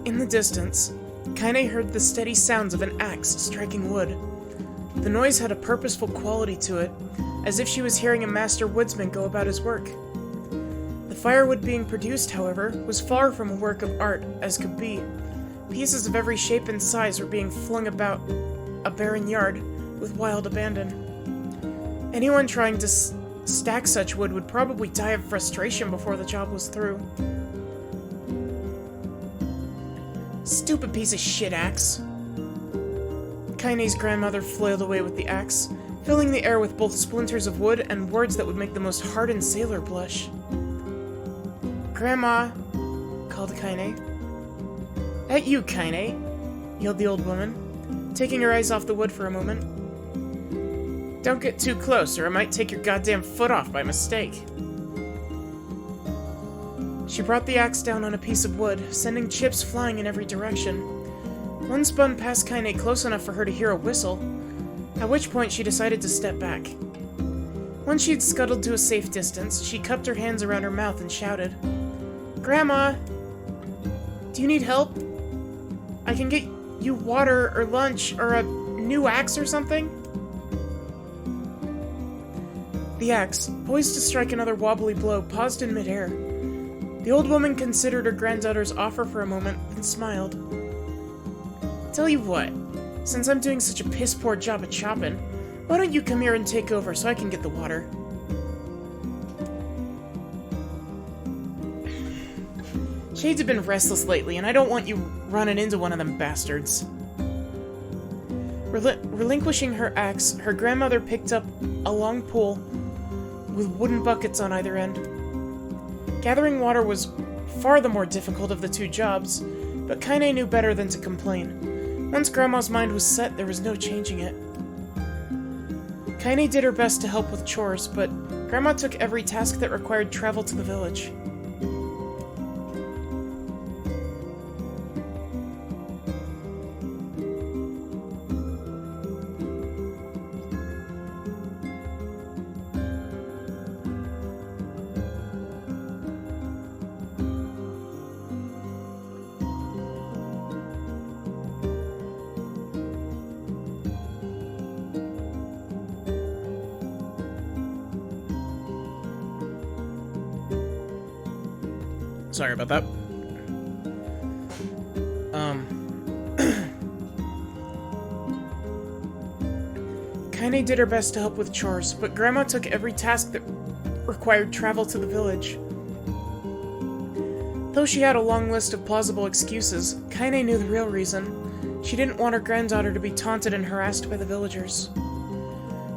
In the distance, Kaine heard the steady sounds of an axe striking wood. The noise had a purposeful quality to it, as if she was hearing a master woodsman go about his work. The firewood being produced, however, was far from a work of art as could be. Pieces of every shape and size were being flung about a barren yard with wild abandon. Anyone trying to stack such wood would probably die of frustration before the job was through. Stupid piece of shit axe. Kaine's grandmother flailed away with the axe, filling the air with both splinters of wood and words that would make the most hardened sailor blush. "Grandma," called Kaine. "At you, Kaine," yelled the old woman, taking her eyes off the wood for a moment. "Don't get too close, or I might take your goddamn foot off by mistake." She brought the axe down on a piece of wood, sending chips flying in every direction. One spun past Kaine close enough for her to hear a whistle, at which point she decided to step back. Once she had scuttled to a safe distance, she cupped her hands around her mouth and shouted, "Grandma! Do you need help? I can get you water or lunch or a new axe or something?" The axe, poised to strike another wobbly blow, paused in midair. The old woman considered her granddaughter's offer for a moment, then smiled. "Tell you what, since I'm doing such a piss-poor job at chopping, why don't you come here and take over so I can get the water?" Shades have been restless lately, and I don't want you running into one of them bastards. Relinquishing her axe, her grandmother picked up a long pole with wooden buckets on either end. Gathering water was far the more difficult of the 2 jobs, but Kaine knew better than to complain. Once Grandma's mind was set, there was no changing it. Kaine did her best to help with chores, but Grandma took every task that required travel to the village. Sorry about that. Kaine did her best to help with chores, but Grandma took every task that required travel to the village. Though she had a long list of plausible excuses, Kaine knew the real reason. She didn't want her granddaughter to be taunted and harassed by the villagers.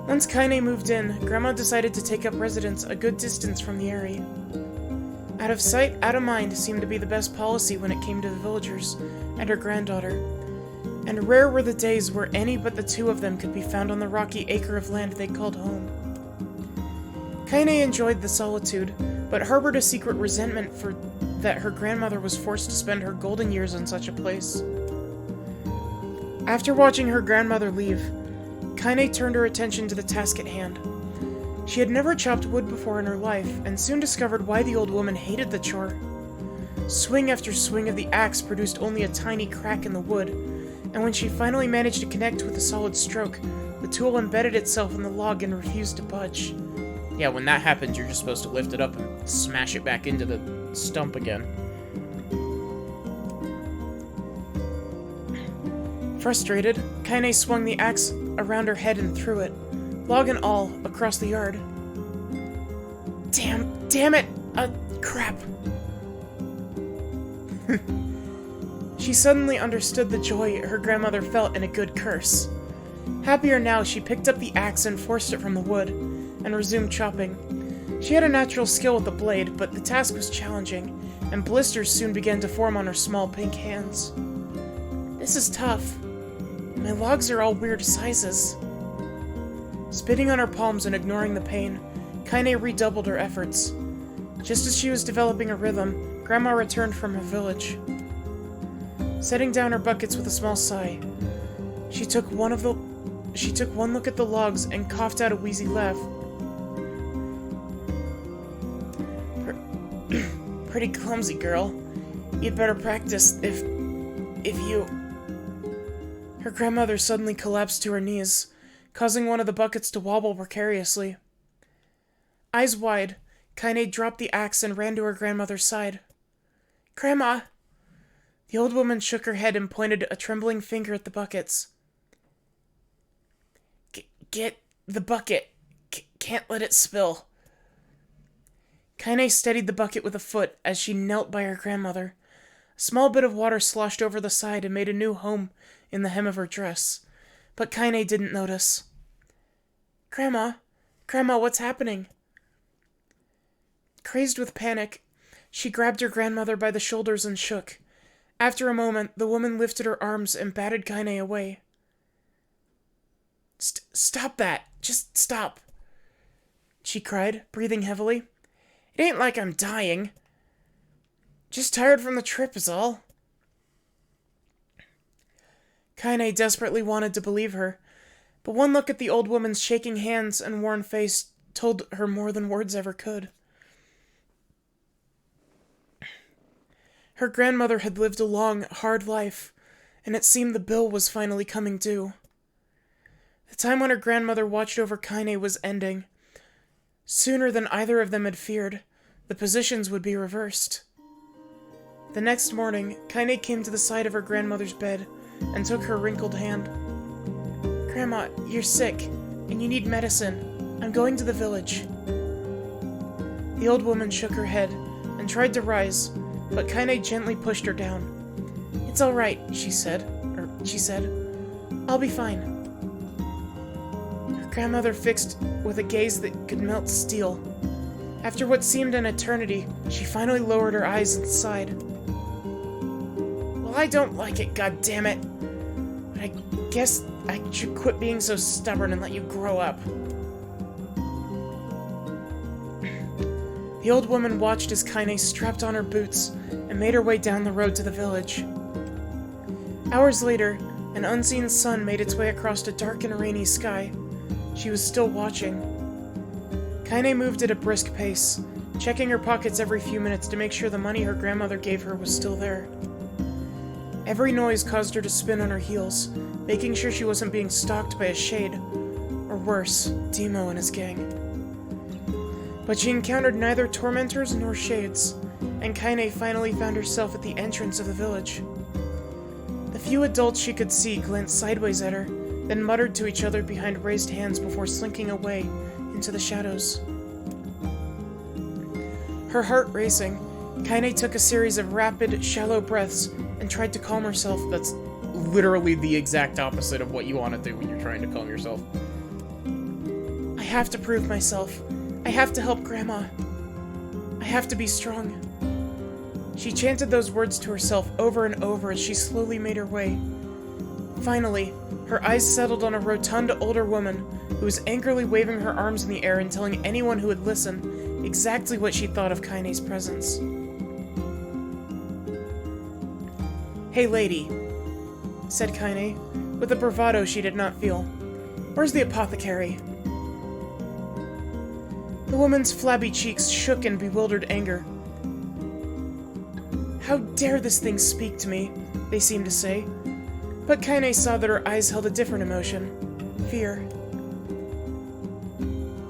Once Kaine moved in, Grandma decided to take up residence a good distance from the area. Out of sight, out of mind seemed to be the best policy when it came to the villagers and her granddaughter, and rare were the days where any but the 2 of them could be found on the rocky acre of land they called home. Kaine enjoyed the solitude, but harbored a secret resentment for that her grandmother was forced to spend her golden years in such a place. After watching her grandmother leave, Kaine turned her attention to the task at hand. She had never chopped wood before in her life, and soon discovered why the old woman hated the chore. Swing after swing of the axe produced only a tiny crack in the wood, and when she finally managed to connect with a solid stroke, the tool embedded itself in the log and refused to budge. Yeah, when that happens, you're just supposed to lift it up and smash it back into the stump again. Frustrated, Kaine swung the axe around her head and threw it, log and all, across the yard. Damn it! Crap. She suddenly understood the joy her grandmother felt in a good curse. Happier now, she picked up the axe and forced it from the wood, and resumed chopping. She had a natural skill with the blade, but the task was challenging, and blisters soon began to form on her small pink hands. This is tough. My logs are all weird sizes. Spitting on her palms and ignoring the pain, Kaine redoubled her efforts. Just as she was developing a rhythm, Grandma returned from her village. Setting down her buckets with a small sigh, she took one look at the logs and coughed out a wheezy laugh. Pretty clumsy, girl. You'd better practice if you... Her grandmother suddenly collapsed to her knees, causing one of the buckets to wobble precariously. Eyes wide, Kaine dropped the axe and ran to her grandmother's side. Grandma! The old woman shook her head and pointed a trembling finger at the buckets. Get the bucket. Can't let it spill. Kaine steadied the bucket with a foot as she knelt by her grandmother. A small bit of water sloshed over the side and made a new home in the hem of her dress, but Kaine didn't notice. Grandma, what's happening? Crazed with panic, she grabbed her grandmother by the shoulders and shook. After a moment, the woman lifted her arms and batted Kaine away. Stop that! Just stop! She cried, breathing heavily. It ain't like I'm dying. Just tired from the trip is all. Kaine desperately wanted to believe her, but one look at the old woman's shaking hands and worn face told her more than words ever could. Her grandmother had lived a long, hard life, and it seemed the bill was finally coming due. The time when her grandmother watched over Kaine was ending. Sooner than either of them had feared, the positions would be reversed. The next morning, Kaine came to the side of her grandmother's bed and took her wrinkled hand. Grandma, you're sick, and you need medicine. I'm going to the village. The old woman shook her head and tried to rise, but Kaine gently pushed her down. It's all right, she said. I'll be fine. Her grandmother fixed with a gaze that could melt steel. After what seemed an eternity, she finally lowered her eyes and sighed. Well, I don't like it, goddammit. But I guess I should quit being so stubborn and let you grow up. The old woman watched as Kaine strapped on her boots and made her way down the road to the village. Hours later, an unseen sun made its way across a dark and rainy sky. She was still watching. Kaine moved at a brisk pace, checking her pockets every few minutes to make sure the money her grandmother gave her was still there. Every noise caused her to spin on her heels, making sure she wasn't being stalked by a shade, or worse, Demo and his gang. But she encountered neither tormentors nor shades, and Kaine finally found herself at the entrance of the village. The few adults she could see glanced sideways at her, then muttered to each other behind raised hands before slinking away into the shadows. Her heart racing, Kaine took a series of rapid, shallow breaths and tried to calm herself. That's literally the exact opposite of what you want to do when you're trying to calm yourself. I have to prove myself. I have to help Grandma. I have to be strong. She chanted those words to herself over and over as she slowly made her way. Finally, her eyes settled on a rotund older woman who was angrily waving her arms in the air and telling anyone who would listen exactly what she thought of Kaine's presence. Hey lady, said Kaine, with a bravado she did not feel. Where's the apothecary? The woman's flabby cheeks shook in bewildered anger. How dare this thing speak to me, they seemed to say. But Kaine saw that her eyes held a different emotion. Fear.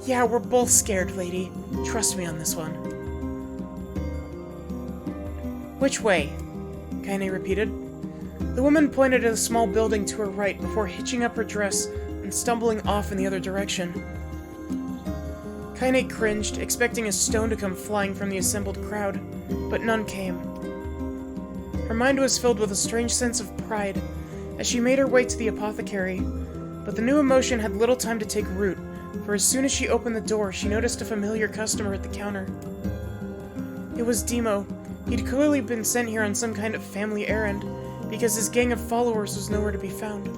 Yeah, we're both scared, lady. Trust me on this one. Which way? Kaine repeated. The woman pointed at a small building to her right before hitching up her dress and stumbling off in the other direction. Kaine cringed, expecting a stone to come flying from the assembled crowd, but none came. Her mind was filled with a strange sense of pride as she made her way to the apothecary, but the new emotion had little time to take root, for as soon as she opened the door, she noticed a familiar customer at the counter. It was Demo. He'd clearly been sent here on some kind of family errand, because his gang of followers was nowhere to be found.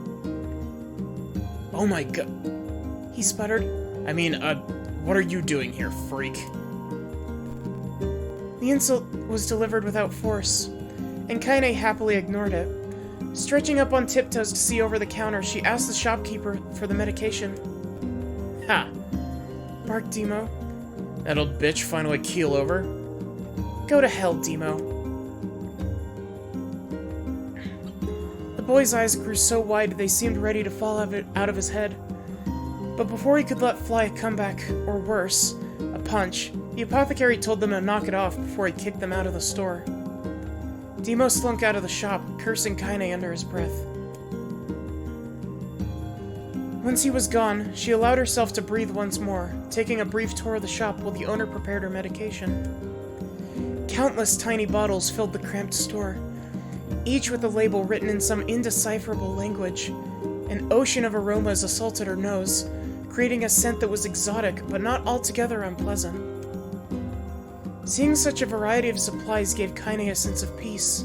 Oh my god, he sputtered. I mean, what are you doing here, freak? The insult was delivered without force, and Kaine happily ignored it. Stretching up on tiptoes to see over the counter, she asked the shopkeeper for the medication. Ha! Barked Demo. That old bitch finally keel over. Go to hell, Demo. The boy's eyes grew so wide they seemed ready to fall out of his head. But before he could let fly a comeback, or worse, a punch, the apothecary told them to knock it off before he kicked them out of the store. Demo slunk out of the shop, cursing Kaine under his breath. Once he was gone, she allowed herself to breathe once more, taking a brief tour of the shop while the owner prepared her medication. Countless tiny bottles filled the cramped store, each with a label written in some indecipherable language. An ocean of aromas assaulted her nose, creating a scent that was exotic but not altogether unpleasant. Seeing such a variety of supplies gave Kaine a sense of peace.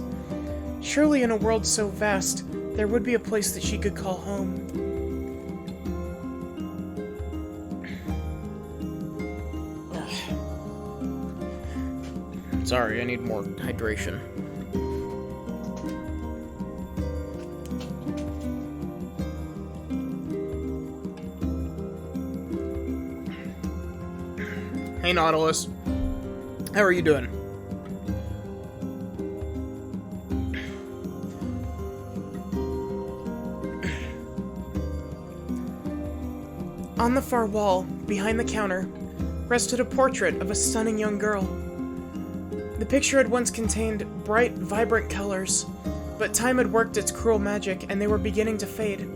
Surely in a world so vast, there would be a place that she could call home. Sorry, I need more hydration. Hey, Nautilus. How are you doing? On the far wall, behind the counter, rested a portrait of a stunning young girl. The picture had once contained bright, vibrant colors, but time had worked its cruel magic and they were beginning to fade.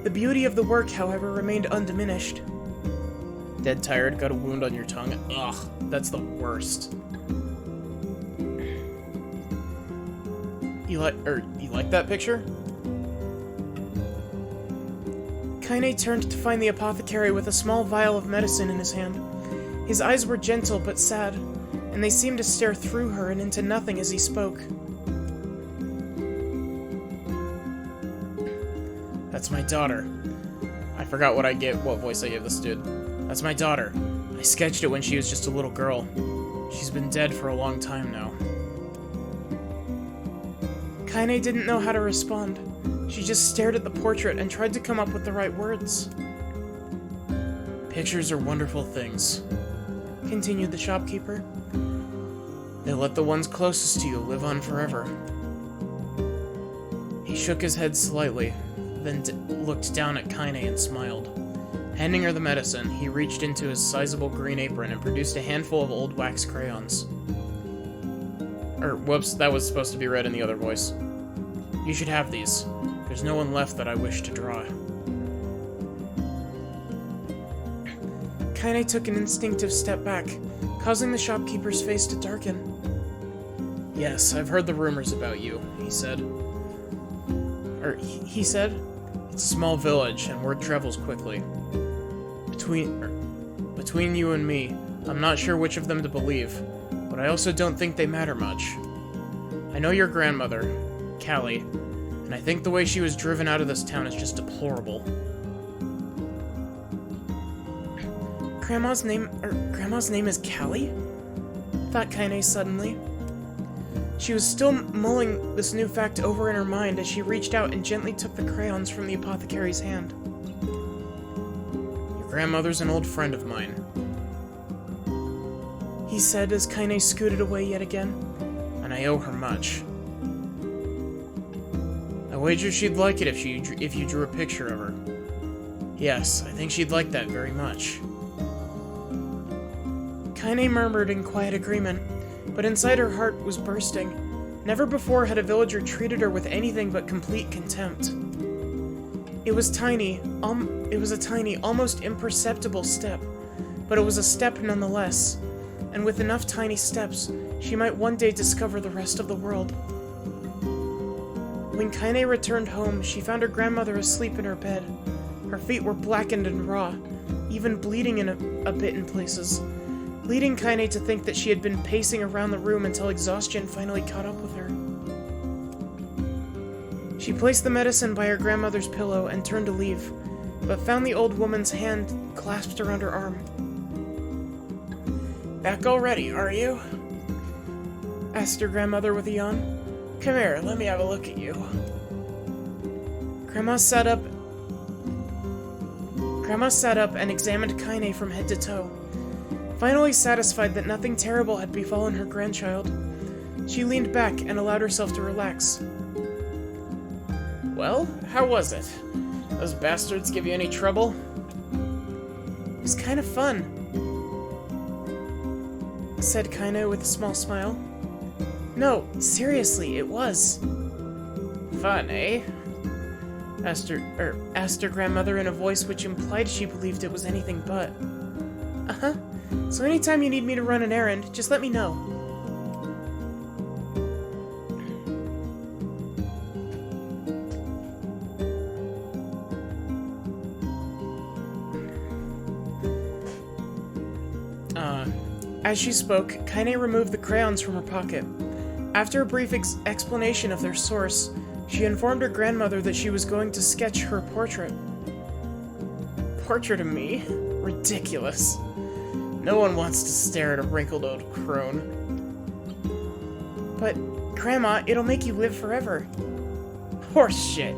The beauty of the work, however, remained undiminished. Dead tired, got a wound on your tongue. Ugh, that's the worst. You like that picture? Kaine turned to find the apothecary with a small vial of medicine in his hand. His eyes were gentle but sad, and they seemed to stare through her and into nothing as he spoke. That's my daughter. I forgot what voice I gave this dude. That's my daughter. I sketched it when she was just a little girl. She's been dead for a long time now. Kaine didn't know how to respond. She just stared at the portrait and tried to come up with the right words. Pictures are wonderful things, continued the shopkeeper. They let the ones closest to you live on forever. He shook his head slightly, then looked down at Kaine and smiled. Handing her the medicine, he reached into his sizable green apron and produced a handful of old wax crayons. Whoops, that was supposed to be read in the other voice. You should have these. There's no one left that I wish to draw. Kaine took an instinctive step back, causing the shopkeeper's face to darken. Yes, I've heard the rumors about you, he said. He said? It's a small village, and word travels quickly. Between you and me, I'm not sure which of them to believe, but I also don't think they matter much. I know your grandmother, Callie, and I think the way she was driven out of this town is just deplorable. Grandma's name is Callie? Thought Kaine suddenly. She was still mulling this new fact over in her mind as she reached out and gently took the crayons from the apothecary's hand. Your grandmother's an old friend of mine. he said as Kaine scooted away yet again. And I owe her much. I wager she'd like it if you drew a picture of her. Yes, I think she'd like that very much. Kaine murmured in quiet agreement, but inside her heart was bursting. Never before had a villager treated her with anything but complete contempt. It was tiny, it was a tiny, almost imperceptible step, but it was a step nonetheless, and with enough tiny steps, she might one day discover the rest of the world. When Kaine returned home, she found her grandmother asleep in her bed. Her feet were blackened and raw, even bleeding in a bit in places, leading Kaine to think that she had been pacing around the room until exhaustion finally caught up with her. She placed the medicine by her grandmother's pillow and turned to leave, but found the old woman's hand clasped around her arm. "Back already, are you?" asked her grandmother with a yawn. "Come here, let me have a look at you." Grandma sat up and examined Kaine from head to toe. Finally satisfied that nothing terrible had befallen her grandchild, she leaned back and allowed herself to relax. "Well, how was it? Those bastards give you any trouble?" "It was kind of fun," said Kaine with a small smile. "No, seriously, it was." "Fun, eh?" asked her grandmother in a voice which implied she believed it was anything but. "Uh-huh. So anytime you need me to run an errand, just let me know." As she spoke, Kaine removed the crayons from her pocket. After a brief explanation of their source, she informed her grandmother that she was going to sketch her portrait. Portrait of me? Ridiculous. No one wants to stare at a wrinkled old crone. "But, Grandma, it'll make you live forever." "Horse shit,"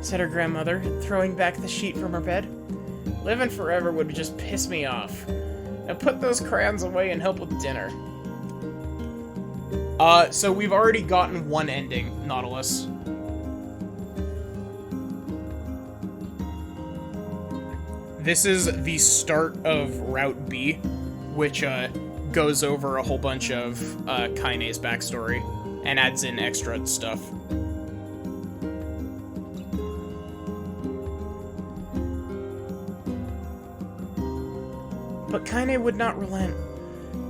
said her grandmother, throwing back the sheet from her bed. "Living forever would just piss me off. Now put those crayons away and help with dinner." So we've already gotten one ending, Nautilus. This is the start of Route B, which goes over a whole bunch of Kaine's backstory and adds in extra stuff. But Kaine would not relent.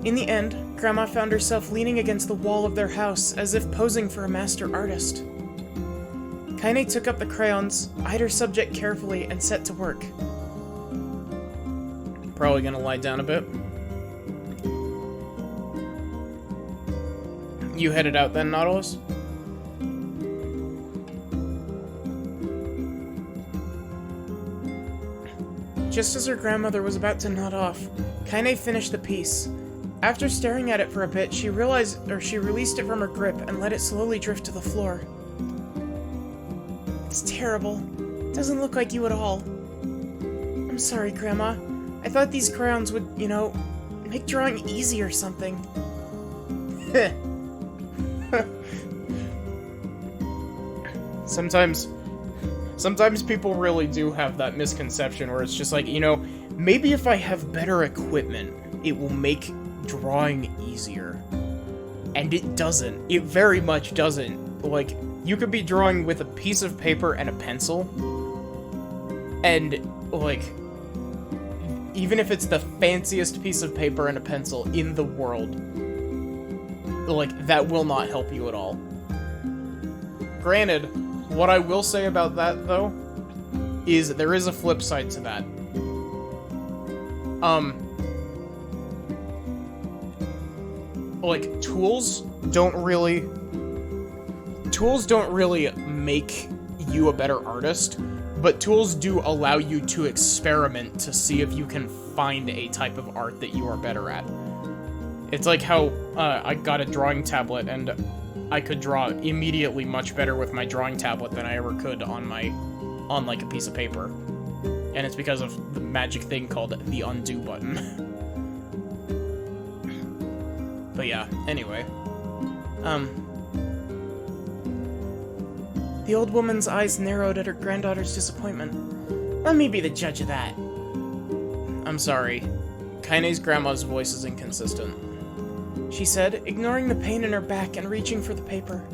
In the end, Grandma found herself leaning against the wall of their house as if posing for a master artist. Kaine took up the crayons, eyed her subject carefully, and set to work. Probably gonna lie down a bit. You headed out then, Nautilus? Just as her grandmother was about to nod off, Kaine finished the piece. After staring at it for a bit, she released it from her grip and let it slowly drift to the floor. "It's terrible. It doesn't look like you at all." "I'm sorry, Grandma. I thought these crayons would, you know, make drawing easy or something." Sometimes people really do have that misconception where it's just like, you know, maybe if I have better equipment, it will make drawing easier. And it doesn't. It very much doesn't. Like, you could be drawing with a piece of paper and a pencil, and, like, even if it's the fanciest piece of paper and a pencil in the world, like, that will not help you at all. Granted, what I will say about that, though, is there is a flip side to that. Like, tools don't really make you a better artist, but tools do allow you to experiment to see if you can find a type of art that you are better at. It's like how I got a drawing tablet, and I could draw immediately much better with my drawing tablet than I ever could on like a piece of paper. And it's because of the magic thing called the undo button. But yeah, anyway. The old woman's eyes narrowed at her granddaughter's disappointment. Let me be the judge of that. I'm sorry. Kaine's grandma's voice is inconsistent. She said, ignoring the pain in her back and reaching for the paper.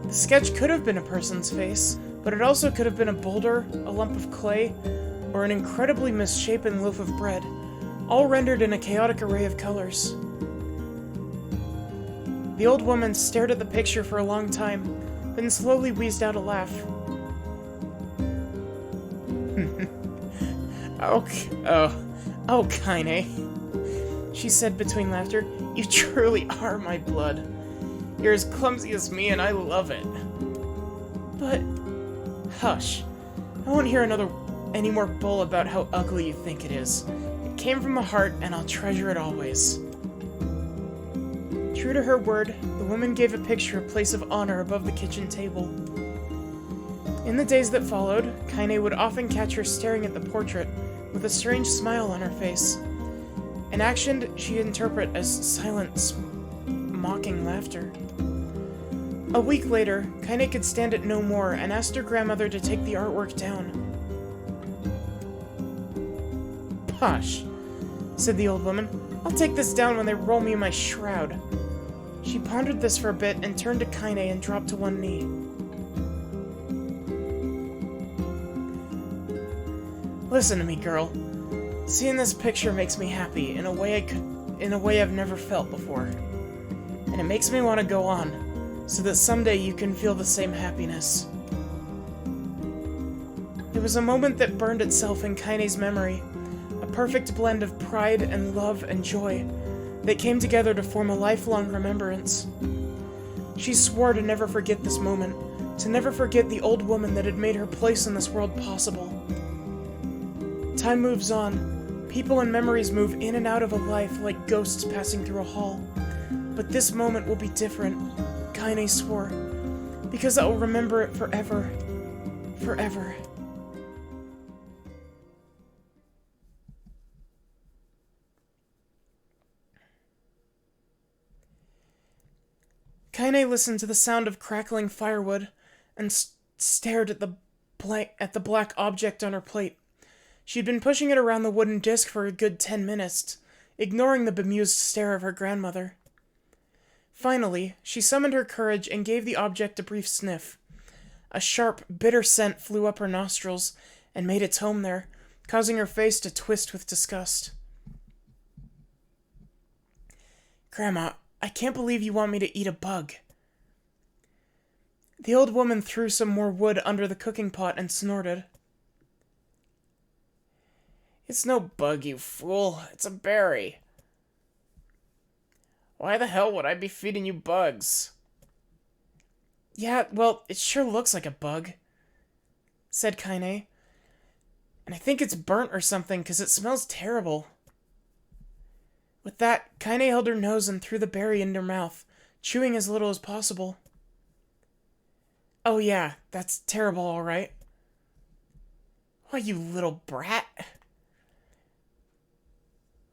The sketch could have been a person's face, but it also could have been a boulder, a lump of clay, or an incredibly misshapen loaf of bread, all rendered in a chaotic array of colors. The old woman stared at the picture for a long time, then slowly wheezed out a laugh. Oh, Kaine, she said between laughter, you truly are my blood. You're as clumsy as me, and I love it. But, hush. I won't hear any more bull about how ugly you think it is. It came from the heart, and I'll treasure it always. True to her word, the woman gave a picture a place of honor above the kitchen table. In the days that followed, Kaine would often catch her staring at the portrait with a strange smile on her face, an action she'd interpret as silent, mocking laughter. A week later, Kaine could stand it no more and asked her grandmother to take the artwork down. Posh, said the old woman. I'll take this down when they roll me in my shroud. She pondered this for a bit and turned to Kaine and dropped to one knee. Listen to me, girl. Seeing this picture makes me happy in a way I've never felt before. And it makes me want to go on, so that someday you can feel the same happiness. It was a moment that burned itself in Kaine's memory, a perfect blend of pride and love and joy that came together to form a lifelong remembrance. She swore to never forget this moment, to never forget the old woman that had made her place in this world possible. Time moves on. People and memories move in and out of a life like ghosts passing through a hall. But this moment will be different, Kaine swore, because I will remember it forever. Forever. Kaine listened to the sound of crackling firewood and stared at the black object on her plate. She'd been pushing it around the wooden disc for a good 10 minutes, ignoring the bemused stare of her grandmother. Finally, she summoned her courage and gave the object a brief sniff. A sharp, bitter scent flew up her nostrils and made its home there, causing her face to twist with disgust. Grandma, I can't believe you want me to eat a bug. The old woman threw some more wood under the cooking pot and snorted. It's no bug, you fool. It's a berry. Why the hell would I be feeding you bugs? Yeah, well, it sure looks like a bug, said Kaine. And I think it's burnt or something, 'cause it smells terrible. With that, Kaine held her nose and threw the berry in her mouth, chewing as little as possible. Oh yeah, that's terrible, all right. Why, you little brat.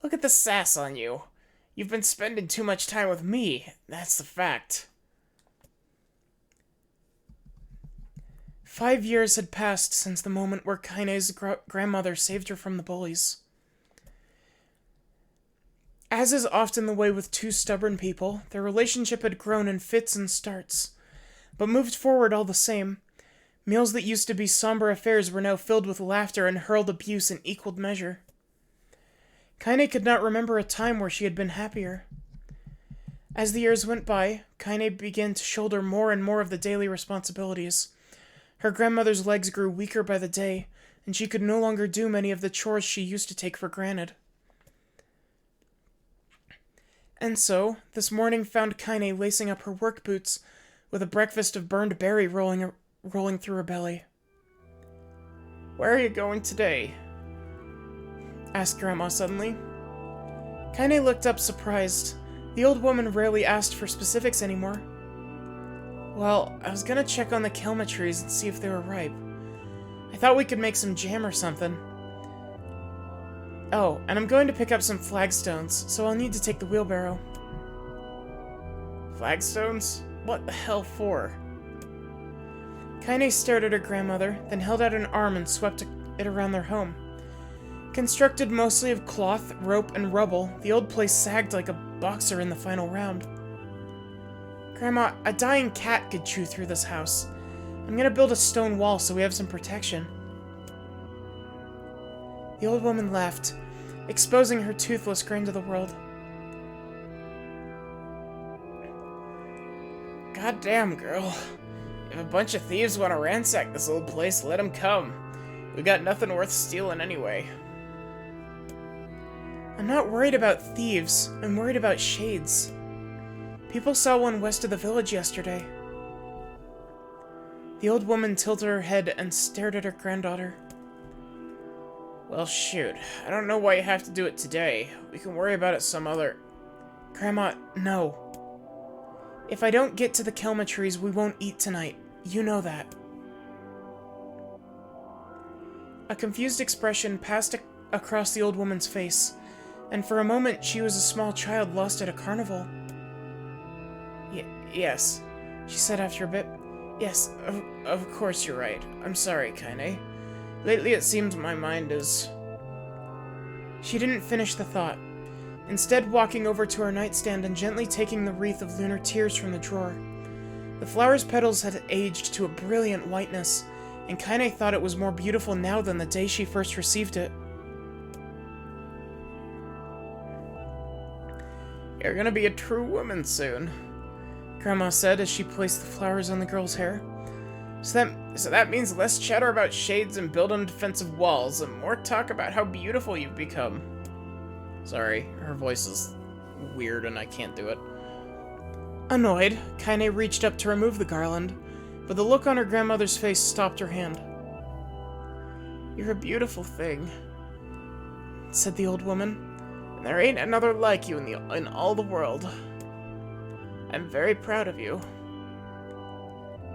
Look at the sass on you. You've been spending too much time with me, that's the fact. 5 years had passed since the moment where Kaine's grandmother saved her from the bullies. As is often the way with two stubborn people, their relationship had grown in fits and starts, but moved forward all the same. Meals that used to be somber affairs were now filled with laughter and hurled abuse in equal measure. Kaine could not remember a time where she had been happier. As the years went by, Kaine began to shoulder more and more of the daily responsibilities. Her grandmother's legs grew weaker by the day, and she could no longer do many of the chores she used to take for granted. And so, this morning found Kaine lacing up her work boots with a breakfast of burned berry rolling through her belly. Where are you going today? Asked Grandma suddenly. Kaine looked up surprised. The old woman rarely asked for specifics anymore. Well, I was gonna check on the kelma trees and see if they were ripe. I thought we could make some jam or something. Oh, and I'm going to pick up some flagstones, so I'll need to take the wheelbarrow. Flagstones? What the hell for? Kaine stared at her grandmother, then held out an arm and swept it around their home. Constructed mostly of cloth, rope, and rubble, the old place sagged like a boxer in the final round. Grandma, a dying cat could chew through this house. I'm gonna build a stone wall so we have some protection. The old woman laughed, exposing her toothless grin to the world. Goddamn, girl. If a bunch of thieves want to ransack this old place, let them come. We got nothing worth stealing anyway. I'm not worried about thieves. I'm worried about shades. People saw one west of the village yesterday. The old woman tilted her head and stared at her granddaughter. Well, shoot. I don't know why you have to do it today. We can worry about it some other... Grandma, no. If I don't get to the kelma trees, we won't eat tonight. You know that. A confused expression passed across the old woman's face, and for a moment she was a small child lost at a carnival. Yes, she said after a bit. Yes, of course you're right. I'm sorry, Kaine. Lately it seems my mind is... She didn't finish the thought, instead walking over to her nightstand and gently taking the wreath of lunar tears from the drawer. The flower's petals had aged to a brilliant whiteness, and Kaine thought it was more beautiful now than the day she first received it. You're gonna be a true woman soon, Grandma said as she placed the flowers on the girl's hair. So that means less chatter about shades and building defensive walls, and more talk about how beautiful you've become. Sorry, her voice is weird and I can't do it. Annoyed, Kaine reached up to remove the garland, but the look on her grandmother's face stopped her hand. You're a beautiful thing, said the old woman, and there ain't another like you in all the world. I'm very proud of you.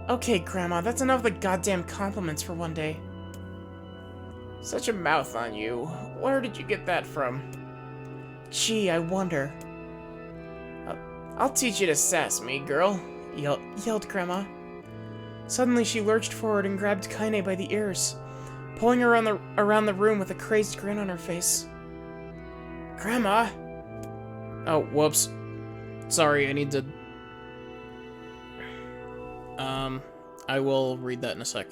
Okay, Grandma, that's enough of the goddamn compliments for one day. Such a mouth on you. Where did you get that from? Gee, I wonder. I'll teach you to sass me, girl, yelled Grandma. Suddenly she lurched forward and grabbed Kaine by the ears, pulling her around the room with a crazed grin on her face. Grandma! Oh, whoops. Sorry, I need to... I will read that in a sec.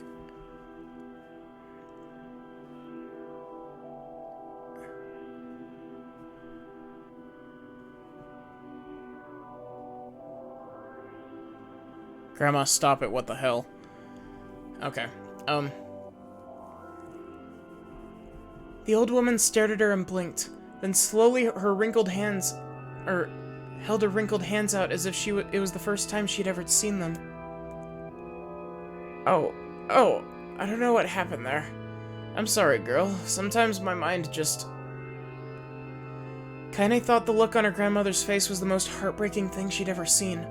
Grandma, stop it, what the hell? Okay, The old woman stared at her and blinked, then slowly held her wrinkled hands out as if it was the first time she'd ever seen them. Oh, I don't know what happened there. I'm sorry, girl. Sometimes my mind just... Kaine thought the look on her grandmother's face was the most heartbreaking thing she'd ever seen.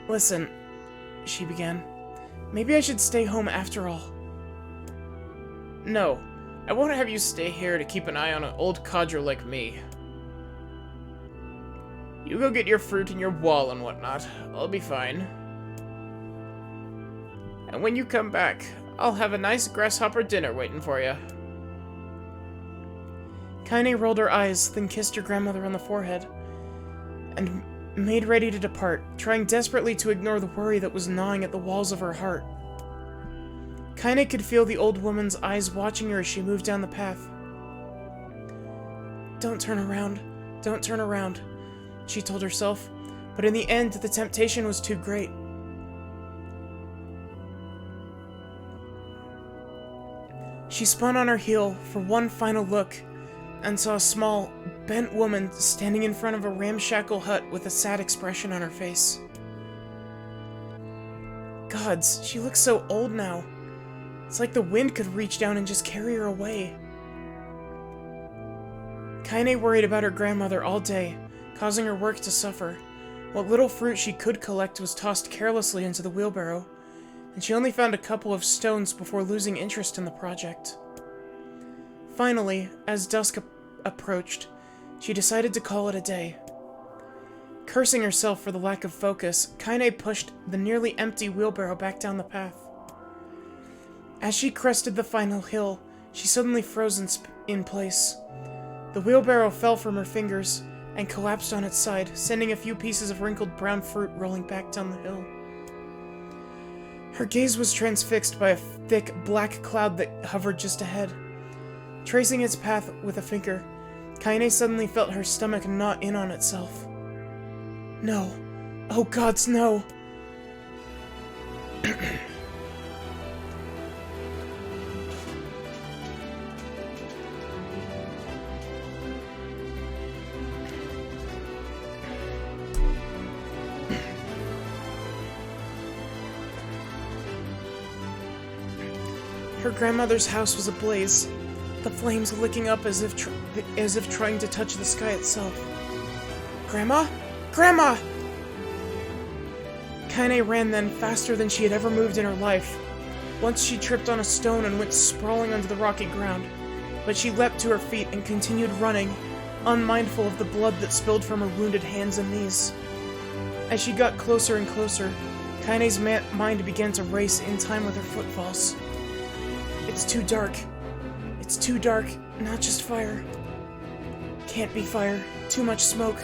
Listen, she began. Maybe I should stay home after all. No, I won't have you stay here to keep an eye on an old codger like me. You go get your fruit and your wall and whatnot. I'll be fine. And when you come back, I'll have a nice grasshopper dinner waiting for you. Kaine rolled her eyes, then kissed her grandmother on the forehead, and made ready to depart, trying desperately to ignore the worry that was gnawing at the walls of her heart. Kaine could feel the old woman's eyes watching her as she moved down the path. Don't turn around, she told herself, but in the end, the temptation was too great. She spun on her heel for one final look, and saw a small, bent woman standing in front of a ramshackle hut with a sad expression on her face. Gods, she looks so old now. It's like the wind could reach down and just carry her away. Kaine worried about her grandmother all day, causing her work to suffer. What little fruit she could collect was tossed carelessly into the wheelbarrow, and she only found a couple of stones before losing interest in the project. Finally, as dusk approached, she decided to call it a day. Cursing herself for the lack of focus, Kaine pushed the nearly empty wheelbarrow back down the path. As she crested the final hill, she suddenly froze in place. The wheelbarrow fell from her fingers and collapsed on its side, sending a few pieces of wrinkled brown fruit rolling back down the hill. Her gaze was transfixed by a thick, black cloud that hovered just ahead. Tracing its path with a finger, Kaine suddenly felt her stomach knot in on itself. No. Oh gods, no! Her grandmother's house was ablaze, the flames licking up as if trying to touch the sky itself. Grandma? Grandma! Kaine ran then faster than she had ever moved in her life. Once she tripped on a stone and went sprawling onto the rocky ground, but she leapt to her feet and continued running, unmindful of the blood that spilled from her wounded hands and knees. As she got closer and closer, Kaine's mind began to race in time with her footfalls. It's too dark. It's too dark, not just fire. Can't be fire. Too much smoke.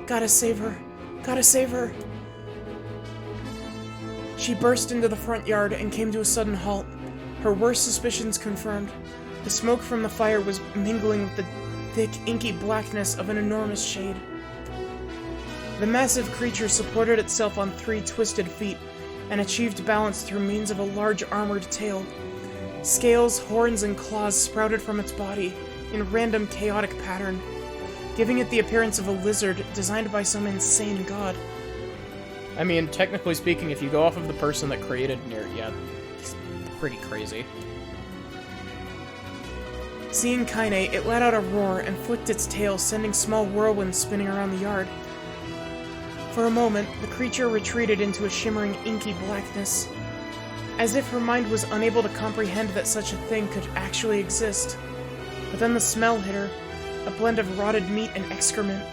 Gotta save her. Gotta save her. She burst into the front yard and came to a sudden halt, her worst suspicions confirmed. The smoke from the fire was mingling with the thick, inky blackness of an enormous shade. The massive creature supported itself on 3 twisted feet and achieved balance through means of a large armored tail. Scales, horns, and claws sprouted from its body in random, chaotic pattern, giving it the appearance of a lizard designed by some insane god. I mean, technically speaking, if you go off of the person that created NieR, yeah, he's pretty crazy. Seeing Kaine, it let out a roar and flicked its tail, sending small whirlwinds spinning around the yard. For a moment, the creature retreated into a shimmering, inky blackness, as if her mind was unable to comprehend that such a thing could actually exist. But then the smell hit her, a blend of rotted meat and excrement,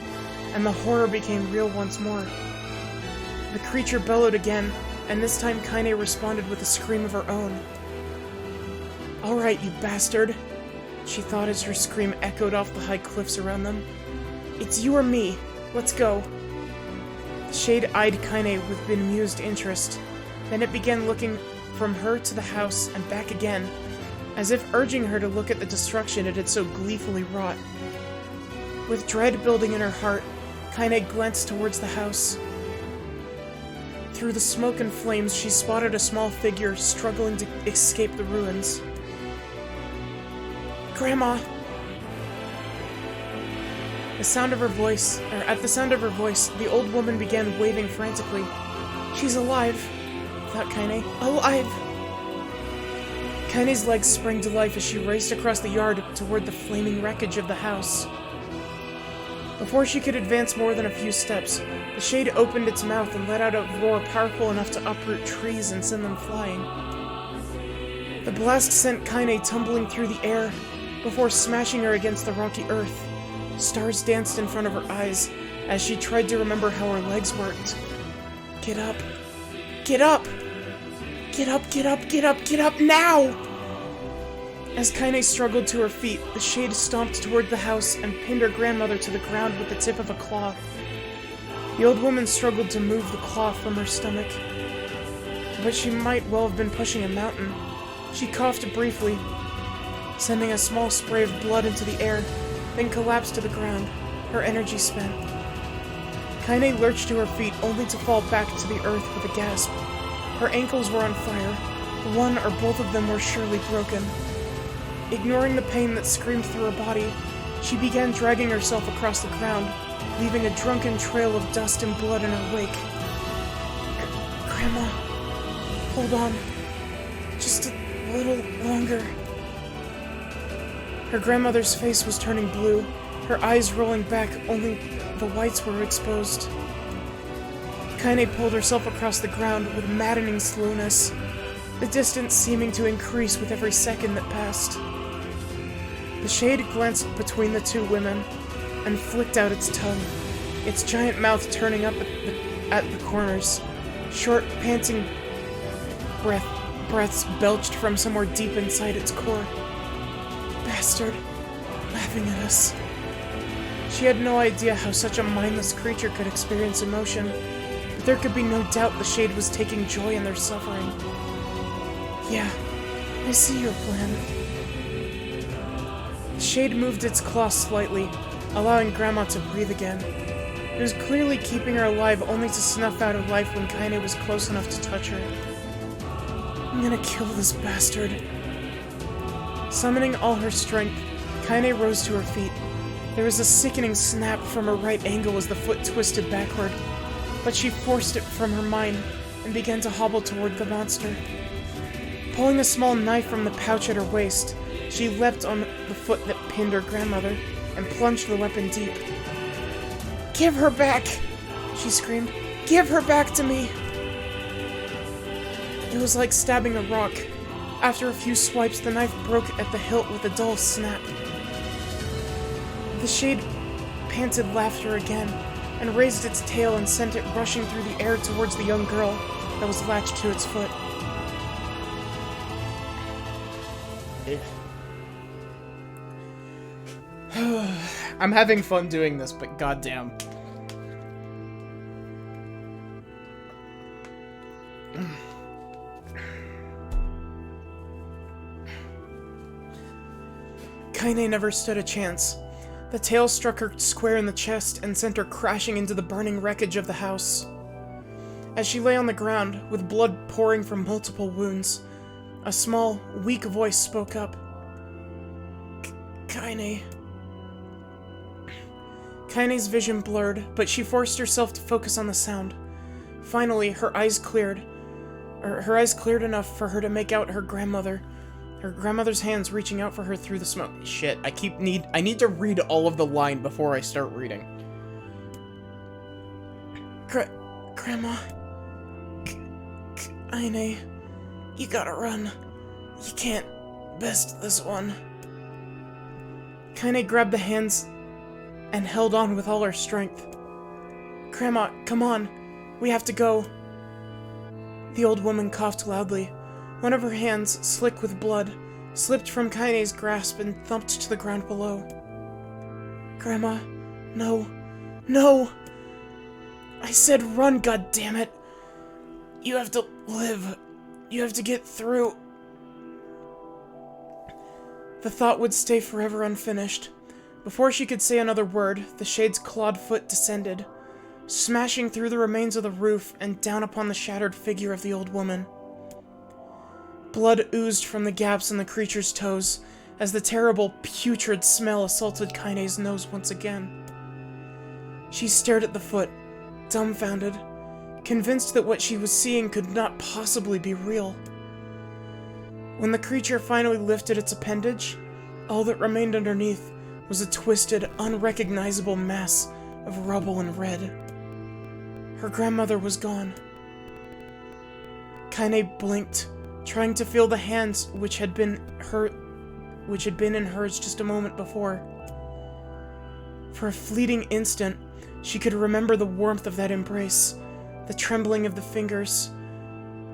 and the horror became real once more. The creature bellowed again, and this time Kaine responded with a scream of her own. "Alright, you bastard," she thought as her scream echoed off the high cliffs around them. "It's you or me. Let's go." The shade eyed Kaine with bemused interest. Then it began looking from her to the house and back again, as if urging her to look at the destruction it had so gleefully wrought. With dread building in her heart, Kaine glanced towards the house. Through the smoke and flames, she spotted a small figure struggling to escape the ruins. "Grandma!" At the sound of her voice, the old woman began waving frantically. "She's alive," thought Kaine. "Alive!" Kaine's legs sprang to life as she raced across the yard toward the flaming wreckage of the house. Before she could advance more than a few steps, the shade opened its mouth and let out a roar powerful enough to uproot trees and send them flying. The blast sent Kaine tumbling through the air before smashing her against the rocky earth. Stars danced in front of her eyes as she tried to remember how her legs worked. Get up! Get up! Get up, get up, get up, get up now! As Kaine struggled to her feet, the shade stomped toward the house and pinned her grandmother to the ground with the tip of a claw. The old woman struggled to move the claw from her stomach, but she might well have been pushing a mountain. She coughed briefly, sending a small spray of blood into the air, then collapsed to the ground, her energy spent. Kaine lurched to her feet only to fall back to the earth with a gasp. Her ankles were on fire. One or both of them were surely broken. Ignoring the pain that screamed through her body, she began dragging herself across the ground, leaving a drunken trail of dust and blood in her wake. Grandma, hold on. Just a little longer. Her grandmother's face was turning blue, her eyes rolling back, only the whites were exposed. Kaine pulled herself across the ground with maddening slowness, the distance seeming to increase with every second that passed. The shade glanced between the two women and flicked out its tongue, its giant mouth turning up at the corners. Short, panting breaths belched from somewhere deep inside its core. Bastard, laughing at us. She had no idea how such a mindless creature could experience emotion, but there could be no doubt the shade was taking joy in their suffering. Yeah, I see your plan. The shade moved its claw slightly, allowing Grandma to breathe again. It was clearly keeping her alive only to snuff out her life when Kaine was close enough to touch her. I'm gonna kill this bastard. Summoning all her strength, Kaine rose to her feet. There was a sickening snap from her right ankle as the foot twisted backward, but she forced it from her mind and began to hobble toward the monster. Pulling a small knife from the pouch at her waist, she leapt on the foot that pinned her grandmother and plunged the weapon deep. "Give her back!" she screamed. "Give her back to me!" It was like stabbing a rock. After a few swipes, the knife broke at the hilt with a dull snap. The shade panted laughter again, and raised its tail and sent it rushing through the air towards the young girl that was latched to its foot. I'm having fun doing this, but goddamn. Kaine never stood a chance. The tail struck her square in the chest and sent her crashing into the burning wreckage of the house. As she lay on the ground, with blood pouring from multiple wounds, a small, weak voice spoke up. Kaine. Kaine's vision blurred, but she forced herself to focus on the sound. Finally, her eyes cleared enough for her to make out her grandmother's hands reaching out for her through the smoke. Shit, I need to read all of the line before I start reading. Grandma. Kaine, you gotta run. You can't best this one. Kaine grabbed the hands and held on with all her strength. Grandma, come on. We have to go. The old woman coughed loudly. One of her hands, slick with blood, slipped from Kaine's grasp and thumped to the ground below. Grandma, no. No! I said run, goddammit! You have to live. You have to get through. The thought would stay forever unfinished. Before she could say another word, the shade's clawed foot descended, smashing through the remains of the roof and down upon the shattered figure of the old woman. Blood oozed from the gaps in the creature's toes as the terrible, putrid smell assaulted Kaine's nose once again. She stared at the foot, dumbfounded, convinced that what she was seeing could not possibly be real. When the creature finally lifted its appendage, all that remained underneath was a twisted, unrecognizable mass of rubble and red. Her grandmother was gone. Kaine blinked, trying to feel the hands which had been in hers just a moment before. For a fleeting instant, she could remember the warmth of that embrace, the trembling of the fingers,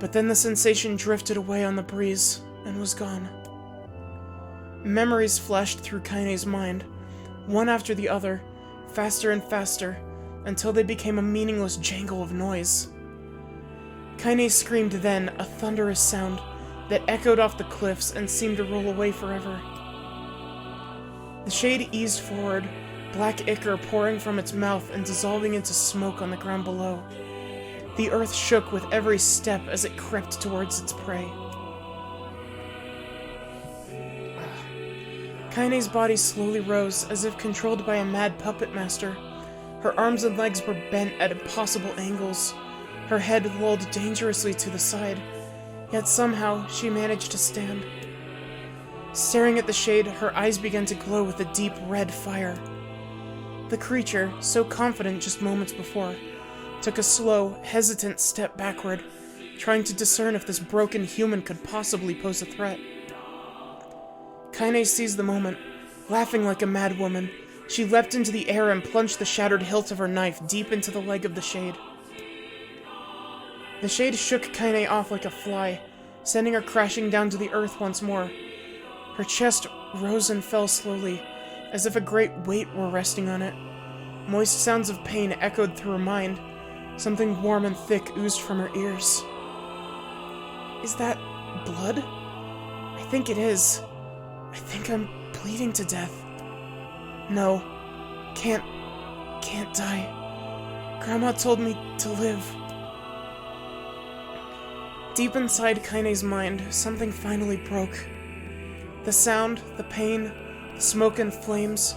but then the sensation drifted away on the breeze and was gone. Memories flashed through Kaine's mind, one after the other, faster and faster, until they became a meaningless jangle of noise. Kaine screamed then, a thunderous sound that echoed off the cliffs and seemed to roll away forever. The shade eased forward, black ichor pouring from its mouth and dissolving into smoke on the ground below. The earth shook with every step as it crept towards its prey. Kaine's body slowly rose, as if controlled by a mad puppet master. Her arms and legs were bent at impossible angles. Her head lolled dangerously to the side, yet somehow she managed to stand. Staring at the shade, her eyes began to glow with a deep red fire. The creature, so confident just moments before, took a slow, hesitant step backward, trying to discern if this broken human could possibly pose a threat. Kaine seized the moment, Laughing like a mad woman, she leapt into the air and plunged the shattered hilt of her knife deep into the leg of the Shade. The Shade shook Kaine off like a fly, sending her crashing down to the earth once more. Her chest rose and fell slowly, as if a great weight were resting on it. Moist sounds of pain echoed through her mind. Something warm and thick oozed from her ears. Is that blood? I think it is. I think I'm bleeding to death. No. Can't die. Grandma told me to live. Deep inside Kaine's mind, something finally broke. The sound, the pain, the smoke and flames,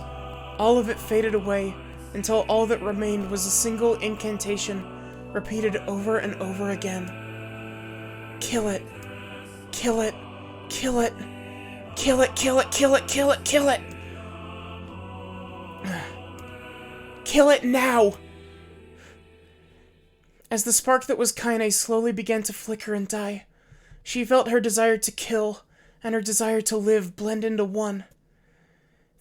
all of it faded away until all that remained was a single incantation repeated over and over again. Kill it. Kill it. Kill it. Kill it, kill it, kill it, kill it, kill it! Kill it now! As the spark that was Kaine slowly began to flicker and die, she felt her desire to kill and her desire to live blend into one.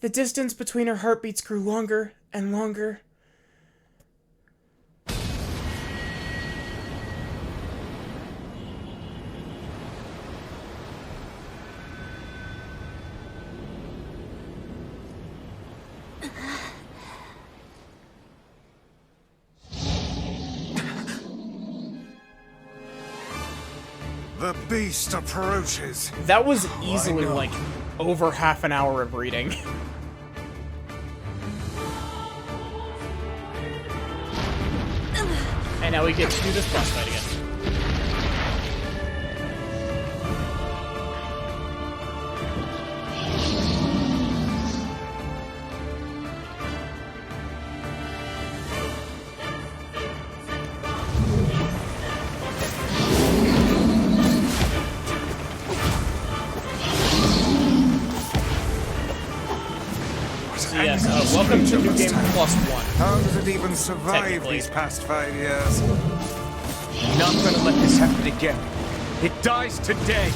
The distance between her heartbeats grew longer and longer. The beast approaches. That was easily like over half an hour of reading. And now we get to do this boss fight again. Yes, welcome to New Game Plus One. How did it even survive these past 5 years? Not gonna let this happen again. It dies today.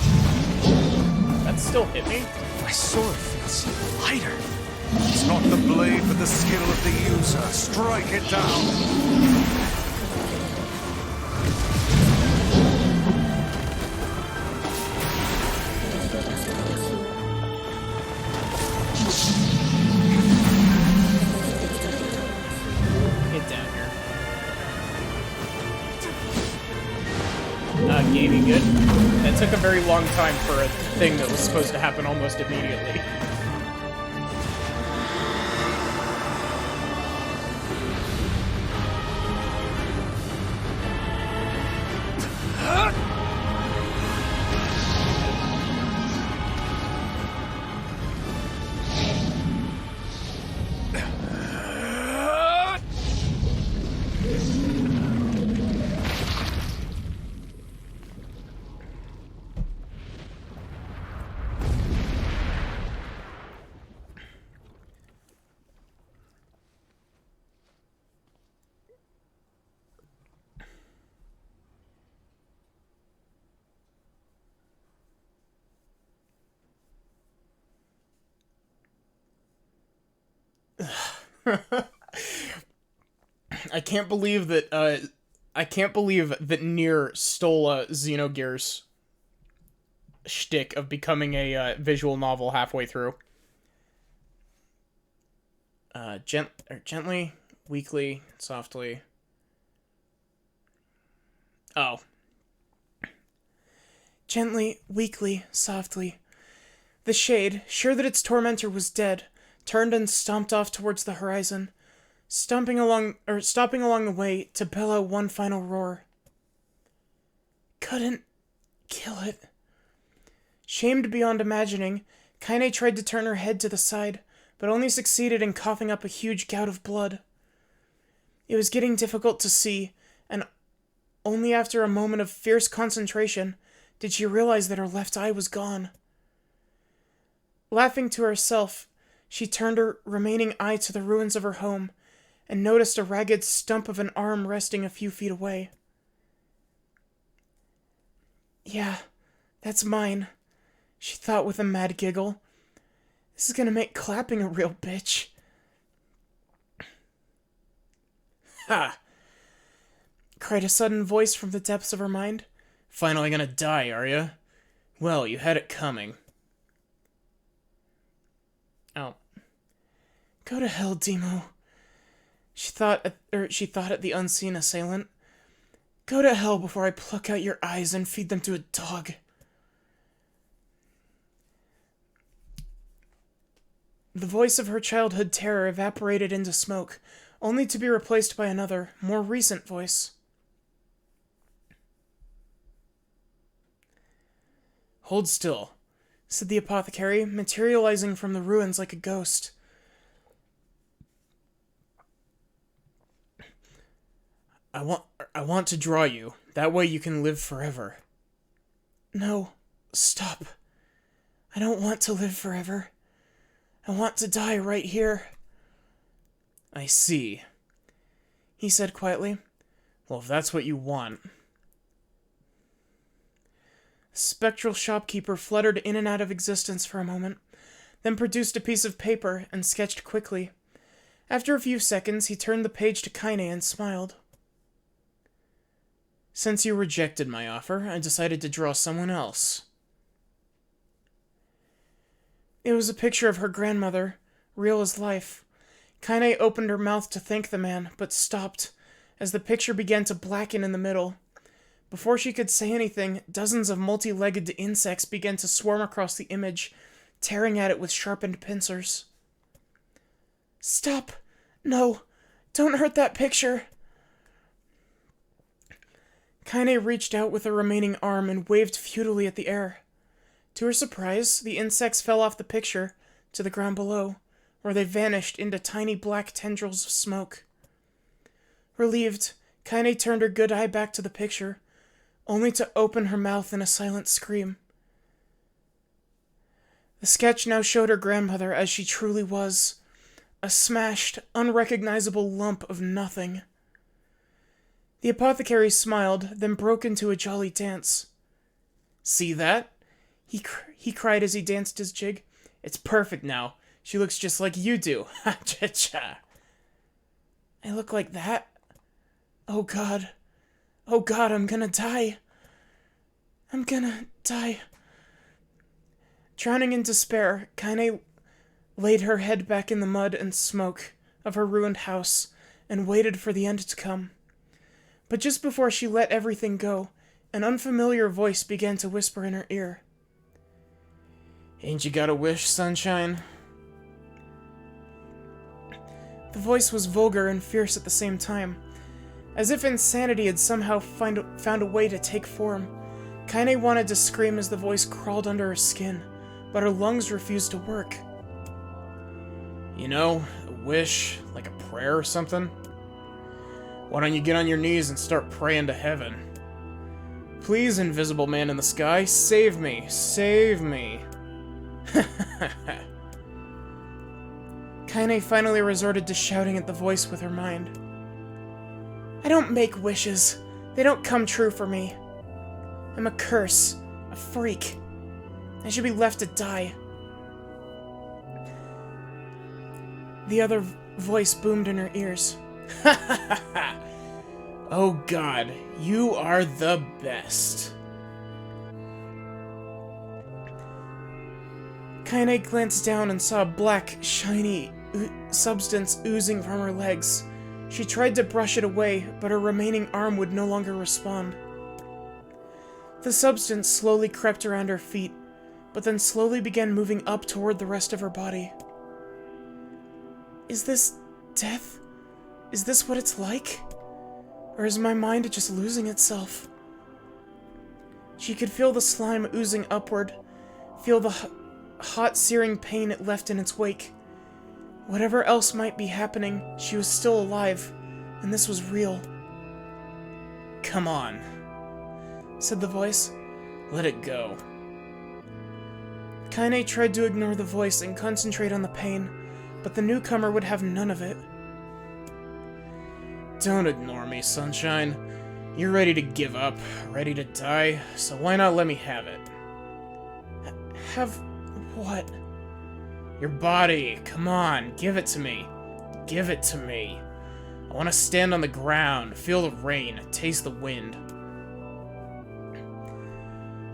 That still hit me? My sword feels lighter. It's not the blade, but the skill of the user. Strike it down. Gaming good. It took a very long time for a thing that was supposed to happen almost immediately. I can't believe that NieR stole Xenogears' shtick of becoming a visual novel halfway through. Gently, weakly, softly. Oh. Gently, weakly, softly. The Shade, sure that its tormentor was dead, turned and stomped off towards the horizon, stopping along the way to bellow one final roar. Couldn't kill it. Shamed beyond imagining, Kaine tried to turn her head to the side, but only succeeded in coughing up a huge gout of blood. It was getting difficult to see, and only after a moment of fierce concentration did she realize that her left eye was gone. Laughing to herself, she turned her remaining eye to the ruins of her home and noticed a ragged stump of an arm resting a few feet away. Yeah, that's mine, she thought with a mad giggle. This is gonna make clapping a real bitch. Ha! Cried a sudden voice from the depths of her mind. Finally gonna die, are ya? Well, you had it coming. Oh. Go to hell, Demo. She thought at the unseen assailant. Go to hell before I pluck out your eyes and feed them to a dog. The voice of her childhood terror evaporated into smoke, only to be replaced by another, more recent voice. Hold still, said the apothecary, materializing from the ruins like a ghost. I want to draw you. That way you can live forever. No, stop. I don't want to live forever. I want to die right here. I see, he said quietly. Well, if that's what you want. The spectral shopkeeper fluttered in and out of existence for a moment, then produced a piece of paper and sketched quickly. After a few seconds, he turned the page to Kaine and smiled. Since you rejected my offer, I decided to draw someone else. It was a picture of her grandmother, real as life. Kaine opened her mouth to thank the man, but stopped, as the picture began to blacken in the middle. Before she could say anything, dozens of multi-legged insects began to swarm across the image, tearing at it with sharpened pincers. Stop! No! Don't hurt that picture! Kaine reached out with the remaining arm and waved futilely at the air. To her surprise, the insects fell off the picture, to the ground below, where they vanished into tiny black tendrils of smoke. Relieved, Kaine turned her good eye back to the picture, only to open her mouth in a silent scream. The sketch now showed her grandmother as she truly was, a smashed, unrecognizable lump of nothing. The apothecary smiled, then broke into a jolly dance. See that? He cried as he danced his jig. It's perfect now. She looks just like you do. Ha cha cha. I look like that? Oh God. Oh God, I'm gonna die. I'm gonna die. Drowning in despair, Kaine laid her head back in the mud and smoke of her ruined house and waited for the end to come. But just before she let everything go, an unfamiliar voice began to whisper in her ear. Ain't you got a wish, sunshine? The voice was vulgar and fierce at the same time. As if insanity had somehow found a way to take form, Kaine wanted to scream as the voice crawled under her skin, but her lungs refused to work. You know, a wish, like a prayer or something? Why don't you get on your knees and start praying to heaven? Please, invisible man in the sky, save me! Save me! Kaine finally resorted to shouting at the voice with her mind. I don't make wishes. They don't come true for me. I'm a curse. A freak. I should be left to die. The other voice boomed in her ears. Oh God, you are the best. Kaine glanced down and saw a black, shiny substance oozing from her legs. She tried to brush it away, but her remaining arm would no longer respond. The substance slowly crept around her feet, but then slowly began moving up toward the rest of her body. Is this death? Is this what it's like? Or is my mind just losing itself? She could feel the slime oozing upward, feel the hot, searing pain it left in its wake. Whatever else might be happening, she was still alive, and this was real. Come on, said the voice. Let it go. Kaine tried to ignore the voice and concentrate on the pain, but the newcomer would have none of it. Don't ignore me, sunshine. You're ready to give up, ready to die, so why not let me have it? Have what? Your body, come on, give it to me. Give it to me. I want to stand on the ground, feel the rain, taste the wind.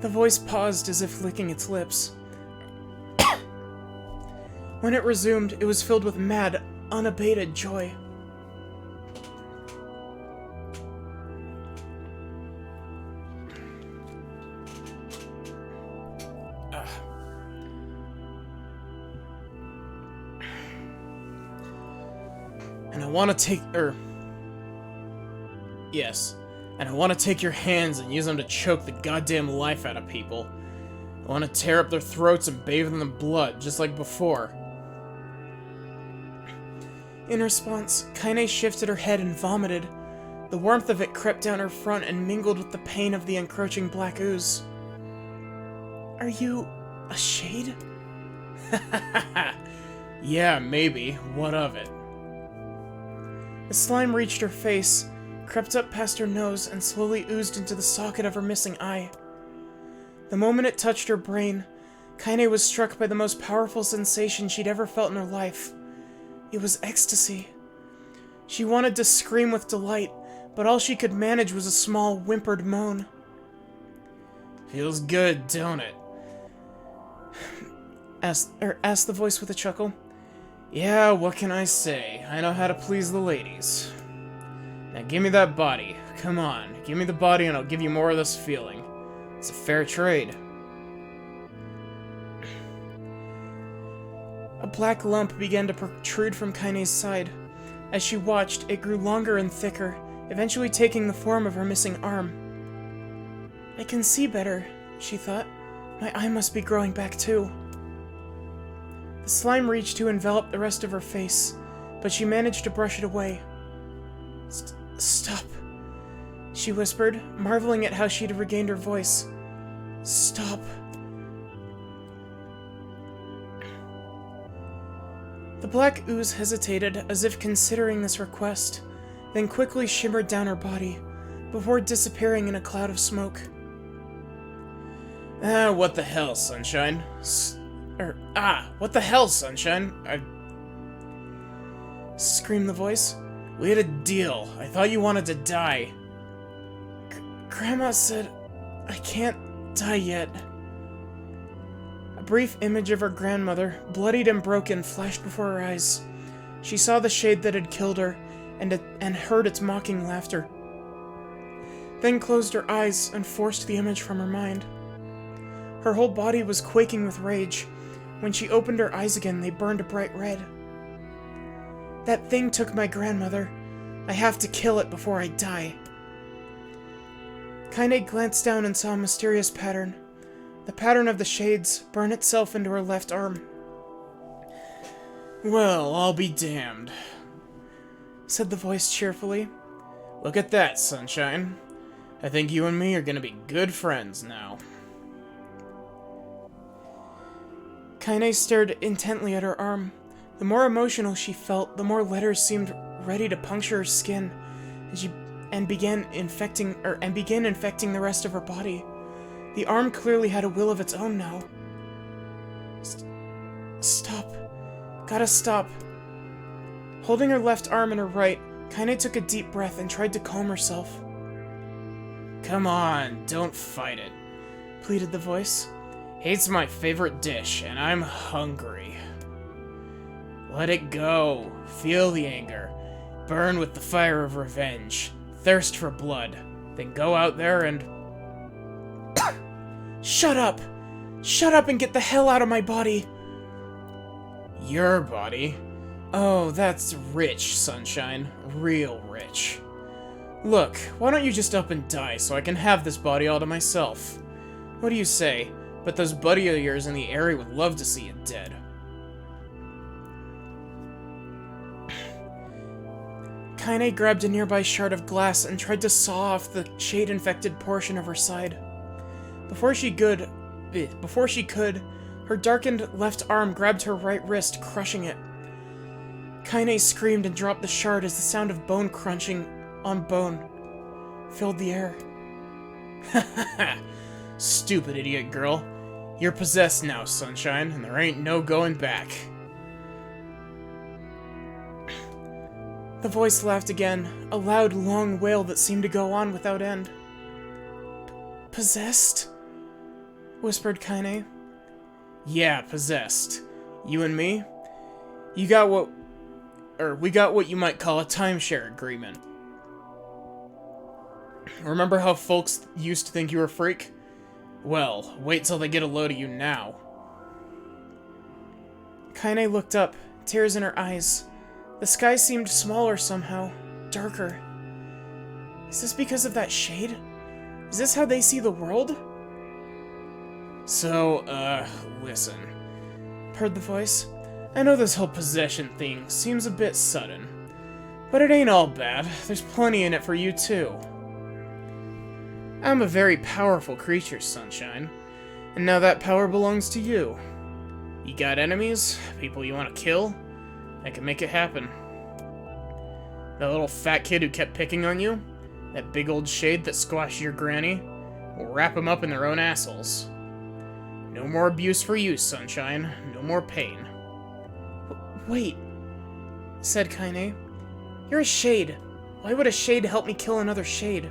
The voice paused as if licking its lips. When it resumed, it was filled with mad, unabated joy. And I want to take, yes. And I want to take your hands and use them to choke the goddamn life out of people. I want to tear up their throats and bathe them in blood, just like before. In response, Kaine shifted her head and vomited. The warmth of it crept down her front and mingled with the pain of the encroaching black ooze. Are you a shade? Yeah, maybe. What of it? The slime reached her face, crept up past her nose, and slowly oozed into the socket of her missing eye. The moment it touched her brain, Kaine was struck by the most powerful sensation she'd ever felt in her life. It was ecstasy. She wanted to scream with delight, but all she could manage was a small, whimpered moan. Feels good, don't it? asked the voice with a chuckle. Yeah, what can I say? I know how to please the ladies. Now give me that body. Come on, give me the body and I'll give you more of this feeling. It's a fair trade. A black lump began to protrude from Kaine's side. As she watched, it grew longer and thicker, eventually taking the form of her missing arm. I can see better, she thought. My eye must be growing back too. The slime reached to envelop the rest of her face, but she managed to brush it away. Stop, she whispered, marveling at how she'd regained her voice. Stop. The black ooze hesitated, as if considering this request, then quickly shimmered down her body, before disappearing in a cloud of smoke. What the hell, Sunshine? What the hell, Sunshine? Screamed the voice. We had a deal. I thought you wanted to die. Grandma said I can't die yet. A brief image of her grandmother, bloodied and broken, flashed before her eyes. She saw the shade that had killed her, and heard its mocking laughter. Then closed her eyes and forced the image from her mind. Her whole body was quaking with rage. When she opened her eyes again, they burned a bright red. That thing took my grandmother. I have to kill it before I die. Kaine glanced down and saw a mysterious pattern. The pattern of the shades burn itself into her left arm. Well, I'll be damned, said the voice cheerfully. Look at that, Sunshine. I think you and me are gonna be good friends now. Kaine stared intently at her arm. The more emotional she felt, the more letters seemed ready to puncture her skin, and began infecting the rest of her body. The arm clearly had a will of its own now. Stop. Gotta stop. Holding her left arm in her right, Kaine took a deep breath and tried to calm herself. Come on, don't fight it, pleaded the voice. It's my favorite dish, and I'm hungry. Let it go. Feel the anger. Burn with the fire of revenge. Thirst for blood. Then go out there and... Shut up! Shut up and get the hell out of my body! Your body? Oh, that's rich, Sunshine. Real rich. Look, why don't you just up and die so I can have this body all to myself? What do you say? But those buddy of yours in the area would love to see you dead. Kaine grabbed a nearby shard of glass and tried to saw off the shade-infected portion of her side. Before she could, her darkened left arm grabbed her right wrist, crushing it. Kaine screamed and dropped the shard as the sound of bone crunching on bone filled the air. Stupid idiot girl. You're possessed now, Sunshine, and there ain't no going back. The voice laughed again, a loud, long wail that seemed to go on without end. Possessed? Whispered Kaine. Yeah, possessed. You and me? We got what you might call a timeshare agreement. Remember how folks used to think you were a freak? Well, wait till they get a load of you now. Kaine looked up, tears in her eyes. The sky seemed smaller somehow, darker. Is this because of that shade? Is this how they see the world? So, listen. Purred the voice. I know this whole possession thing seems a bit sudden, but it ain't all bad. There's plenty in it for you, too. I'm a very powerful creature, Sunshine, and now that power belongs to you. You got enemies? People you want to kill? I can make it happen. That little fat kid who kept picking on you? That big old shade that squashed your granny? We'll wrap them up in their own assholes. No more abuse for you, Sunshine. No more pain. Wait, said Kaine. You're a shade. Why would a shade help me kill another shade?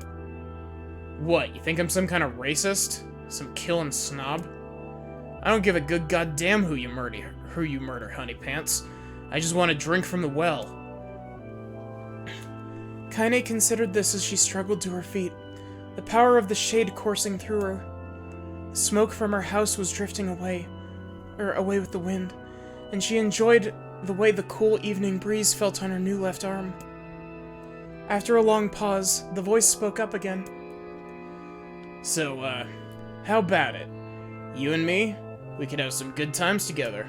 What, you think I'm some kind of racist? Some killing snob? I don't give a good goddamn who you murder, honey pants. I just want to drink from the well. Kaine considered this as she struggled to her feet, the power of the shade coursing through her. Smoke from her house was drifting away with the wind, and she enjoyed the way the cool evening breeze felt on her new left arm. After a long pause, the voice spoke up again. So, how about it? You and me? We could have some good times together.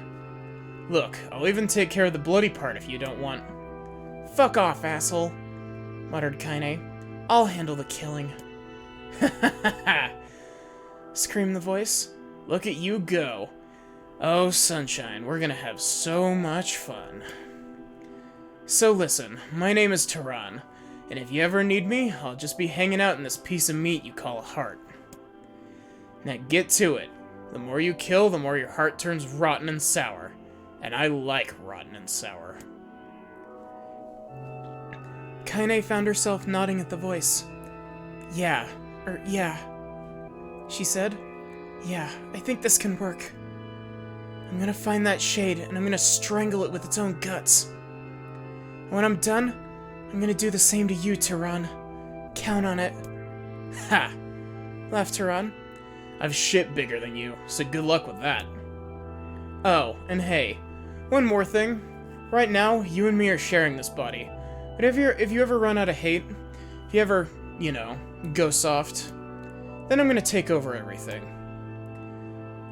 Look, I'll even take care of the bloody part if you don't want. Fuck off, asshole, muttered Kaine. I'll handle the killing. Ha ha ha ha! Screamed the voice. Look at you go. Oh, Sunshine, we're gonna have so much fun. So listen, my name is Tehran, and if you ever need me, I'll just be hanging out in this piece of meat you call a heart. Now get to it. The more you kill, the more your heart turns rotten and sour. And I like rotten and sour. Kaine found herself nodding at the voice. Yeah, she said. Yeah, I think this can work. I'm gonna find that shade, and I'm gonna strangle it with its own guts. And when I'm done, I'm gonna do the same to you, Tehran. Count on it. Ha! Laughed Tehran. I've shit bigger than you, so good luck with that. Oh, and hey, one more thing. Right now, you and me are sharing this body. But if you ever run out of hate, if you ever, go soft, then I'm gonna take over everything.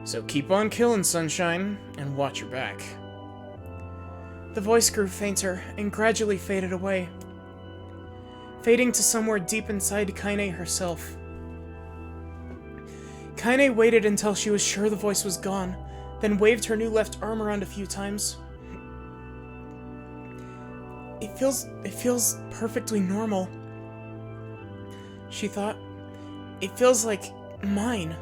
So keep on killing, Sunshine, and watch your back. The voice grew fainter and gradually faded away, fading to somewhere deep inside Kaine herself. Kaine waited until she was sure the voice was gone, then waved her new left arm around a few times. It feels perfectly normal, she thought. It feels like mine.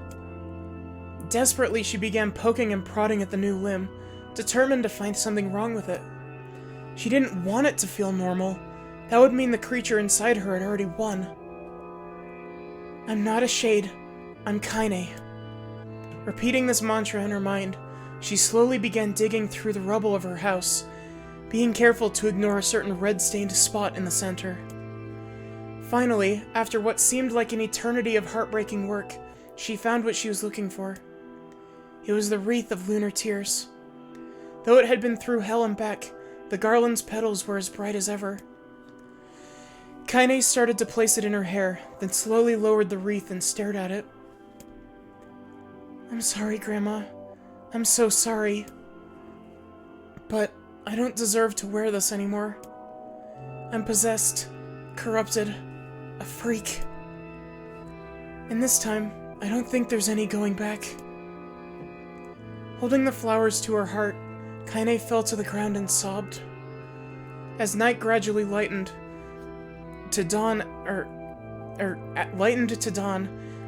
Desperately, she began poking and prodding at the new limb, determined to find something wrong with it. She didn't want it to feel normal. That would mean the creature inside her had already won. I'm not a shade. I'm Kaine. Repeating this mantra in her mind, she slowly began digging through the rubble of her house, being careful to ignore a certain red-stained spot in the center. Finally, after what seemed like an eternity of heartbreaking work, she found what she was looking for. It was the wreath of lunar tears. Though it had been through hell and back, the garland's petals were as bright as ever. Kaine started to place it in her hair, then slowly lowered the wreath and stared at it. I'm sorry, Grandma. I'm so sorry. But I don't deserve to wear this anymore. I'm possessed, corrupted, a freak. And this time, I don't think there's any going back. Holding the flowers to her heart, Kaine fell to the ground and sobbed. As night gradually lightened to dawn,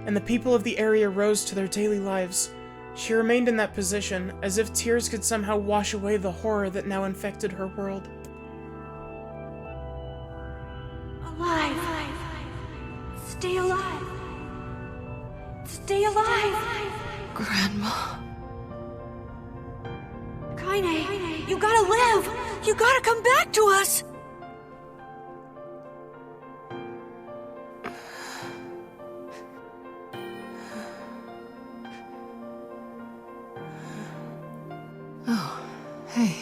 and the people of the area rose to their daily lives, She remained in that position, as if tears could somehow wash away the horror that now infected her world. Alive! Stay alive! Stay alive! Grandma. Kaine, you gotta live! You gotta come back to us! Oh, hey.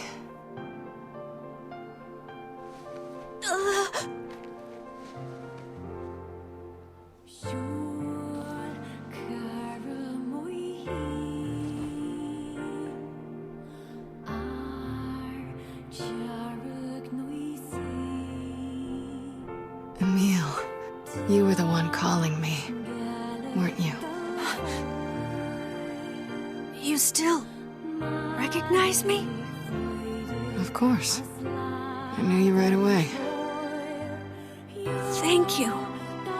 Emil, you were the one calling me, weren't you? You still recognize me? Of course. I knew you right away. Thank you,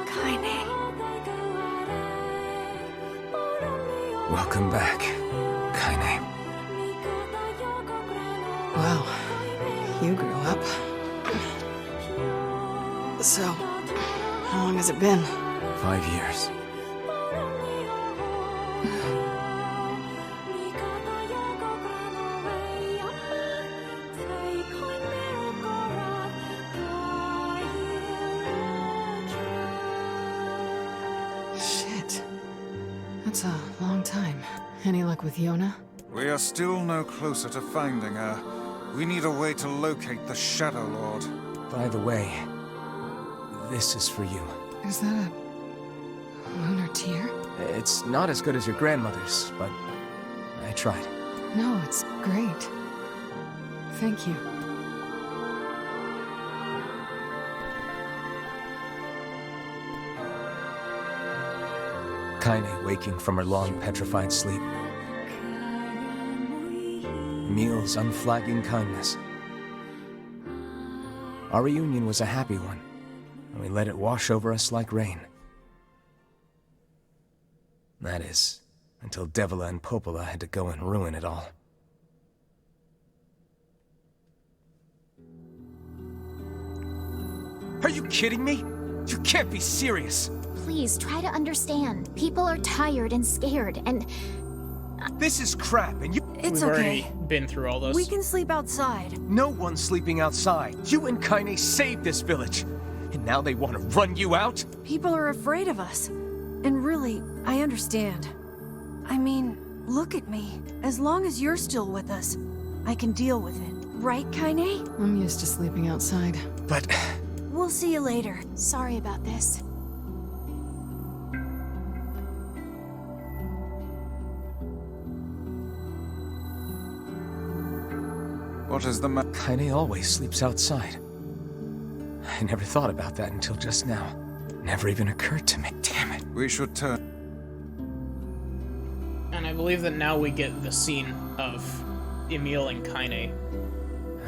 Kaine. Welcome back, Kaine. Wow, you grew up. So, how long has it been? 5 years. Shit. That's a long time. Any luck with Yona? We are still no closer to finding her. We need a way to locate the Shadow Lord. By the way, this is for you. Is that a lunar tear? It's not as good as your grandmother's, but I tried. No, it's great. Thank you. Kaine waking from her long petrified sleep. Emil's unflagging kindness. Our reunion was a happy one, and we let it wash over us like rain. That is, until Devila and Popola had to go and ruin it all. Are you kidding me? You can't be serious! Please, try to understand. People are tired and scared, and... This is crap, and you... It's We've okay. already been through all this. We can sleep outside. No one's sleeping outside. You and Kaine saved this village. And now they want to run you out? People are afraid of us. And really, I understand. I mean, look at me. As long as you're still with us, I can deal with it. Right, Kaine? I'm used to sleeping outside. But... We'll see you later. Sorry about this. What is the matter? Kaine always sleeps outside. I never thought about that until just now. Never even occurred to me. Damn it. We should turn. And I believe that now we get the scene of Emil and Kaine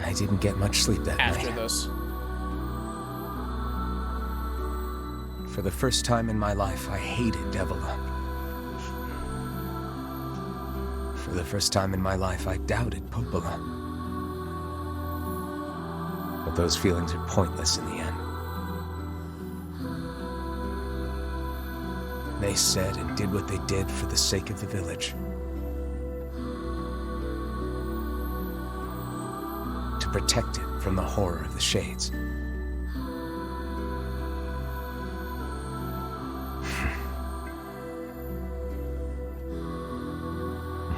I didn't get much sleep that after night. this. For the first time in my life, I hated Devila. For the first time in my life, I doubted Popola. But those feelings are pointless in the end. They said and did what they did for the sake of the village. To protect it from the horror of the Shades.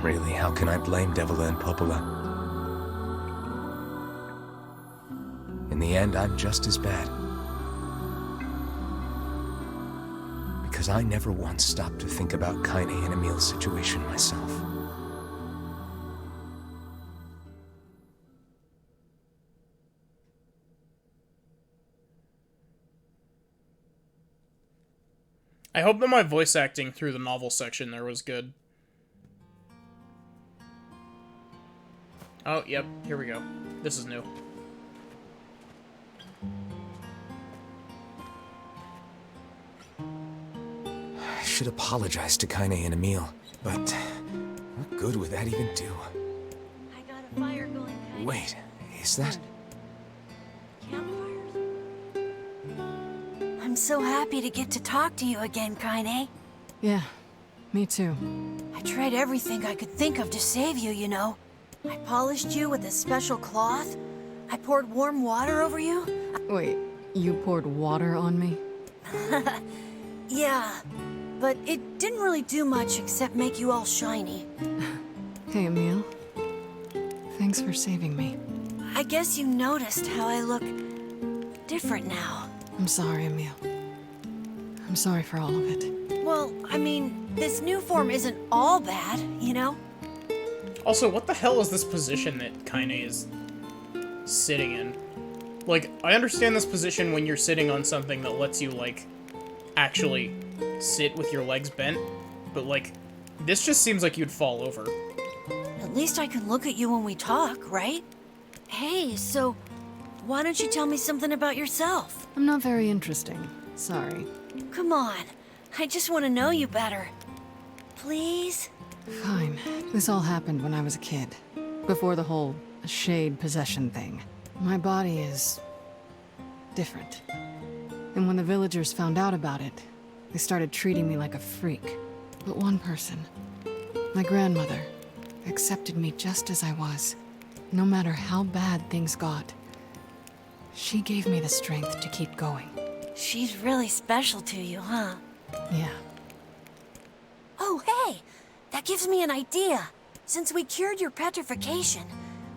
Really, how can I blame Devila and Popola? In the end, I'm just as bad. Because I never once stopped to think about Kaine and Emil's situation myself. I hope that my voice acting through the novel section there was good. Oh, yep, here we go. This is new. I should apologize to Kaine and Emil, but what good would that even do? I got a fire going. Wait, is that? I'm so happy to get to talk to you again, Kaine. Yeah, me too. I tried everything I could think of to save you, you know. I polished you with a special cloth. I poured warm water over you. Wait, you poured water on me? Yeah, but it didn't really do much except make you all shiny. Hey, Emil. Thanks for saving me. I guess you noticed how I look different now. I'm sorry, Emil. I'm sorry for all of it. Well, I mean, this new form isn't all bad, you know? Also, what the hell is this position that Kaine is sitting in? Like, I understand this position when you're sitting on something that lets you, like, actually sit with your legs bent, but, like, this just seems like you'd fall over. At least I can look at you when we talk, right? Hey, so why don't you tell me something about yourself? I'm not very interesting. Sorry. Come on. I just want to know you better. Please? Fine. This all happened when I was a kid. Before the whole shade possession thing. My body is different. And when the villagers found out about it, they started treating me like a freak. But one person, my grandmother, accepted me just as I was. No matter how bad things got. She gave me the strength to keep going. She's really special to you, huh? Yeah. Oh, hey! That gives me an idea. Since we cured your petrification,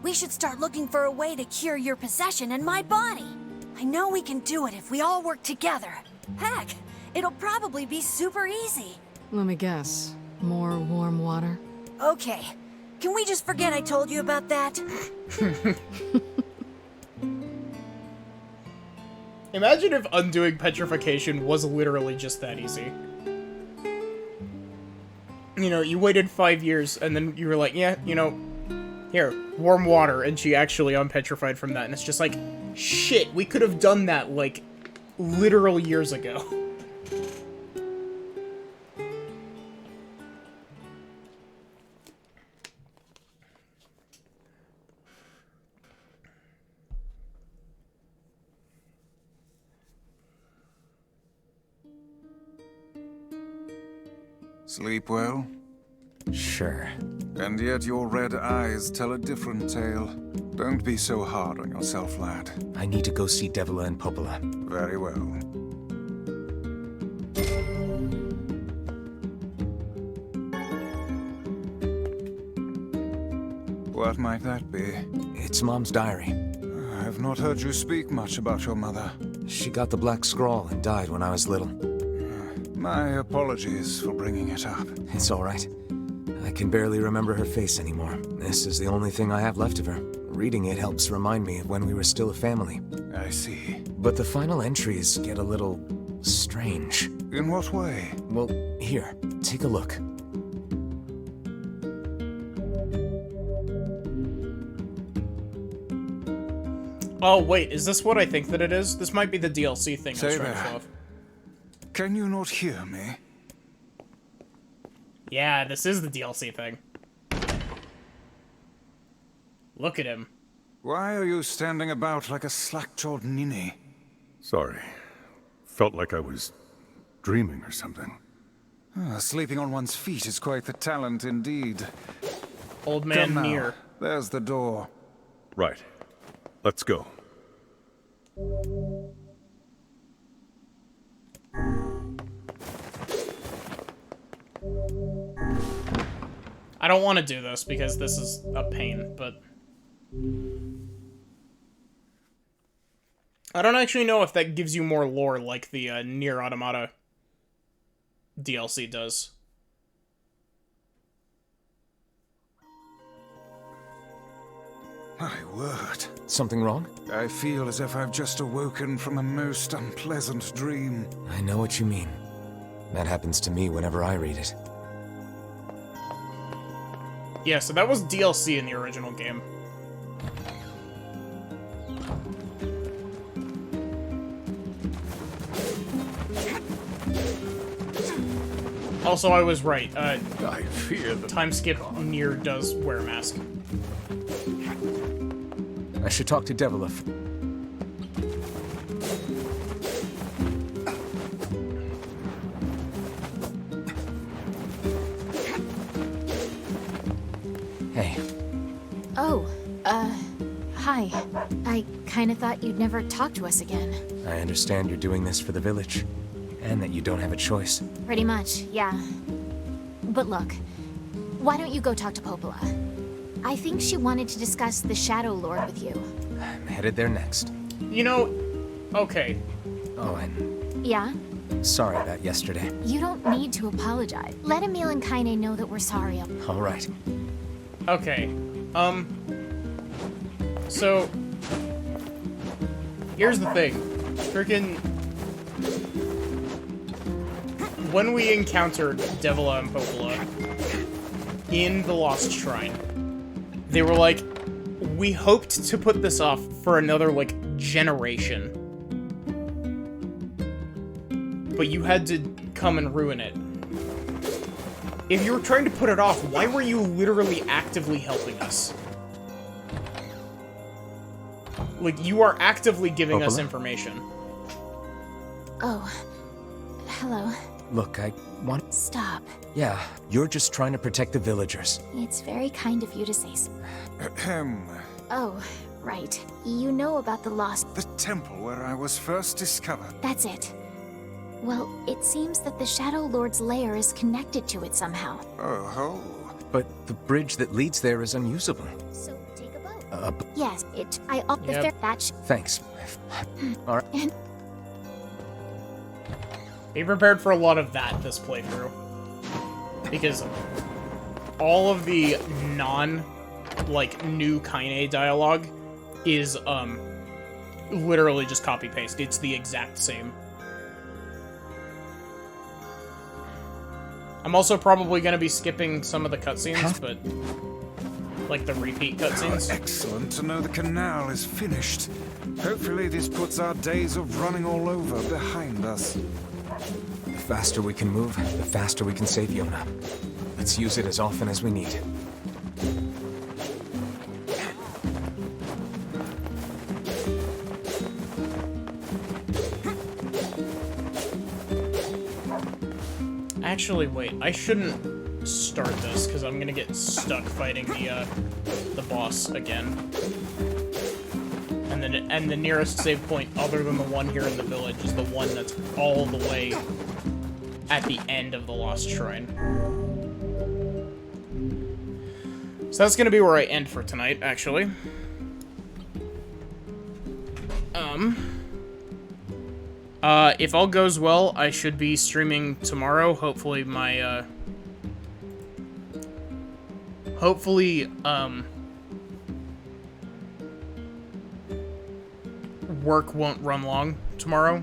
we should start looking for a way to cure your possession in my body. I know we can do it if we all work together. Heck, it'll probably be super easy. Let me guess. More warm water? Okay. Can we just forget I told you about that? Imagine if undoing petrification was literally just that easy. You know, you waited 5 years, and then you were like, yeah, you know, here, warm water, and she actually unpetrified from that, and it's just like, shit, we could have done that, like, literal years ago. Sleep well? Sure. And yet your red eyes tell a different tale. Don't be so hard on yourself, lad. I need to go see Devila and Popola. Very well. What might that be? It's Mom's diary. I've not heard you speak much about your mother. She got the Black Scrawl and died when I was little. My apologies for bringing it up. It's all right. I can barely remember her face anymore. This is the only thing I have left of her. Reading it helps remind me of when we were still a family. I see. But the final entries get a little strange. In what way? Well, here, take a look. Oh, wait, is this what I think that it is? This might be the DLC thing I was Say trying to that. show off. Can you not hear me? Yeah, this is the DLC thing. Look at him. Why are you standing about like a slack-jawed ninny? Sorry. Felt like I was dreaming or something. Sleeping on one's feet is quite the talent indeed. Old man Come now. NieR. There's the door. Right. Let's go. I don't want to do this because this is a pain, but... I don't actually know if that gives you more lore like the NieR Automata DLC does. My word. Something wrong? I feel as if I've just awoken from a most unpleasant dream. I know what you mean. That happens to me whenever I read it. Yeah, so that was DLC in the original game. Also, I was right. I fear the time skip NieR does wear a mask. I should talk to Devilov. Hey. Oh, hi. I kinda thought you'd never talk to us again. I understand you're doing this for the village, and that you don't have a choice. Pretty much, yeah. But look, why don't you go talk to Popola? I think she wanted to discuss the Shadow Lord with you. I'm headed there next. You know, okay. Oh, and Yeah? sorry about yesterday. You don't need to apologize. Let Emil and Kaine know that we're sorry. All right. Okay. So, here's the thing. Freaking... When we encountered Devila and Popola in the Lost Shrine, they were like, we hoped to put this off for another, like, generation. But you had to come and ruin it. If you were trying to put it off, why were you literally actively helping us? Like, you are actively giving us information. Oh. Hello. Look, I want... Stop. Yeah, you're just trying to protect the villagers. It's very kind of you to say so. Ahem. Oh, right. You know about the lost... The temple where I was first discovered. That's it. Well, it seems that the Shadow Lord's lair is connected to it somehow. Oh ho. But the bridge that leads there is unusable. So take a boat. Yes, I up the Yep. fair batch. Thanks. All right. And Be prepared for a lot of that this playthrough. Because all of the new Kaine dialogue is, literally just copy-paste. It's the exact same. I'm also probably going to be skipping some of the cutscenes, but... like the repeat cutscenes. Excellent to know the canal is finished. Hopefully this puts our days of running all over behind us. The faster we can move, the faster we can save Yona. Let's use it as often as we need. Actually, wait. I shouldn't start this, because I'm gonna get stuck fighting the boss again. And the nearest save point, other than the one here in the village, is the one that's all the way at the end of the Lost Shrine. So that's gonna be where I end for tonight, actually. If all goes well, I should be streaming tomorrow. Hopefully my, work won't run long tomorrow.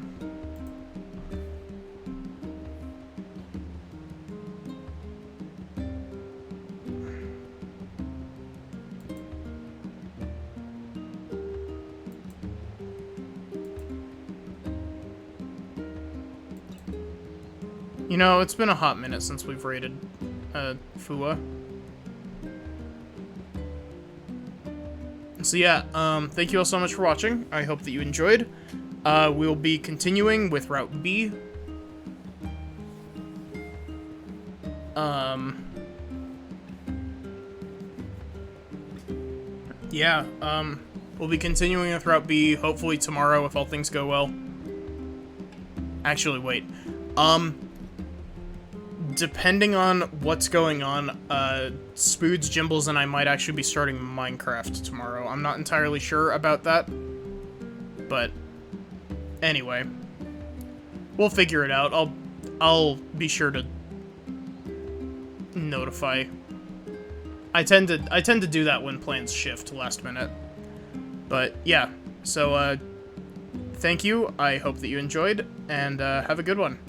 You know, it's been a hot minute since we've raided, Fua. So yeah, thank you all so much for watching. I hope that you enjoyed. We'll be continuing with Route B. Yeah, we'll be continuing with Route B, hopefully tomorrow if all things go well. Actually, wait. Depending on what's going on, Spoods, Jimbles, and I might actually be starting Minecraft tomorrow. I'm not entirely sure about that, but anyway, we'll figure it out. I'll be sure to notify. I tend to do that when plans shift last minute. But yeah, so thank you. I hope that you enjoyed, and have a good one.